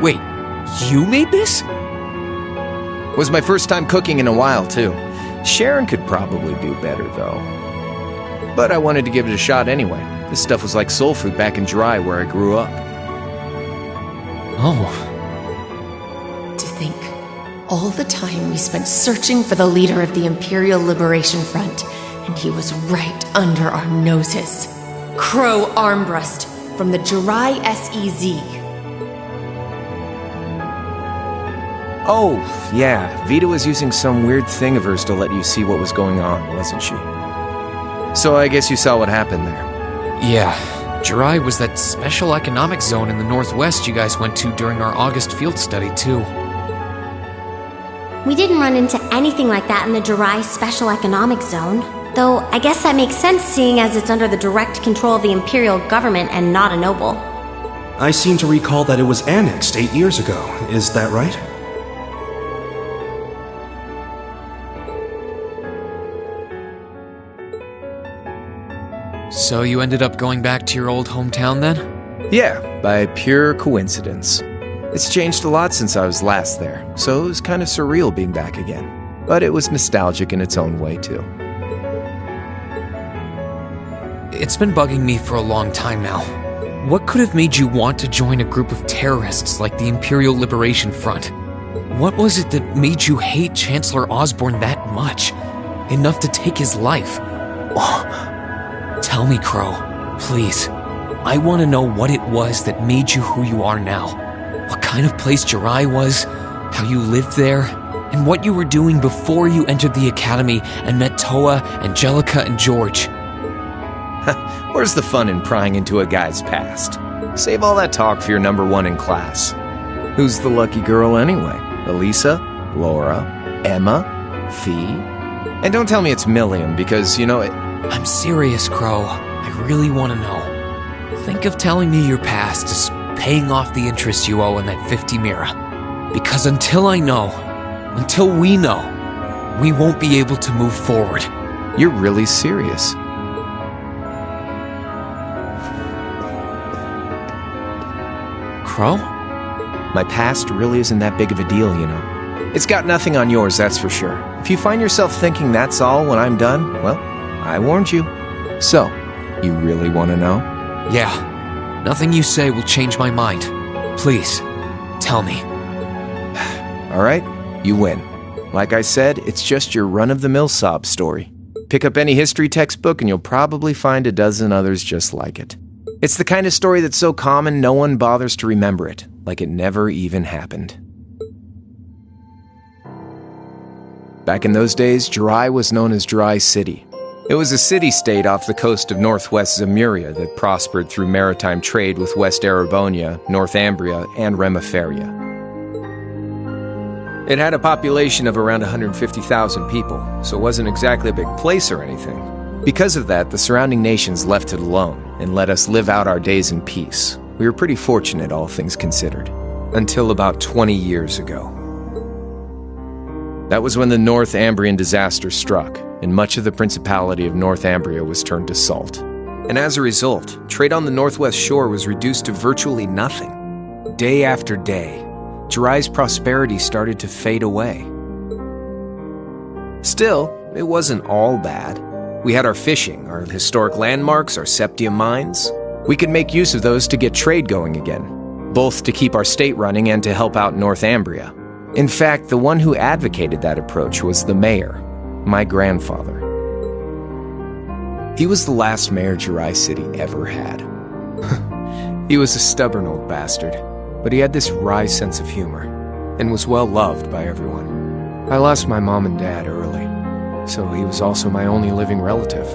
Wait, you made this? Was my first time cooking in a while, too. Sharon could probably do better, though. But I wanted to give it a shot anyway. This stuff was like soul food back in Dry, where I grew up. Oh. To think, all the time we spent searching for the leader of the Imperial Liberation Front, and he was right under our noses. Crow Armbrust from the Jirai SEZ. Oh, yeah. Vita was using some weird thing of hers to let you see what was going on, wasn't she? So I guess you saw what happened there. Yeah. Jirai was that special economic zone in the northwest you guys went to during our August field study, too. We didn't run into anything like that in the Jirai Special Economic Zone. Though, I guess that makes sense seeing as it's under the direct control of the Imperial government and not a noble. I seem to recall that it was annexed 8 years ago. Is that right? So you ended up going back to your old hometown then? Yeah, by pure coincidence. It's changed a lot since I was last there, so it was kind of surreal being back again. But it was nostalgic in its own way, too. It's been bugging me for a long time now. What could have made you want to join a group of terrorists like the Imperial Liberation Front? What was it that made you hate Chancellor Osborn that much? Enough to take his life? Oh, tell me, Crow, please. I want to know what it was that made you who you are now. What kind of place Jirai was, how you lived there, and what you were doing before you entered the academy and met Toa, Angelica, and George. Where's the fun in prying into a guy's past? Save all that talk for your number one in class. Who's the lucky girl anyway? Elisa? Laura? Emma? Fee? And don't tell me it's Milliam, because, you know it... I'm serious, Crow. I really want to know. Think of telling me your past as paying off the interest you owe in that 50 Mira. Because until I know, until we know, we won't be able to move forward. You're really serious. Crow? My past really isn't that big of a deal, you know. It's got nothing on yours, that's for sure. If you find yourself thinking that's all when I'm done, well, I warned you. So, you really want to know? Yeah. Nothing you say will change my mind. Please, tell me. All right, you win. Like I said, it's just your run-of-the-mill sob story. Pick up any history textbook and you'll probably find a dozen others just like it. It's the kind of story that's so common no one bothers to remember it, like it never even happened. Back in those days, Jirai was known as Jirai City. It was a city-state off the coast of northwest Zemuria that prospered through maritime trade with West Erebonia, North Ambria, and Remiferia. It had a population of around 150,000 people, so it wasn't exactly a big place or anything. Because of that, the surrounding nations left it alone and let us live out our days in peace. We were pretty fortunate, all things considered. Until about 20 years ago. That was when the North Ambrian disaster struck, and much of the Principality of North Ambria was turned to salt. And as a result, trade on the northwest shore was reduced to virtually nothing. Day after day, Jirai's prosperity started to fade away. Still, it wasn't all bad. We had our fishing, our historic landmarks, our septium mines. We could make use of those to get trade going again, both to keep our state running and to help out North Ambria. In fact, the one who advocated that approach was the mayor, my grandfather. He was the last mayor Jirai City ever had. He was a stubborn old bastard, but he had this wry sense of humor, and was well loved by everyone. I lost my mom and dad early, so he was also my only living relative.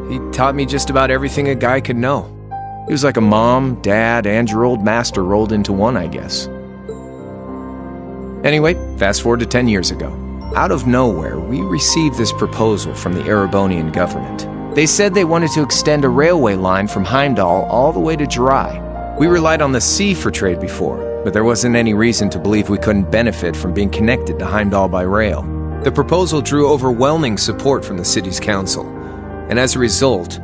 He taught me just about everything a guy could know. He was like a mom, dad, and your old master rolled into one, I guess. Anyway, fast forward to 10 years ago. Out of nowhere, we received this proposal from the Erebonian government. They said they wanted to extend a railway line from Heimdall all the way to Jirai. We relied on the sea for trade before, but there wasn't any reason to believe we couldn't benefit from being connected to Heimdall by rail. The proposal drew overwhelming support from the city's council, and as a result,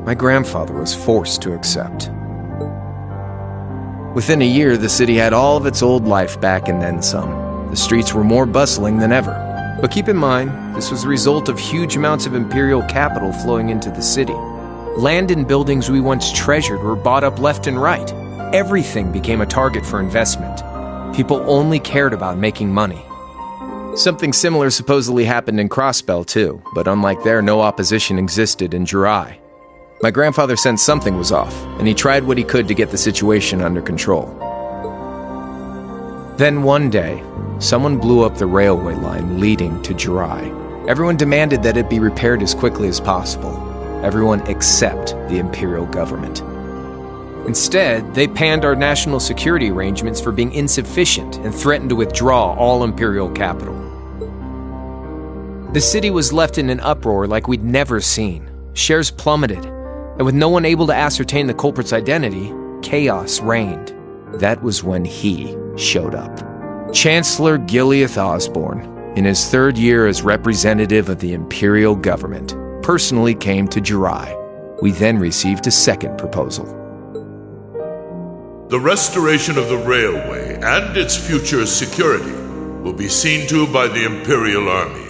my grandfather was forced to accept. Within a year, the city had all of its old life back and then some. The streets were more bustling than ever. But keep in mind, this was the result of huge amounts of imperial capital flowing into the city. Land and buildings we once treasured were bought up left and right. Everything became a target for investment. People only cared about making money. Something similar supposedly happened in Crossbell too, but unlike there, no opposition existed in Jirai. My grandfather sensed something was off, and he tried what he could to get the situation under control. Then one day, someone blew up the railway line leading to Jirai. Everyone demanded that it be repaired as quickly as possible. Everyone except the Imperial government. Instead, they panned our national security arrangements for being insufficient and threatened to withdraw all Imperial capital. The city was left in an uproar like we'd never seen. Shares plummeted, and with no one able to ascertain the culprit's identity, chaos reigned. That was when he showed up. Chancellor Gileath Osborn, in his third year as representative of the Imperial government, personally came to Jirai. We then received a second proposal. The restoration of the railway and its future security will be seen to by the Imperial Army.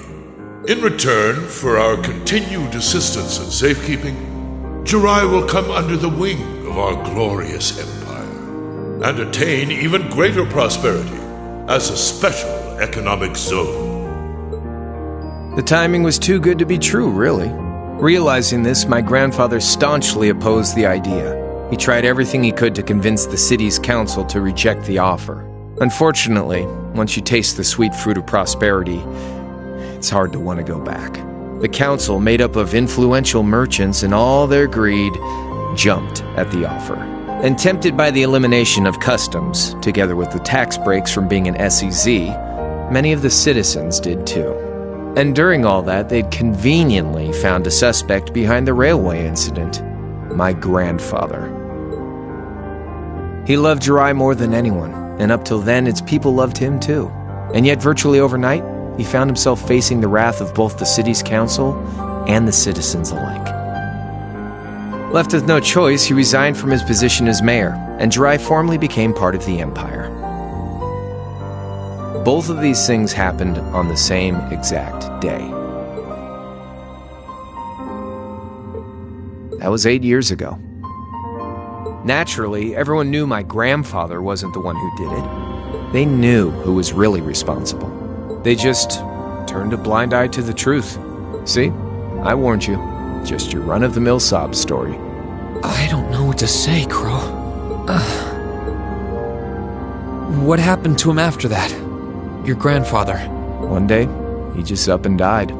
In return for our continued assistance in safekeeping, Jirai will come under the wing of our glorious empire and attain even greater prosperity as a special economic zone. The timing was too good to be true, really. Realizing this, my grandfather staunchly opposed the idea. He tried everything he could to convince the city's council to reject the offer. Unfortunately, once you taste the sweet fruit of prosperity, it's hard to want to go back. The council, made up of influential merchants in all their greed, jumped at the offer. And tempted by the elimination of customs, together with the tax breaks from being an SEZ, many of the citizens did too. And during all that, they'd conveniently found a suspect behind the railway incident, my grandfather. He loved Jirai more than anyone, and up till then, its people loved him too. And yet, virtually overnight, he found himself facing the wrath of both the city's council and the citizens alike. Left with no choice, he resigned from his position as mayor, and Jirai formally became part of the empire. Both of these things happened on the same exact day. That was 8 years ago. Naturally, everyone knew my grandfather wasn't the one who did it. They knew who was really responsible. They just turned a blind eye to the truth. See? I warned you. Just your run-of-the-mill sob story. I don't know what to say, Crow. What happened to him after that? Your grandfather. One day, he just up and died.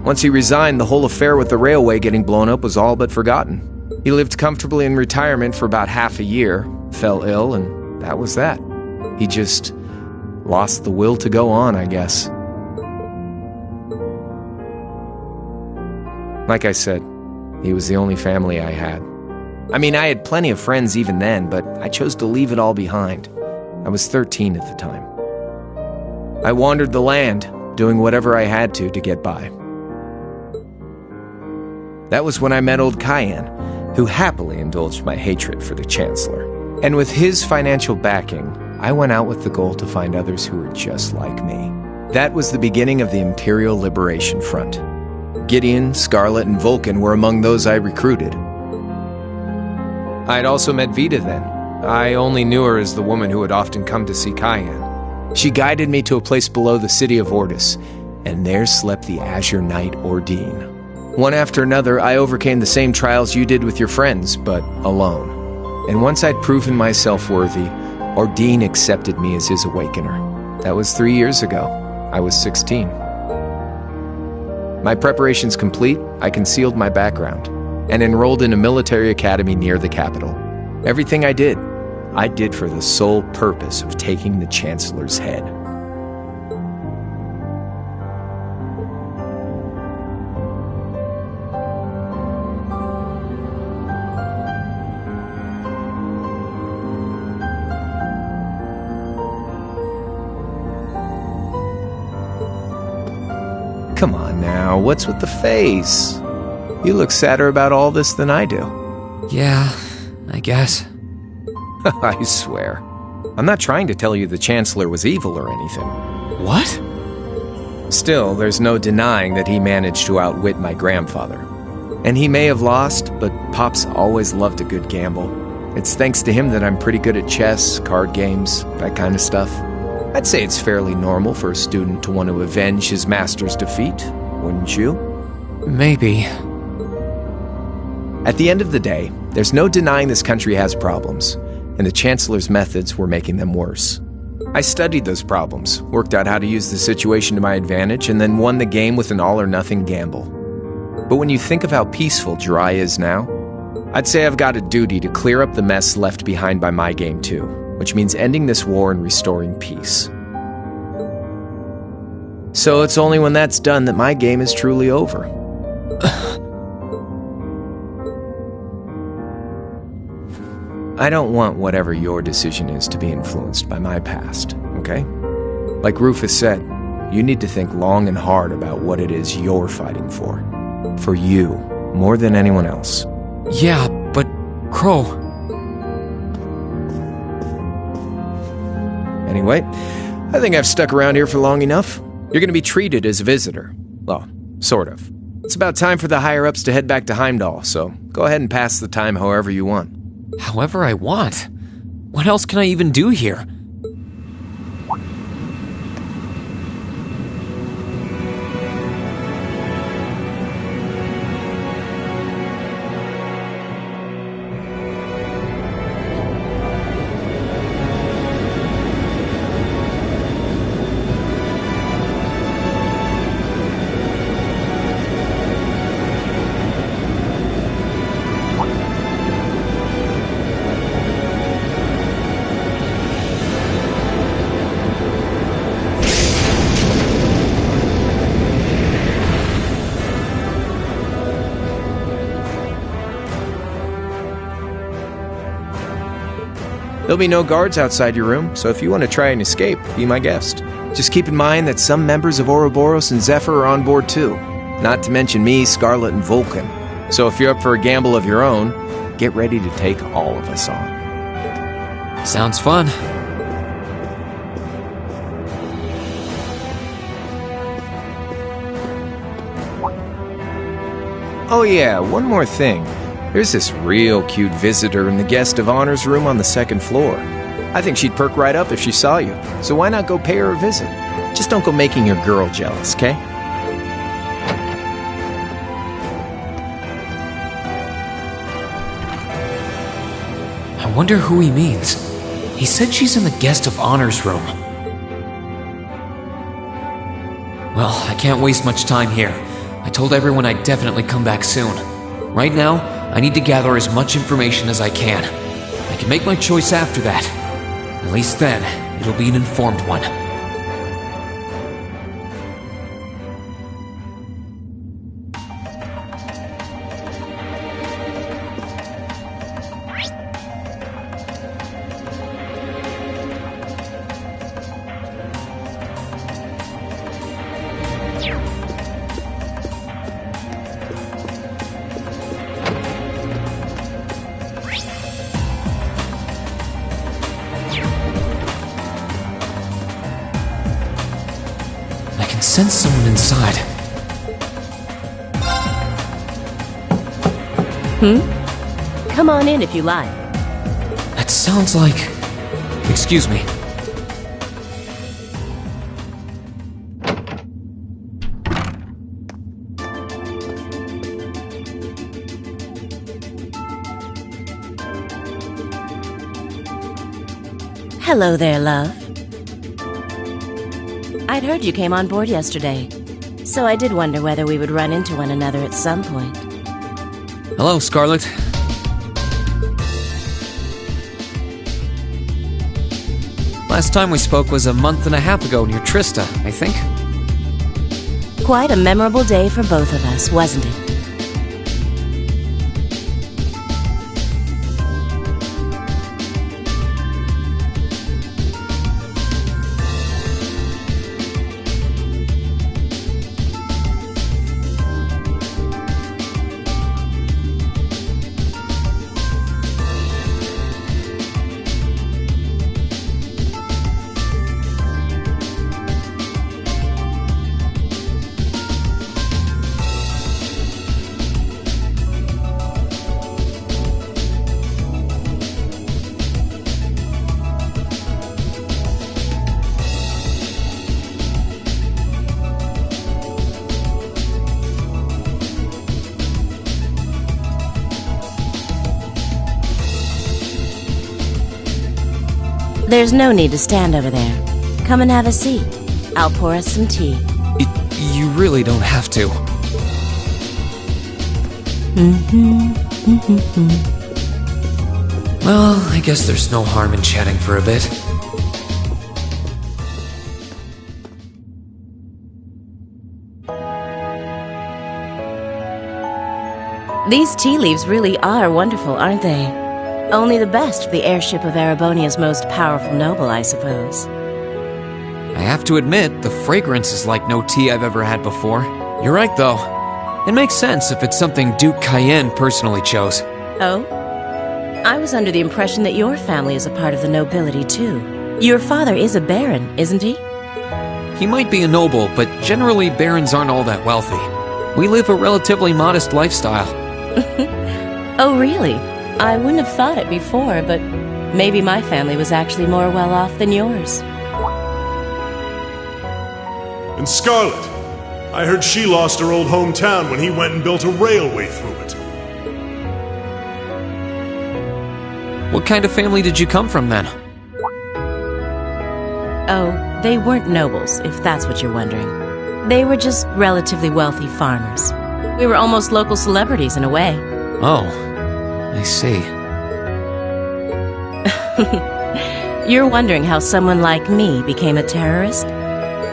Once he resigned, the whole affair with the railway getting blown up was all but forgotten. He lived comfortably in retirement for about half a year, fell ill, and that was that. He just lost the will to go on, I guess. Like I said, he was the only family I had. I mean, I had plenty of friends even then, but I chose to leave it all behind. I was 13 at the time. I wandered the land, doing whatever I had to get by. That was when I met old Cayenne, who happily indulged my hatred for the Chancellor. And with his financial backing, I went out with the goal to find others who were just like me. That was the beginning of the Imperial Liberation Front. Gideon, Scarlet, and Vulcan were among those I recruited. I had also met Vita then. I only knew her as the woman who had often come to see Cayenne. She guided me to a place below the city of Ordis, and there slept the Azure Knight Ordine. One after another, I overcame the same trials you did with your friends, but alone. And once I'd proven myself worthy, Ordine accepted me as his awakener. That was 3 years ago. I was 16. My preparations complete, I concealed my background and enrolled in a military academy near the capital. Everything I did for the sole purpose of taking the Chancellor's head. Come on now, what's with the face? You look sadder about all this than I do. Yeah, I guess. I swear. I'm not trying to tell you the Chancellor was evil or anything. What? Still, there's no denying that he managed to outwit my grandfather. And he may have lost, but Pop's always loved a good gamble. It's thanks to him that I'm pretty good at chess, card games, that kind of stuff. I'd say it's fairly normal for a student to want to avenge his master's defeat, wouldn't you? Maybe. At the end of the day, there's no denying this country has problems, and the Chancellor's methods were making them worse. I studied those problems, worked out how to use the situation to my advantage, and then won the game with an all-or-nothing gamble. But when you think of how peaceful Jirai is now, I'd say I've got a duty to clear up the mess left behind by my game too, which means ending this war and restoring peace. So it's only when that's done that my game is truly over. I don't want whatever your decision is to be influenced by my past, okay? Like Rufus said, you need to think long and hard about what it is you're fighting for. For you, more than anyone else. Yeah, but Crow... Anyway, I think I've stuck around here for long enough. You're going to be treated as a visitor. Well, sort of. It's about time for the higher-ups to head back to Heimdall, so go ahead and pass the time however you want. However I want? What else can I even do here? There'll be no guards outside your room, so if you want to try and escape, be my guest. Just keep in mind that some members of Ouroboros and Zephyr are on board too. Not to mention me, Scarlet, and Vulcan. So if you're up for a gamble of your own, get ready to take all of us on. Sounds fun. Oh yeah, one more thing. There's this real cute visitor in the guest of honor's room on the second floor. I think she'd perk right up if she saw you, so why not go pay her a visit? Just don't go making your girl jealous, okay? I wonder who he means. He said she's in the guest of honor's room. Well, I can't waste much time here. I told everyone I'd definitely come back soon. Right now, I need to gather as much information as I can. I can make my choice after that. At least then, it'll be an informed one. Sense someone inside. Come on in if you like. That sounds like... Excuse me. Hello there, love. I'd heard you came on board yesterday, so I did wonder whether we would run into one another at some point. Hello, Scarlet. Last time we spoke was a month and a half ago near Trista, I think. Quite a memorable day for both of us, wasn't it? There's no need to stand over there. Come and have a seat. I'll pour us some tea. You really don't have to. Well, I guess there's no harm in chatting for a bit. These tea leaves really are wonderful, aren't they? Only the best for the airship of Erebonia's most powerful noble, I suppose. I have to admit, the fragrance is like no tea I've ever had before. You're right, though. It makes sense if it's something Duke Cayenne personally chose. Oh? I was under the impression that your family is a part of the nobility, too. Your father is a baron, isn't he? He might be a noble, but generally barons aren't all that wealthy. We live a relatively modest lifestyle. Oh, really? I wouldn't have thought it before, but maybe my family was actually more well off than yours. And Scarlet, I heard she lost her old hometown when he went and built a railway through it. What kind of family did you come from then? Oh, they weren't nobles, if that's what you're wondering. They were just relatively wealthy farmers. We were almost local celebrities in a way. Oh, I see. You're wondering how someone like me became a terrorist?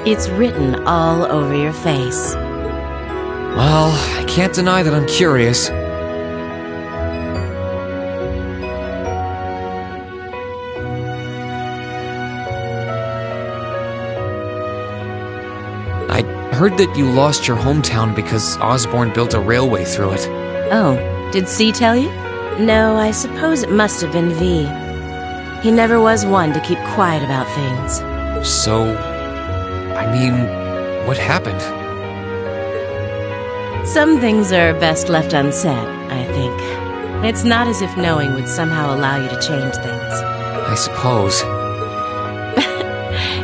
It's written all over your face. Well, I can't deny that I'm curious. I heard that you lost your hometown because Osborn built a railway through it. Oh, did C tell you? No, I suppose it must have been V. He never was one to keep quiet about things. So, I mean, what happened? Some things are best left unsaid, I think. It's not as if knowing would somehow allow you to change things. I suppose.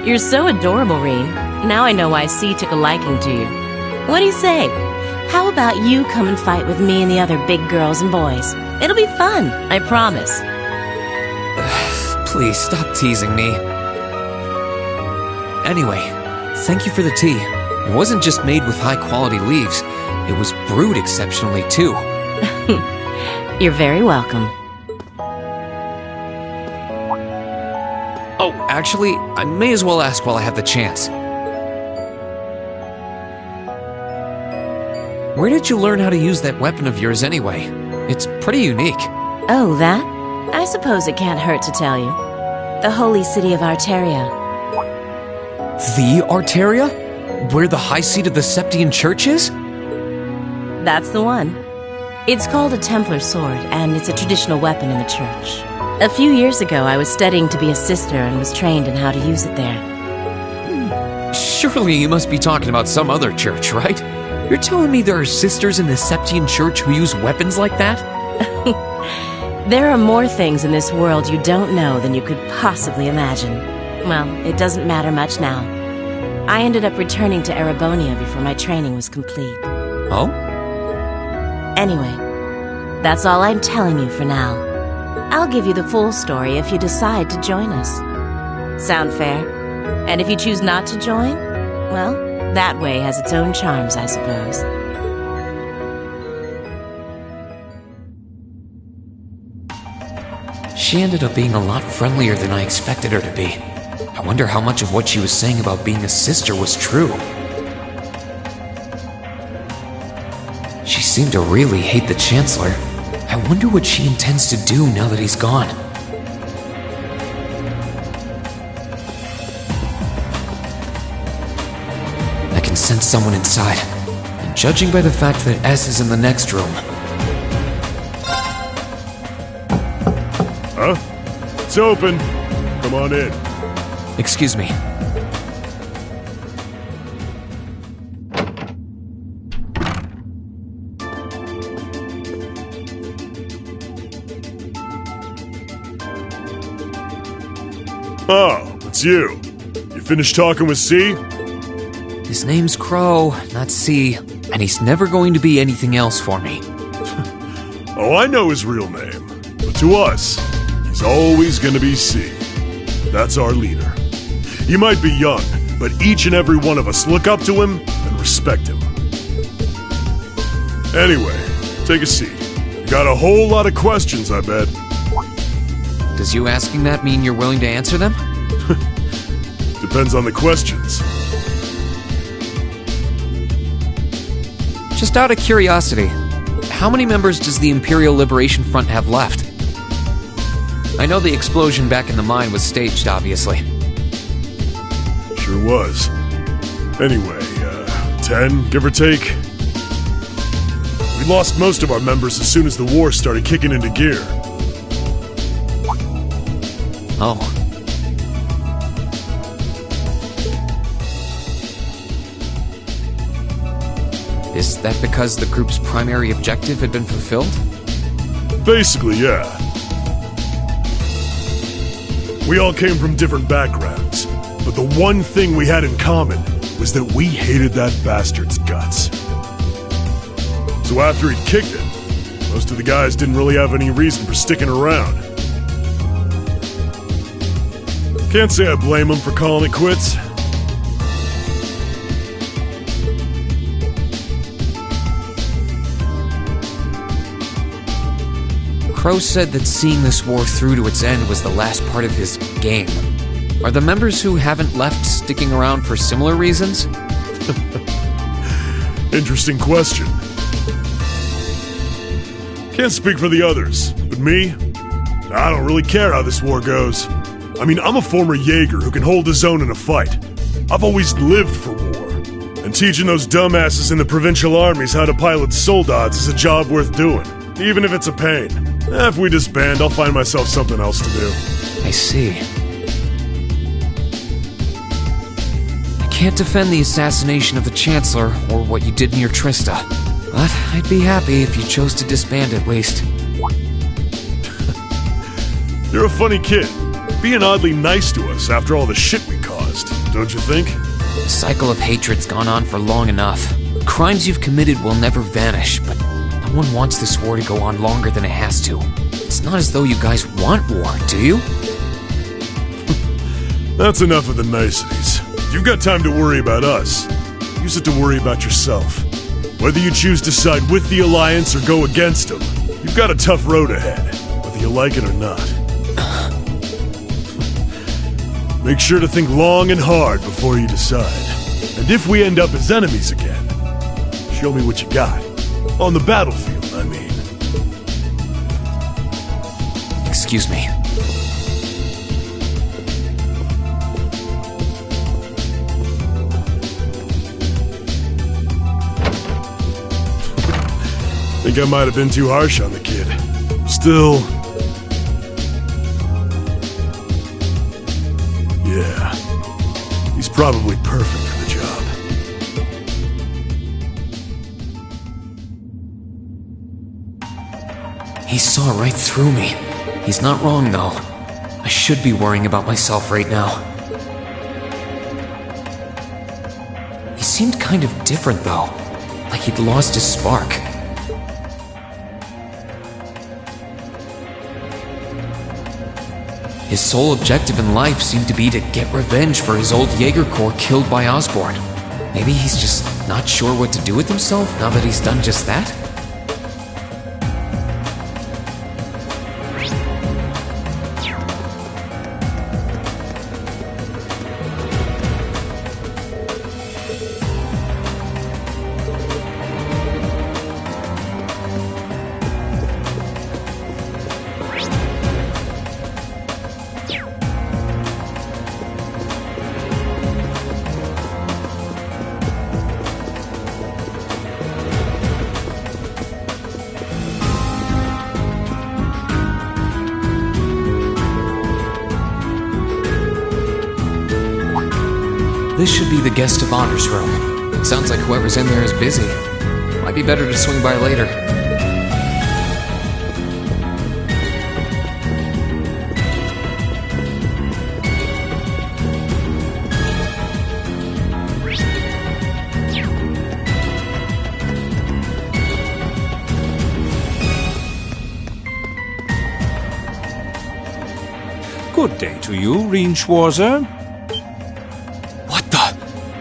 You're so adorable, Rean. Now I know why C took a liking to you. What do you say? How about you come and fight with me and the other big girls and boys? It'll be fun, I promise. Please, stop teasing me. Anyway, thank you for the tea. It wasn't just made with high-quality leaves. It was brewed exceptionally, too. You're very welcome. Oh, actually, I may as well ask while I have the chance. Where did you learn how to use that weapon of yours anyway? It's pretty unique. Oh, that? I suppose it can't hurt to tell you. The holy city of Arteria. The Arteria? Where the high seat of the Septian Church is? That's the one. It's called a Templar sword, and it's a traditional weapon in the church. A few years ago, I was studying to be a sister and was trained in how to use it there. Surely you must be talking about some other church, right? You're telling me there are sisters in the Septian Church who use weapons like that? There are more things in this world you don't know than you could possibly imagine. Well, it doesn't matter much now. I ended up returning to Erebonia before my training was complete. Oh? Anyway, that's all I'm telling you for now. I'll give you the full story if you decide to join us. Sound fair? And if you choose not to join, well, that way has its own charms, I suppose. She ended up being a lot friendlier than I expected her to be. I wonder how much of what she was saying about being a sister was true. She seemed to really hate the Chancellor. I wonder what she intends to do now that he's gone. I can sense someone inside, and judging by the fact that S is in the next room. Huh? It's open. Come on in. Excuse me. Oh, it's you. You finished talking with C? His name's Crow, not C, and he's never going to be anything else for me. Oh, I know his real name. But to us, he's always gonna be C. That's our leader. He might be young, but each and every one of us look up to him and respect him. Anyway, take a seat. You got a whole lot of questions, I bet. Does you asking that mean you're willing to answer them? Depends on the questions. Just out of curiosity, how many members does the Imperial Liberation Front have left? I know the explosion back in the mine was staged, obviously. Sure was. Anyway, 10, give or take. We lost most of our members as soon as the war started kicking into gear. Oh. Is that because the group's primary objective had been fulfilled? Basically, yeah. We all came from different backgrounds, but the one thing we had in common was that we hated that bastard's guts. So after he'd kicked it, most of the guys didn't really have any reason for sticking around. Can't say I blame him for calling it quits. Crow said that seeing this war through to its end was the last part of his game. Are the members who haven't left sticking around for similar reasons? Interesting question. Can't speak for the others, but me? I don't really care how this war goes. I mean, I'm a former Jaeger who can hold his own in a fight. I've always lived for war. And teaching those dumbasses in the provincial armies how to pilot soldats is a job worth doing, even if it's a pain. If we disband, I'll find myself something else to do. I see. I can't defend the assassination of the Chancellor or what you did near Trista, but I'd be happy if you chose to disband at least. You're a funny kid, being oddly nice to us after all the shit we caused, don't you think? The cycle of hatred's gone on for long enough. Crimes you've committed will never vanish, but no one wants this war to go on longer than it has to. It's not as though you guys want war, do you? That's enough of the niceties. You've got time to worry about us. Use it to worry about yourself. Whether you choose to side with the Alliance or go against them, you've got a tough road ahead, whether you like it or not. Make sure to think long and hard before you decide. And if we end up as enemies again, show me what you got. On the battlefield, I mean. Excuse me. Think I might have been too harsh on the kid. Still... yeah. He's probably perfect for the job. He saw right through me. He's not wrong, though. I should be worrying about myself right now. He seemed kind of different, though. Like he'd lost his spark. His sole objective in life seemed to be to get revenge for his old Jaeger Corps killed by Osborn. Maybe he's just not sure what to do with himself now that he's done just that? This should be the guest of honor's room. Sounds like whoever's in there is busy. Might be better to swing by later. Good day to you, Reinschwarzer.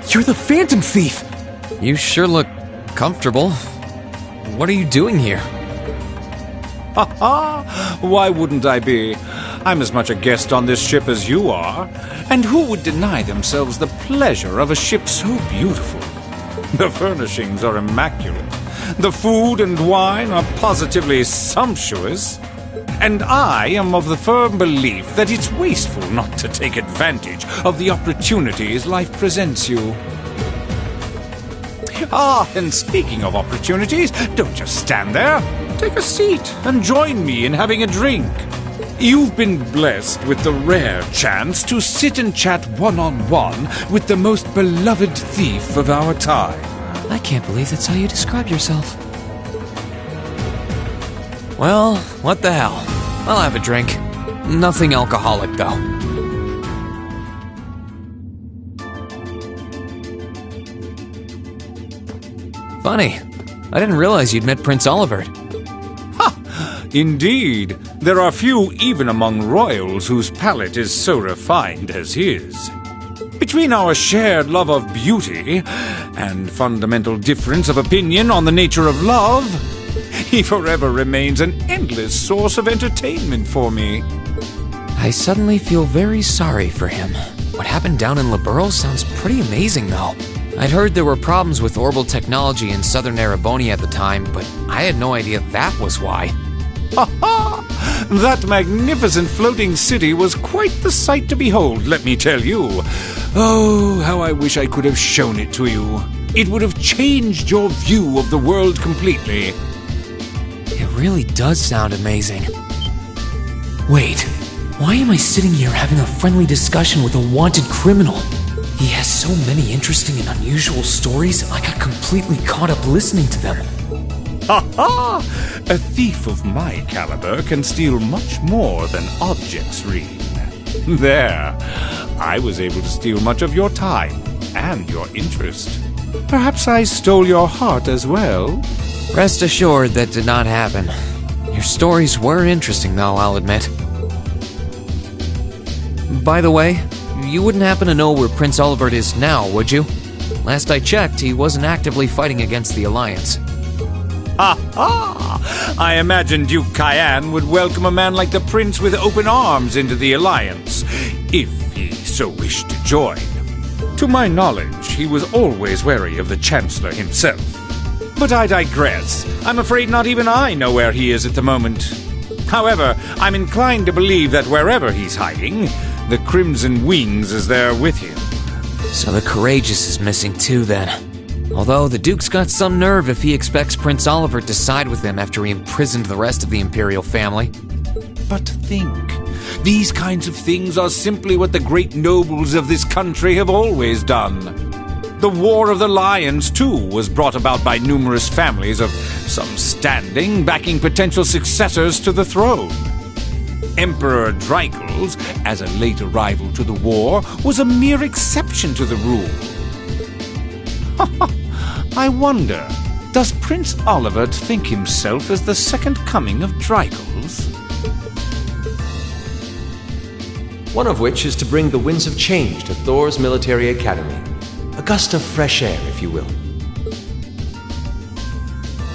You're the Phantom Thief! You sure look comfortable. What are you doing here? Ha ha! Why wouldn't I be? I'm as much a guest on this ship as you are. And who would deny themselves the pleasure of a ship so beautiful? The furnishings are immaculate. The food and wine are positively sumptuous. And I am of the firm belief that it's wasteful not to take advantage of the opportunities life presents you. Ah, and speaking of opportunities, don't just stand there. Take a seat and join me in having a drink. You've been blessed with the rare chance to sit and chat one-on-one with the most beloved thief of our time. I can't believe that's how you describe yourself. Well, what the hell? I'll have a drink. Nothing alcoholic, though. Funny. I didn't realize you'd met Prince Olivert. Indeed, there are few even among royals whose palate is so refined as his. Between our shared love of beauty and fundamental difference of opinion on the nature of love, he forever remains an endless source of entertainment for me. I suddenly feel very sorry for him. What happened down in Liberl sounds pretty amazing, though. I'd heard there were problems with orbital technology in southern Erebonia at the time, but I had no idea that was why. Ha ha! That magnificent floating city was quite the sight to behold, let me tell you. Oh, how I wish I could have shown it to you. It would have changed your view of the world completely. It really does sound amazing. Wait, why am I sitting here having a friendly discussion with a wanted criminal? He has so many interesting and unusual stories, I got completely caught up listening to them. Ha ha! A thief of my caliber can steal much more than objects, Reed. There, I was able to steal much of your time and your interest. Perhaps I stole your heart as well? Rest assured that did not happen. Your stories were interesting, though, I'll admit. By the way, you wouldn't happen to know where Prince Olivert is now, would you? Last I checked, he wasn't actively fighting against the Alliance. Ha ha! I imagine Duke Cayenne would welcome a man like the Prince with open arms into the Alliance, if he so wished to join. To my knowledge, he was always wary of the Chancellor himself. But I digress. I'm afraid not even I know where he is at the moment. However, I'm inclined to believe that wherever he's hiding, the Crimson Wings is there with him. So the Courageous is missing too, then. Although the Duke's got some nerve if he expects Prince Olivert to side with him after he imprisoned the rest of the Imperial family. But think, these kinds of things are simply what the great nobles of this country have always done. The War of the Lions, too, was brought about by numerous families of some standing backing potential successors to the throne. Emperor Dreichels, as a late arrival to the war, was a mere exception to the rule. I wonder, does Prince Olivert think himself as the second coming of Dreichels? One of which is to bring the winds of change to Thor's military academy. A gust of fresh air, if you will.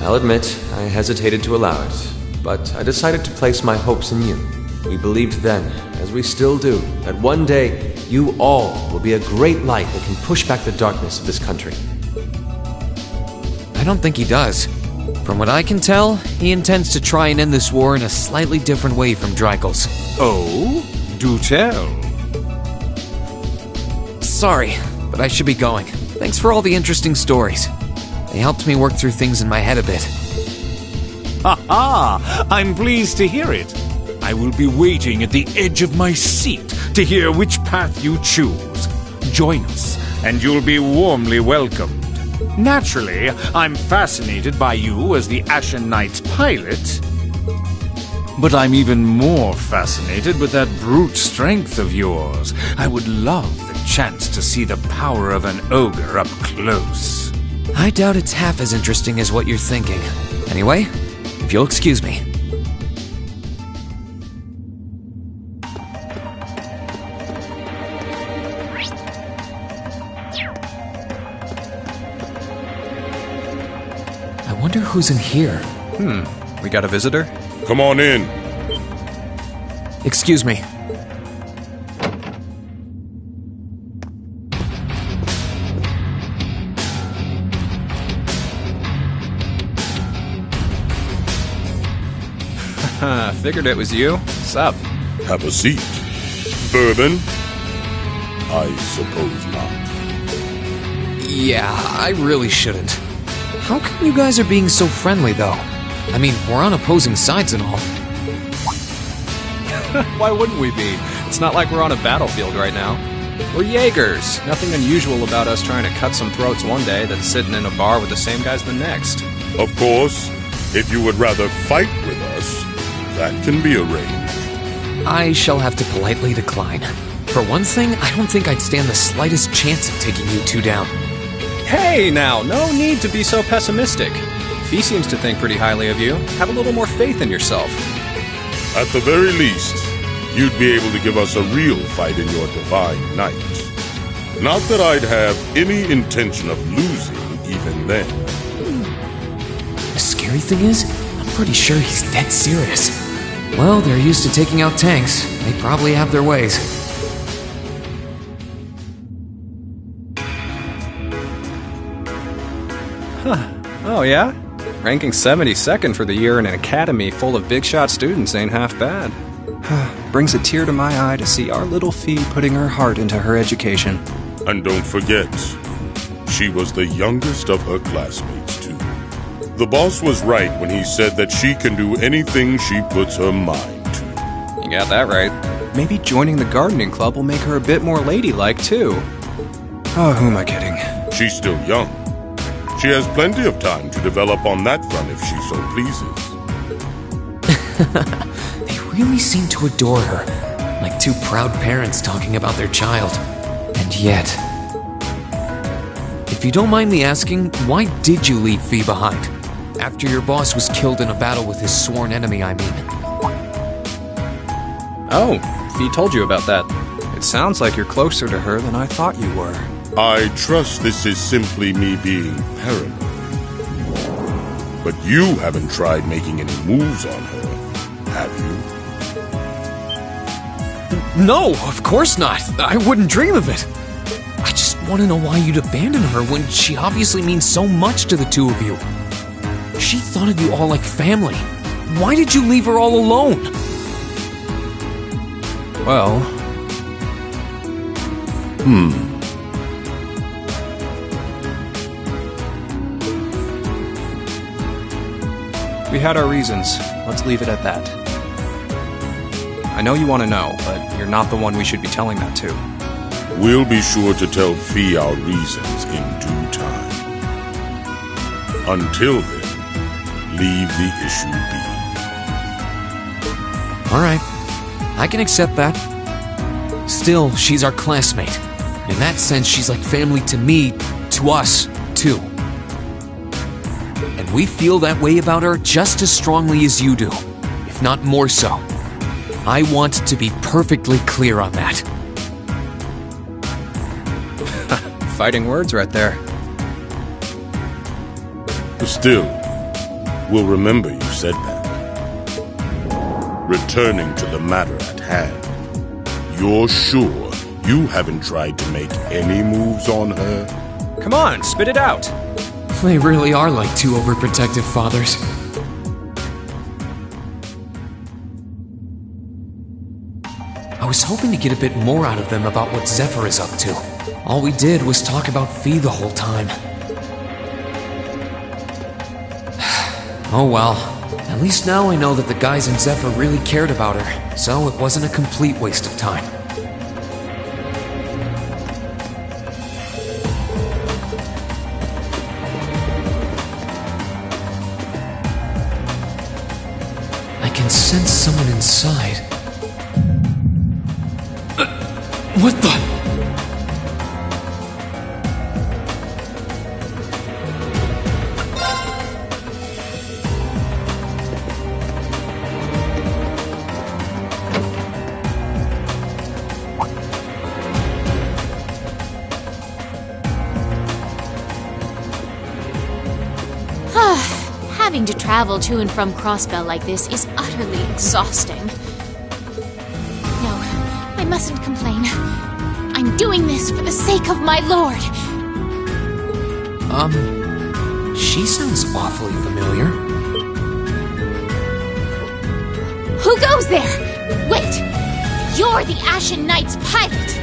I'll admit, I hesitated to allow it, but I decided to place my hopes in you. We believed then, as we still do, that one day you all will be a great light that can push back the darkness of this country. I don't think he does. From what I can tell, he intends to try and end this war in a slightly different way from Dreichels. Oh? Do tell. Sorry, but I should be going. Thanks for all the interesting stories. They helped me work through things in my head a bit. Ha ha! I'm pleased to hear it. I will be waiting at the edge of my seat to hear which path you choose. Join us, and you'll be warmly welcomed. Naturally, I'm fascinated by you as the Ashen Knight's pilot. But I'm even more fascinated with that brute strength of yours. I would love the chance to see the power of an ogre up close. I doubt it's half as interesting as what you're thinking. Anyway, if you'll excuse me. I wonder who's in here. We got a visitor? Come on in. Excuse me. Figured it was you. Sup? Have a seat. Bourbon? I suppose not. Yeah, I really shouldn't. How come you guys are being so friendly, though? I mean, we're on opposing sides and all. Why wouldn't we be? It's not like we're on a battlefield right now. We're Jaegers. Nothing unusual about us trying to cut some throats one day than sitting in a bar with the same guys the next. Of course, if you would rather fight with us, that can be arranged. I shall have to politely decline. For one thing, I don't think I'd stand the slightest chance of taking you two down. Hey now, no need to be so pessimistic. Fee seems to think pretty highly of you. Have a little more faith in yourself. At the very least, you'd be able to give us a real fight in your divine night. Not that I'd have any intention of losing even then. The scary thing is, I'm pretty sure he's dead serious. Well, they're used to taking out tanks. They probably have their ways. Huh. Oh yeah? Ranking 72nd for the year in an academy full of big shot students ain't half bad. Brings a tear to my eye to see our little Fee putting her heart into her education. And don't forget, she was the youngest of her classmates, too. The boss was right when he said that she can do anything she puts her mind to. You got that right. Maybe joining the gardening club will make her a bit more ladylike, too. Oh, who am I kidding? She's still young. She has plenty of time to develop on that front if she so pleases. They really seem to adore her, like two proud parents talking about their child. And yet... If you don't mind me asking, why did you leave Fee behind? After your boss was killed in a battle with his sworn enemy, I mean. Oh, Fee told you about that. It sounds like you're closer to her than I thought you were. I trust this is simply me being paranoid. But you haven't tried making any moves on her, have you? No, of course not. I wouldn't dream of it. I just want to know why you'd abandon her when she obviously means so much to the two of you. She thought of you all like family. Why did you leave her all alone? Well... We had our reasons. Let's leave it at that. I know you want to know, but you're not the one we should be telling that to. We'll be sure to tell Fee our reasons in due time. Until then, leave the issue be. Alright, I can accept that. Still, she's our classmate. In that sense, she's like family to me, to us, too. And we feel that way about her just as strongly as you do, if not more so. I want to be perfectly clear on that. Fighting words right there. Still, we'll remember you said that. Returning to the matter at hand, you're sure you haven't tried to make any moves on her? Come on, spit it out. They really are like two overprotective fathers. I was hoping to get a bit more out of them about what Zephyr is up to. All we did was talk about Fee the whole time. Oh well. At least now I know that the guys in Zephyr really cared about her, so it wasn't a complete waste of time. I can sense someone inside. What the? Having to travel to and from Crossbell like this is utterly exhausting. No, I mustn't complain. I'm doing this for the sake of my lord. She sounds awfully familiar. Who goes there? Wait! You're the Ashen Knight's pilot!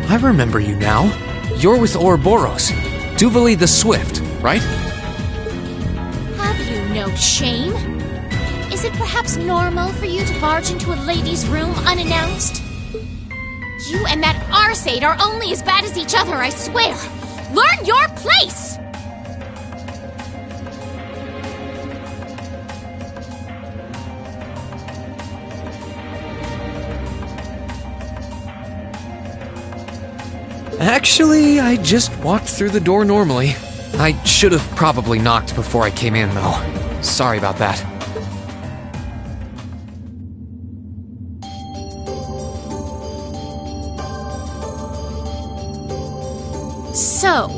I remember you now. You're with Ouroboros. Duvali the Swift, right? Have you no shame? Is it perhaps normal for you to barge into a lady's room unannounced? You and that Arseid are only as bad as each other, I swear! Learn your place! Actually, I just walked through the door normally. I should have probably knocked before I came in, though. Sorry about that. So,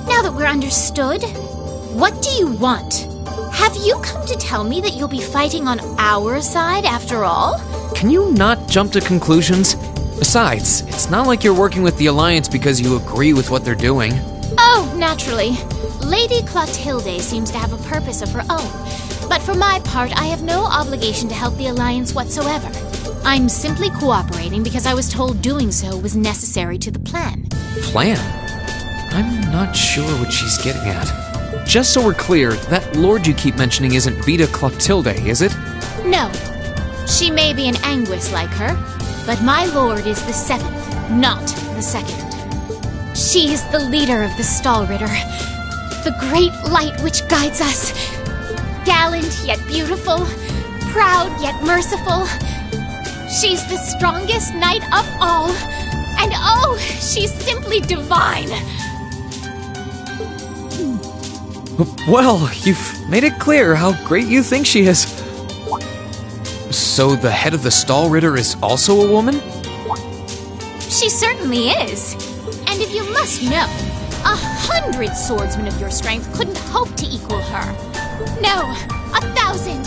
now that we're understood, what do you want? Have you come to tell me that you'll be fighting on our side after all? Can you not jump to conclusions? Besides, it's not like you're working with the Alliance because you agree with what they're doing. Oh, naturally. Lady Clotilde seems to have a purpose of her own, but for my part, I have no obligation to help the Alliance whatsoever. I'm simply cooperating because I was told doing so was necessary to the plan. Plan? I'm not sure what she's getting at. Just so we're clear, that lord you keep mentioning isn't Vita Clotilde, is it? No. She may be an Anguis like her, but my lord is the 7th, not the 2nd. She is the leader of the Stahlritter, the great light which guides us. Gallant yet beautiful, proud yet merciful. She's the strongest knight of all, and oh, she's simply divine. Well, you've made it clear how great you think she is. So the head of the Stahlritter is also a woman? She certainly is. And if you must know, 100 swordsmen of your strength couldn't hope to equal her. No, 1,000,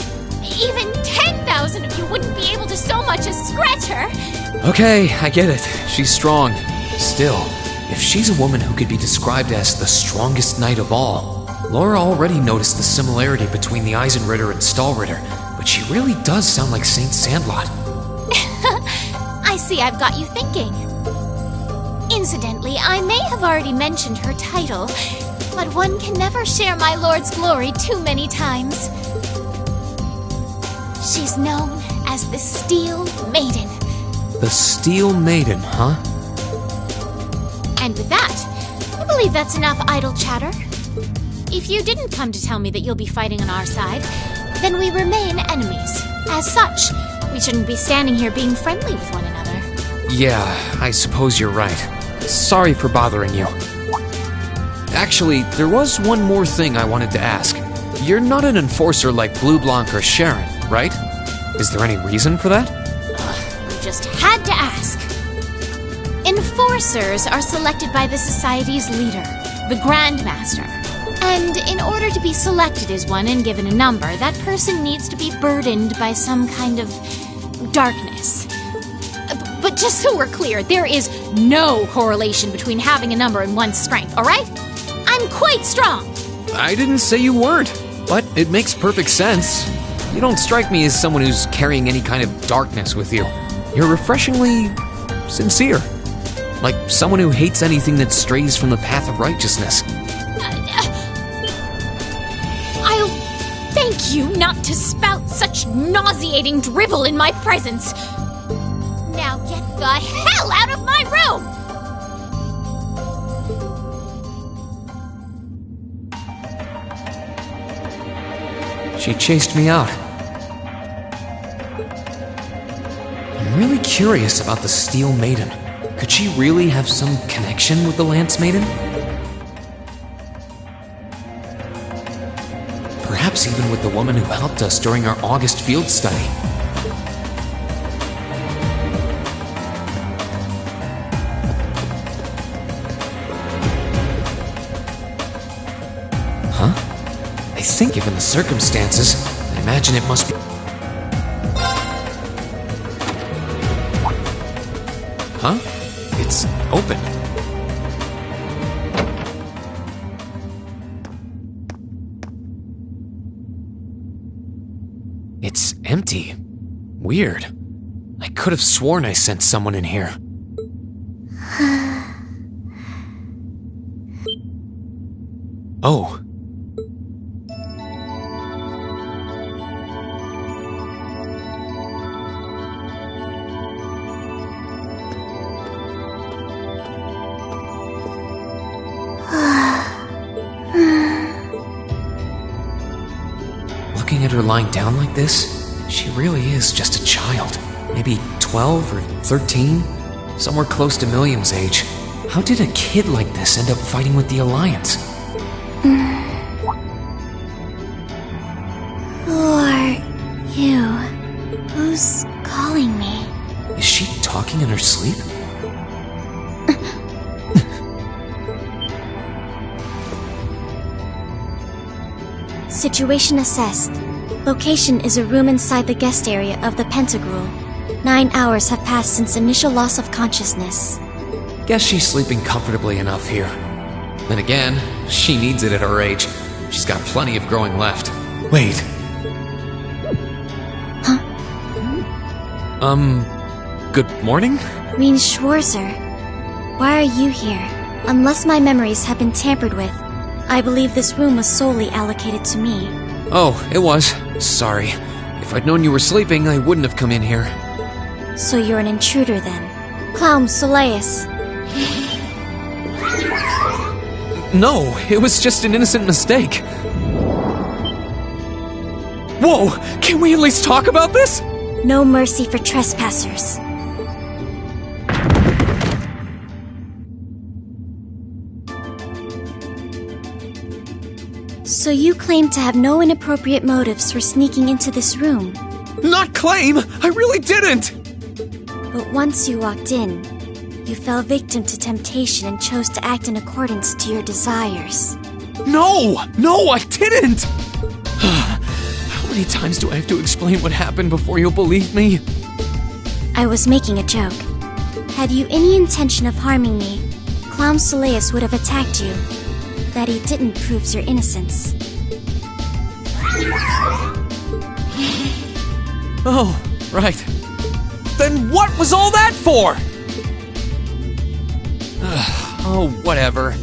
even 10,000 of you wouldn't be able to so much as scratch her. Okay, I get it. She's strong. Still, if she's a woman who could be described as the strongest knight of all, Laura already noticed the similarity between the Eisenritter and Stahlritter, but she really does sound like Saint Sandlot. I see I've got you thinking. Incidentally, I may have already mentioned her title, but one can never share my lord's glory too many times. She's known as the Steel Maiden. The Steel Maiden, huh? And with that, I believe that's enough idle chatter. If you didn't come to tell me that you'll be fighting on our side, then we remain enemies. As such, we shouldn't be standing here being friendly with one another. Yeah, I suppose you're right. Sorry for bothering you. Actually, there was one more thing I wanted to ask. You're not an enforcer like Blue Blanc or Sharon, right? Is there any reason for that? You just had to ask. Enforcers are selected by the Society's leader, the Grand Master. And in order to be selected as one and given a number, that person needs to be burdened by some kind of darkness. But just so we're clear, there is no correlation between having a number and one's strength, alright? I'm quite strong! I didn't say you weren't, but it makes perfect sense. You don't strike me as someone who's carrying any kind of darkness with you. You're refreshingly sincere. Like someone who hates anything that strays from the path of righteousness. I'll thank you not to spout such nauseating drivel in my presence. Now get the hell out of my room! She chased me out. I'm really curious about the Steel Maiden. Could she really have some connection with the Lance Maiden? Perhaps even with the woman who helped us during our August field study. Huh? I think given the circumstances, I imagine it must be... Huh? It's open. It's empty. Weird. I could have sworn I sent someone in here. Oh. at her lying down like this, she really is just a child. Maybe 12 or 13? Somewhere close to Milliam's age. How did a kid like this end up fighting with the Alliance? Who are you? Who's calling me? Is she talking in her sleep? Situation assessed. Location is a room inside the guest area of the Pentagrule. 9 hours have passed since initial loss of consciousness. Guess she's sleeping comfortably enough here. Then again, she needs it at her age. She's got plenty of growing left. Wait. Huh? Good morning? Rean Schwarzer. Why are you here? Unless my memories have been tampered with, I believe this room was solely allocated to me. Oh, it was. Sorry. If I'd known you were sleeping, I wouldn't have come in here. So you're an intruder then? Clown Soleus. No, it was just an innocent mistake. Whoa! Can we at least talk about this? No mercy for trespassers. So you claim to have no inappropriate motives for sneaking into this room. Not claim! I really didn't! But once you walked in, you fell victim to temptation and chose to act in accordance to your desires. No! No, I didn't! How many times do I have to explain what happened before you'll believe me? I was making a joke. Had you any intention of harming me, Clown Soleus would have attacked you. That he didn't proves your innocence. Oh, right. Then what was all that for? Oh, whatever.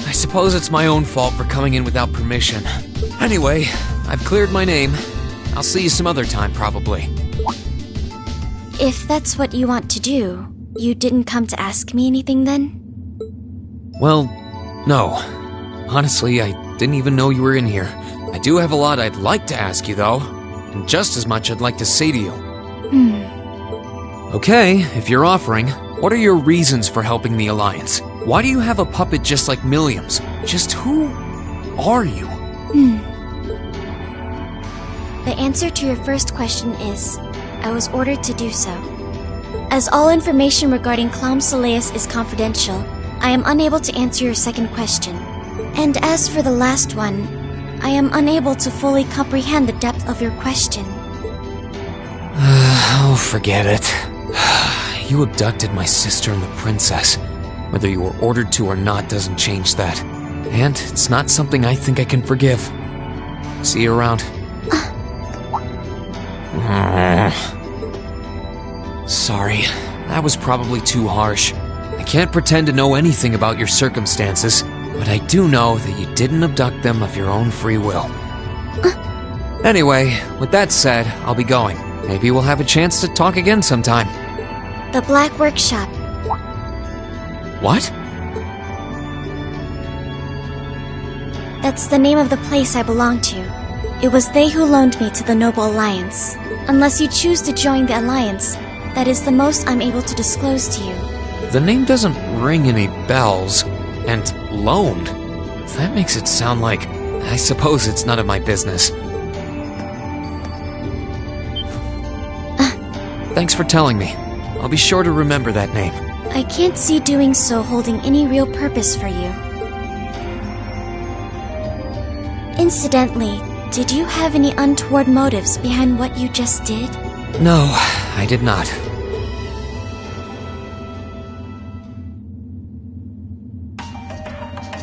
I suppose it's my own fault for coming in without permission. Anyway, I've cleared my name. I'll see you some other time, probably. If that's what you want to do, you didn't come to ask me anything then? Well, no. Honestly, I didn't even know you were in here. I do have a lot I'd like to ask you, though. And just as much I'd like to say to you. Okay, if you're offering, what are your reasons for helping the Alliance? Why do you have a puppet just like Milliam's? Just who are you? The answer to your first question is, I was ordered to do so. As all information regarding Clown Soleus is confidential, I am unable to answer your second question. And as for the last one, I am unable to fully comprehend the depth of your question. Oh, forget it. You abducted my sister and the princess. Whether you were ordered to or not doesn't change that. And it's not something I think I can forgive. See you around. Sorry, that was probably too harsh. I can't pretend to know anything about your circumstances, but I do know that you didn't abduct them of your own free will. Anyway, with that said, I'll be going. Maybe we'll have a chance to talk again sometime. The Black Workshop. What? That's the name of the place I belong to. It was they who loaned me to the Noble Alliance. Unless you choose to join the Alliance, that is the most I'm able to disclose to you. The name doesn't ring any bells. And loaned? That makes it sound like... I suppose it's none of my business. Thanks for telling me. I'll be sure to remember that name. I can't see doing so holding any real purpose for you. Incidentally, did you have any untoward motives behind what you just did? No, I did not.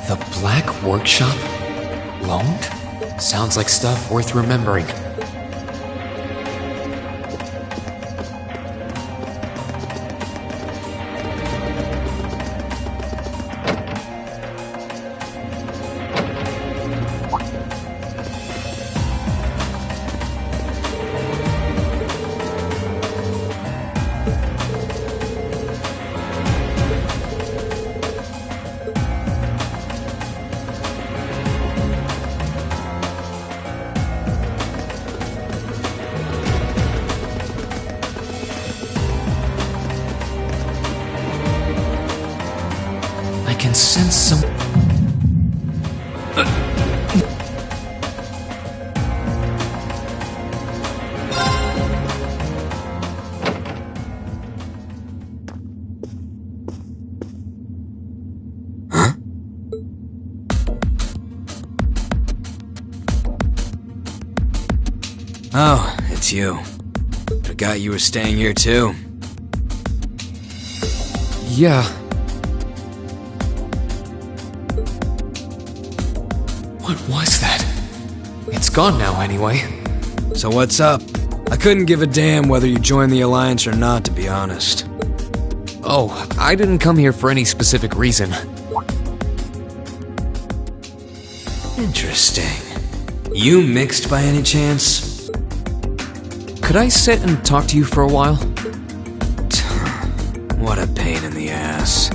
The Black Workshop? Loaned? Sounds like stuff worth remembering. I can sense some... Oh, it's you. Forgot you were staying here too. Yeah. What was that? It's gone now, anyway. So what's up? I couldn't give a damn whether you joined the Alliance or not, to be honest. Oh, I didn't come here for any specific reason. Interesting. You mixed by any chance? Could I sit and talk to you for a while? What a pain in the ass.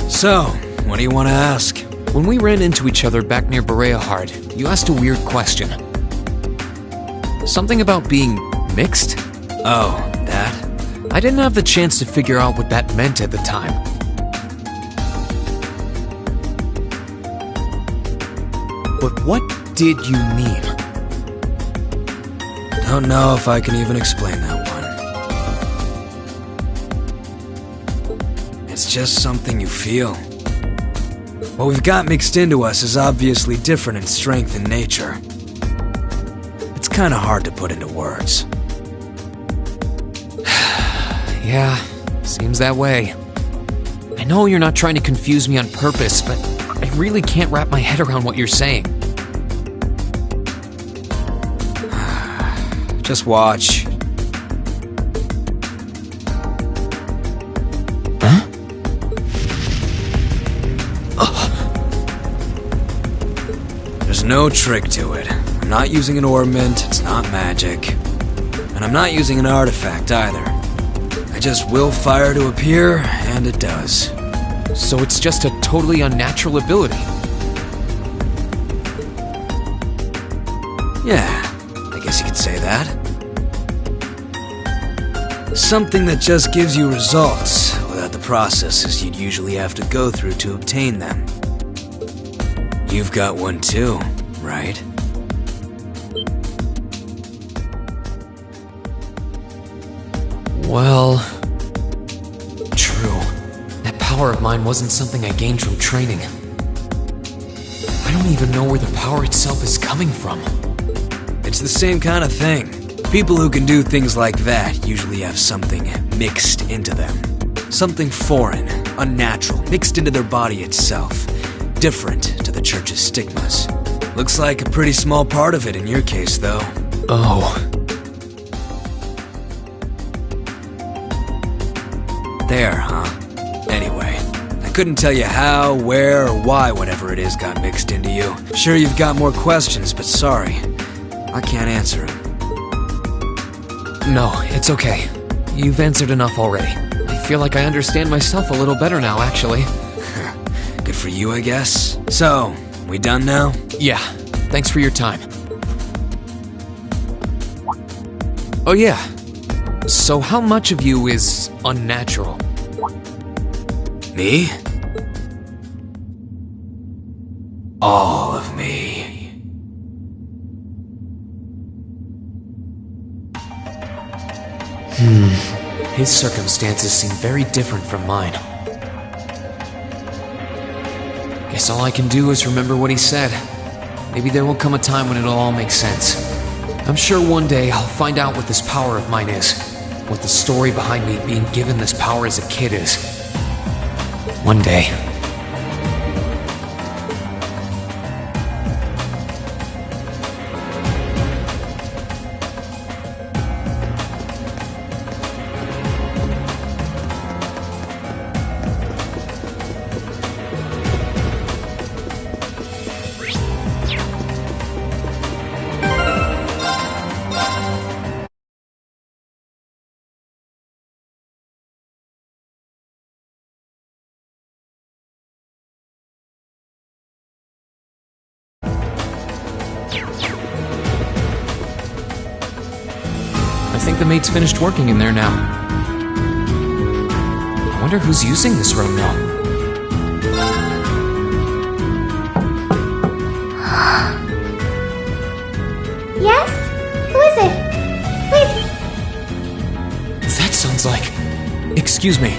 So, what do you want to ask? When we ran into each other back near Berea Heart, you asked a weird question. Something about being mixed? Oh, that? I didn't have the chance to figure out what that meant at the time. But what did you mean? Don't know if I can even explain that one. It's just something you feel. What we've got mixed into us is obviously different in strength and nature. It's kinda hard to put into words. Yeah, seems that way. I know you're not trying to confuse me on purpose, but I really can't wrap my head around what you're saying. Just watch. Huh? There's no trick to it. I'm not using an ornament, it's not magic. And I'm not using an artifact either. I just will fire to appear, and it does. So it's just a totally unnatural ability? Yeah, I guess you could say that. Something that just gives you results without the processes you'd usually have to go through to obtain them. You've got one too, right? Well... true. That power of mine wasn't something I gained from training. I don't even know where the power itself is coming from. It's the same kind of thing. People who can do things like that usually have something mixed into them. Something foreign, unnatural, mixed into their body itself. Different to the Church's stigmas. Looks like a pretty small part of it in your case, though. Oh. There, huh? Anyway, I couldn't tell you how, where, or why whatever it is got mixed into you. Sure you've got more questions, but sorry. I can't answer them. No, it's okay. You've answered enough already. I feel like I understand myself a little better now, actually. Good for you, I guess. So, we done now? Yeah, thanks for your time. Oh yeah, so how much of you is unnatural? Me? All of me. His circumstances seem very different from mine. Guess all I can do is remember what he said. Maybe there will come a time when it'll all make sense. I'm sure one day I'll find out what this power of mine is. What the story behind me being given this power as a kid is. One day. I think the mate's finished working in there now. I wonder who's using this room now. Yes? Who is it? Please. That sounds like... Excuse me.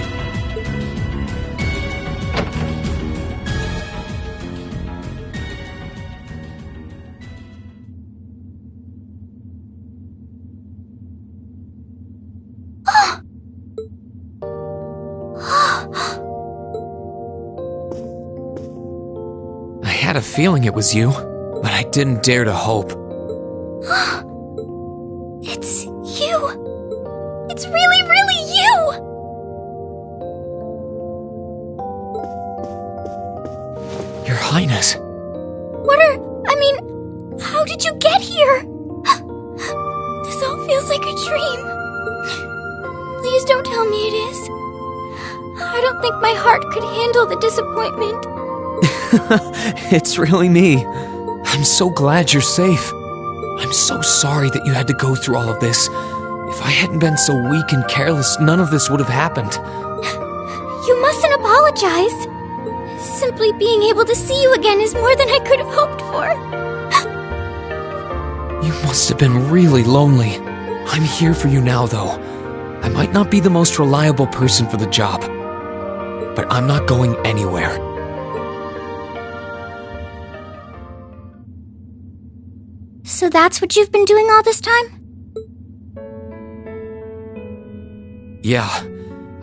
I had a feeling it was you, but I didn't dare to hope. It's you. It's really, really you. Your Highness. How did you get here? This all feels like a dream. Please don't tell me it is. I don't think my heart could handle the disappointment. It's really me. I'm so glad you're safe. I'm so sorry that you had to go through all of this. If I hadn't been so weak and careless, none of this would have happened. You mustn't apologize. Simply being able to see you again is more than I could have hoped for. You must have been really lonely. I'm here for you now, though. I might not be the most reliable person for the job, but I'm not going anywhere. So that's what you've been doing all this time? Yeah,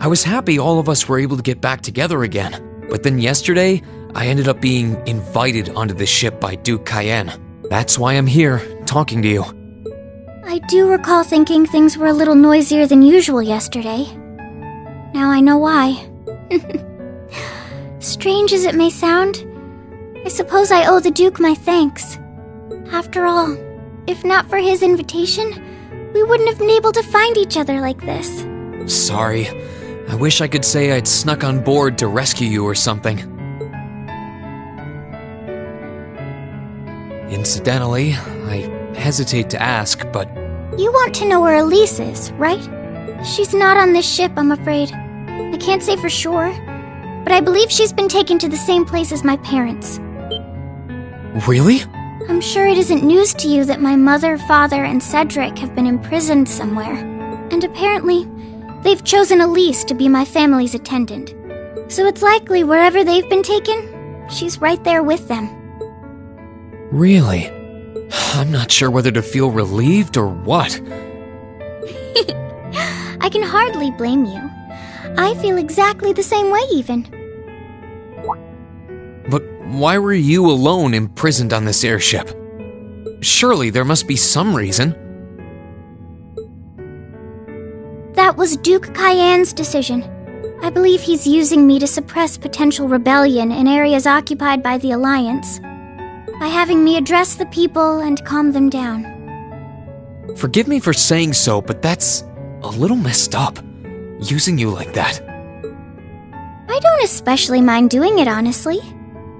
I was happy all of us were able to get back together again. But then yesterday, I ended up being invited onto the ship by Duke Cayenne. That's why I'm here, talking to you. I do recall thinking things were a little noisier than usual yesterday. Now I know why. Strange as it may sound, I suppose I owe the Duke my thanks. After all, if not for his invitation, we wouldn't have been able to find each other like this. Sorry. I wish I could say I'd snuck on board to rescue you or something. Incidentally, I hesitate to ask, but... You want to know where Elise is, right? She's not on this ship, I'm afraid. I can't say for sure, but I believe she's been taken to the same place as my parents. Really? I'm sure it isn't news to you that my mother, father, and Cedric have been imprisoned somewhere. And apparently, they've chosen Elise to be my family's attendant. So it's likely wherever they've been taken, she's right there with them. Really? I'm not sure whether to feel relieved or what. I can hardly blame you. I feel exactly the same way, even. But why were you alone imprisoned on this airship? Surely there must be some reason. That was Duke Cayenne's decision. I believe he's using me to suppress potential rebellion in areas occupied by the Alliance, by having me address the people and calm them down. Forgive me for saying so, but that's a little messed up, using you like that. I don't especially mind doing it, honestly.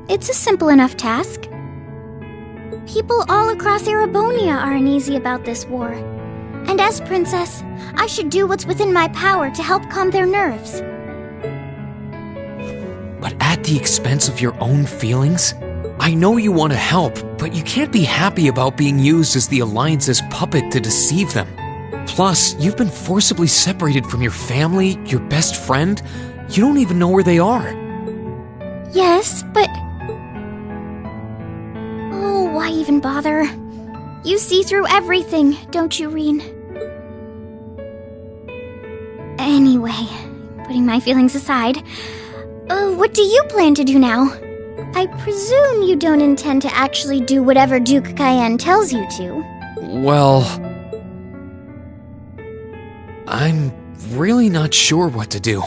It's a simple enough task. People all across Erebonia are uneasy about this war. And as princess, I should do what's within my power to help calm their nerves. But at the expense of your own feelings? I know you want to help, but you can't be happy about being used as the Alliance's puppet to deceive them. Plus, you've been forcibly separated from your family, your best friend. You don't even know where they are. Yes, but... Oh, why even bother? You see through everything, don't you, Reen? Anyway, putting my feelings aside, what do you plan to do now? I presume you don't intend to actually do whatever Duke Cayenne tells you to. Well... I'm really not sure what to do.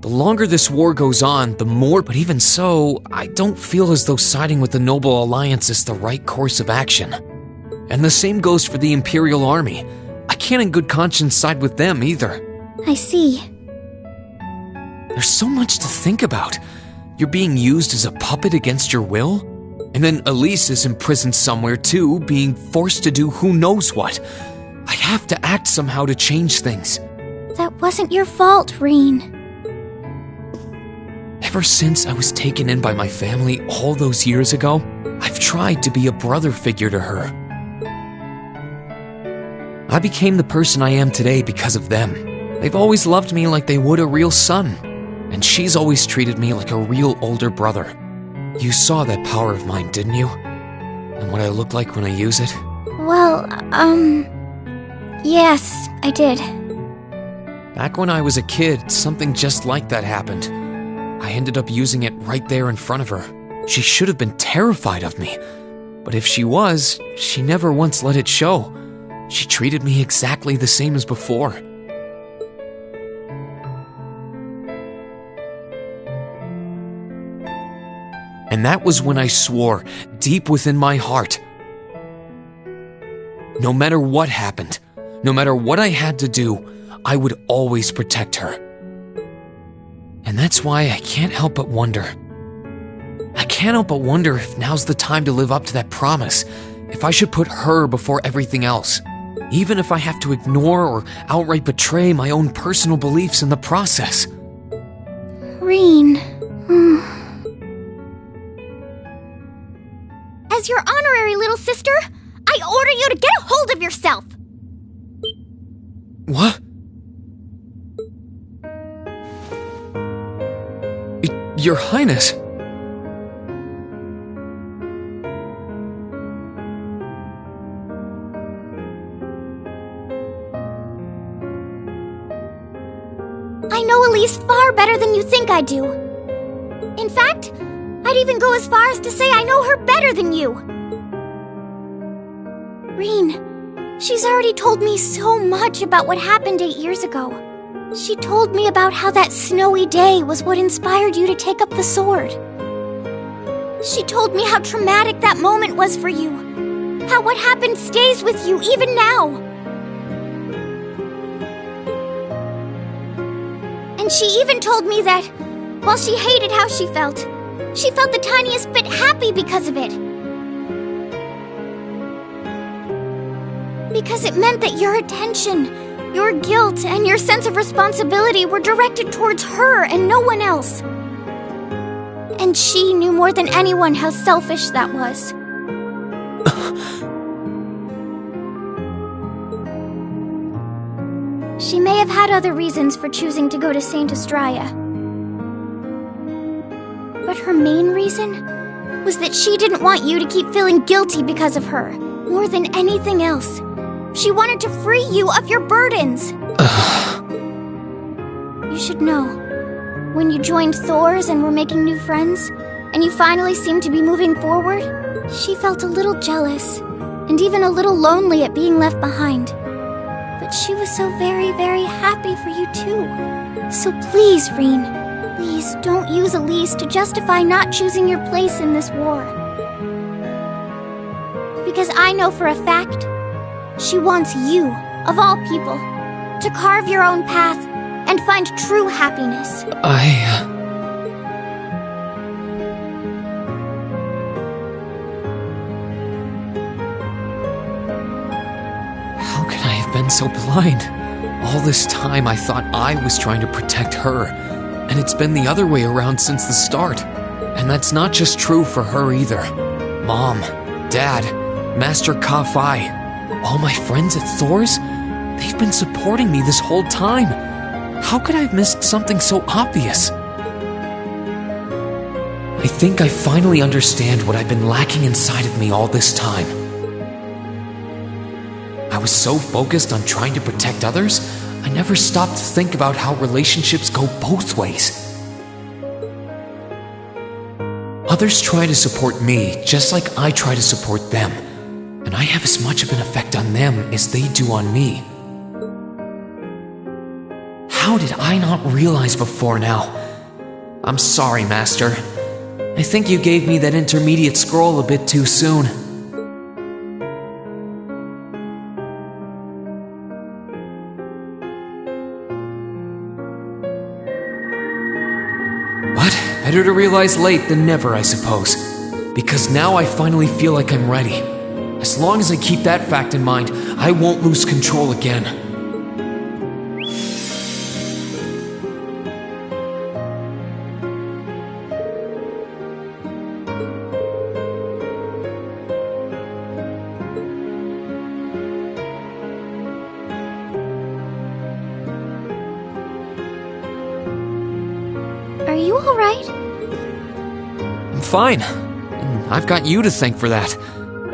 The longer this war goes on, the more, but even so, I don't feel as though siding with the Noble Alliance is the right course of action. And the same goes for the Imperial Army. I can't in good conscience side with them either. I see. There's so much to think about. You're being used as a puppet against your will? And then Elise is imprisoned somewhere too, being forced to do who knows what. I have to act somehow to change things. That wasn't your fault, Reen. Ever since I was taken in by my family all those years ago, I've tried to be a brother figure to her. I became the person I am today because of them. They've always loved me like they would a real son, and she's always treated me like a real older brother. You saw that power of mine, didn't you? And what I look like when I use it? Well, yes, I did. Back when I was a kid, something just like that happened. I ended up using it right there in front of her. She should have been terrified of me. But if she was, she never once let it show. She treated me exactly the same as before. And that was when I swore, deep within my heart, no matter what happened, no matter what I had to do, I would always protect her. And that's why I can't help but wonder. I can't help but wonder if now's the time to live up to that promise, if I should put her before everything else, even if I have to ignore or outright betray my own personal beliefs in the process. Rean. As your honorary little sister, I order you to get a hold of yourself! What? Your Highness. I know Elise far better than you think I do. In fact, I'd even go as far as to say I know her better than you. Rean, she's already told me so much about what happened 8 years ago. She told me about how that snowy day was what inspired you to take up the sword. She told me how traumatic that moment was for you. How what happened stays with you even now. And she even told me that, while she hated how she felt the tiniest bit happy because of it. Because it meant that your attention, your guilt, and your sense of responsibility were directed towards her and no one else. And she knew more than anyone how selfish that was. She may have had other reasons for choosing to go to Saint Estrella. But her main reason was that she didn't want you to keep feeling guilty because of her, more than anything else. She wanted to free you of your burdens. You should know, when you joined Thor's and were making new friends, and you finally seemed to be moving forward, she felt a little jealous, and even a little lonely at being left behind. But she was so very, very happy for you too. So please, Rean, please don't use Elise to justify not choosing your place in this war. Because I know for a fact, she wants you, of all people, to carve your own path and find true happiness. How could I have been so blind? All this time I thought I was trying to protect her, and it's been the other way around since the start. And that's not just true for her either. Mom, Dad, Master Ka-Fai, all my friends at Thor's, they've been supporting me this whole time. How could I have missed something so obvious? I think I finally understand what I've been lacking inside of me all this time. I was so focused on trying to protect others, I never stopped to think about how relationships go both ways. Others try to support me just like I try to support them, and I have as much of an effect on them as they do on me. How did I not realize before now? I'm sorry, Master. I think you gave me that intermediate scroll a bit too soon. But better to realize late than never, I suppose. Because now I finally feel like I'm ready. As long as I keep that fact in mind, I won't lose control again. you alright? I'm fine. And I've got you to thank for that.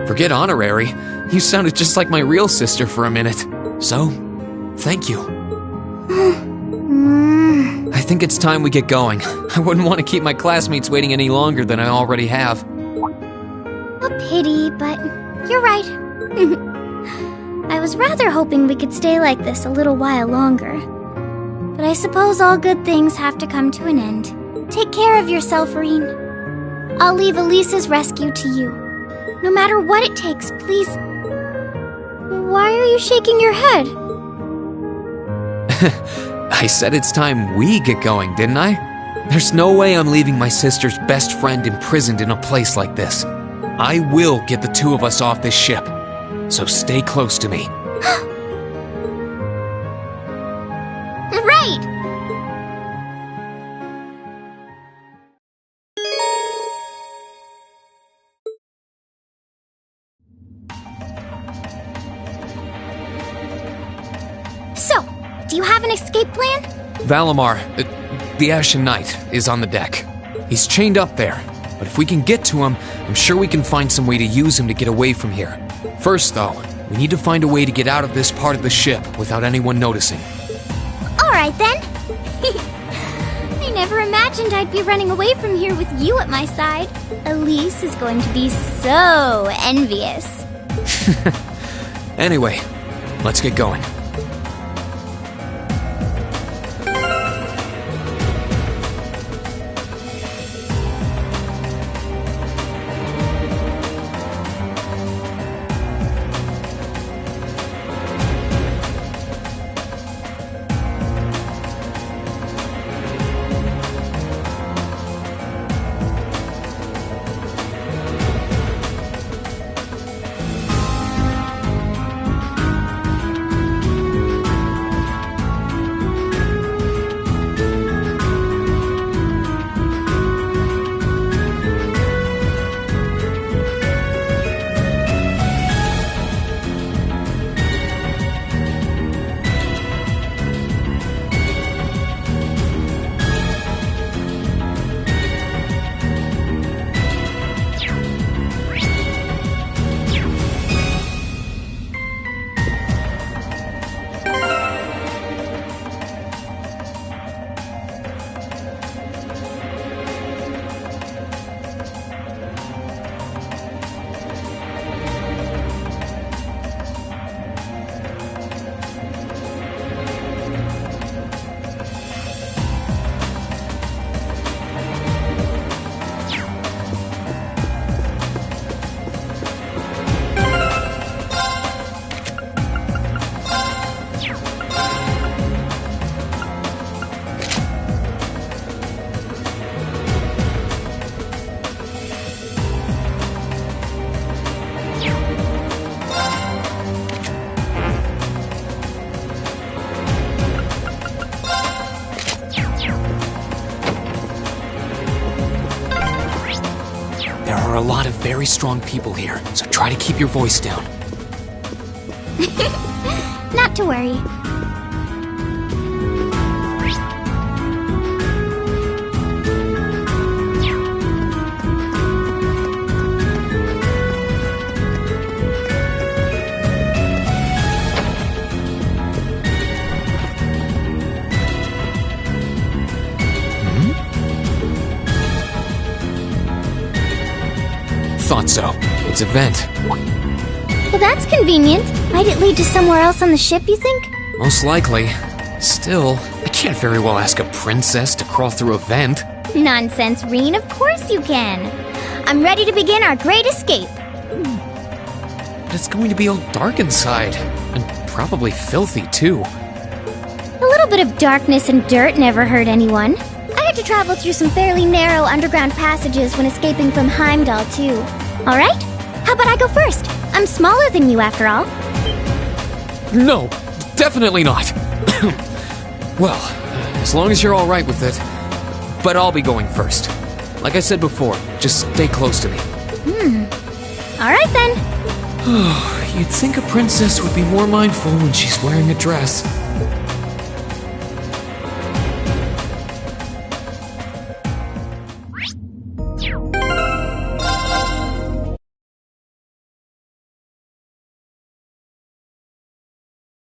Forget honorary. You sounded just like my real sister for a minute. So, thank you. I think it's time we get going. I wouldn't want to keep my classmates waiting any longer than I already have. A pity, but you're right. I was rather hoping we could stay like this a little while longer. But I suppose all good things have to come to an end. Take care of yourself, Rean. I'll leave Elisa's rescue to you. No matter what it takes, please. Why are you shaking your head? I said it's time we get going, didn't I? There's no way I'm leaving my sister's best friend imprisoned in a place like this. I will get the two of us off this ship. So stay close to me. Right! So, do you have an escape plan? Valimar, the Ashen Knight, is on the deck. He's chained up there, but if we can get to him, I'm sure we can find some way to use him to get away from here. First, though, we need to find a way to get out of this part of the ship without anyone noticing. Alright then. I never imagined I'd be running away from here with you at my side. Elise is going to be so envious. Anyway, let's get going. There are a lot of very strong people here, so try to keep your voice down. Not to worry. Thought so. It's a vent. Well, that's convenient. Might it lead to somewhere else on the ship, you think? Most likely. Still, I can't very well ask a princess to crawl through a vent. Nonsense, Rean. Of course you can. I'm ready to begin our great escape. But it's going to be all dark inside. And probably filthy, too. A little bit of darkness and dirt never hurt anyone. I had to travel through some fairly narrow underground passages when escaping from Heimdall, too. Alright? How about I go first? I'm smaller than you, after all. No, definitely not. Well, as long as you're alright with it. But I'll be going first. Like I said before, just stay close to me. Alright then. You'd think a princess would be more mindful when she's wearing a dress.